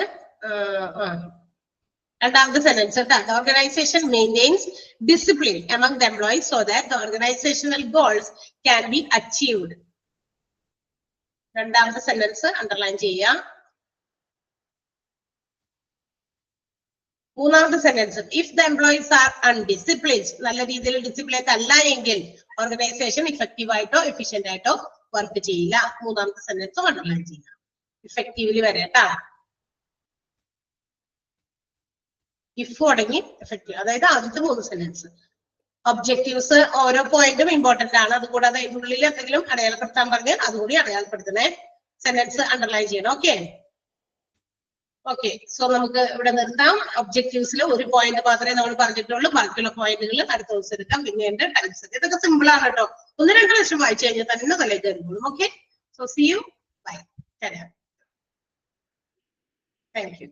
രണ്ടാമത്തെ സെന്റൻസ് കേട്ടോ. The organization maintains discipline among the employees so that the organizational goals can be achieved. രണ്ടാമത്തെ sentence underline ചെയ്യാം. മൂന്നാമത്തെ sentence if the employees are undisciplined, നല്ല രീതിയിൽ ഡിസിപ്ലിൻ അല്ല എങ്കിൽ ഓർഗനൈസേഷൻ ഇഫക്റ്റീവ് ആയിട്ടോ എഫിഷ്യന്റ് ആയിട്ടോ വർക്ക് ചെയ്യില്ല. മൂന്നാമത്തെ സെന്റൻസ് അണ്ടർലൈൻ ചെയ്യാം. ഇഫക്റ്റീവ്ലി വരേട്ടാ. ഇഫ് അടങ്ങി എഫക്റ്റീവ്, അതായത് ആദ്യത്തെ 3 സെന്റൻസ്. ഒബ്ജക്റ്റീവ്സ് ഓരോ പോയിന്റും ഇമ്പോർട്ടന്റ് ആണ്. അതുകൂടാതെ അതിനുള്ളിൽ എന്തെങ്കിലും അടയാളപ്പെടുത്താൻ പറഞ്ഞാൽ അതുകൂടി അടയാളപ്പെടുത്തണേ. സെന്റൻസ് അണ്ടർലൈൻ ചെയ്യണം. Okay okay. സോ നമുക്ക് ഇവിടെ നിർത്താം. ഒബ്ജക്റ്റീവ്സിൽ ഒരു പോയിന്റ് മാത്രമേ നമ്മൾ പറഞ്ഞിട്ടുള്ളൂ. ബാക്കിയുള്ള പോയിന്റുകൾ അടുത്ത ദിവസം എടുക്കാം. പിന്നീട് ടൈംസ്. ഇതൊക്കെ സിമ്പിൾ ആണ് കേട്ടോ. 1-2 പ്രാവശ്യം വായിച്ചു കഴിഞ്ഞാൽ തന്നെ തലേക്ക് കയറിക്കോളും. Okay. So see you. Bye. Thank U.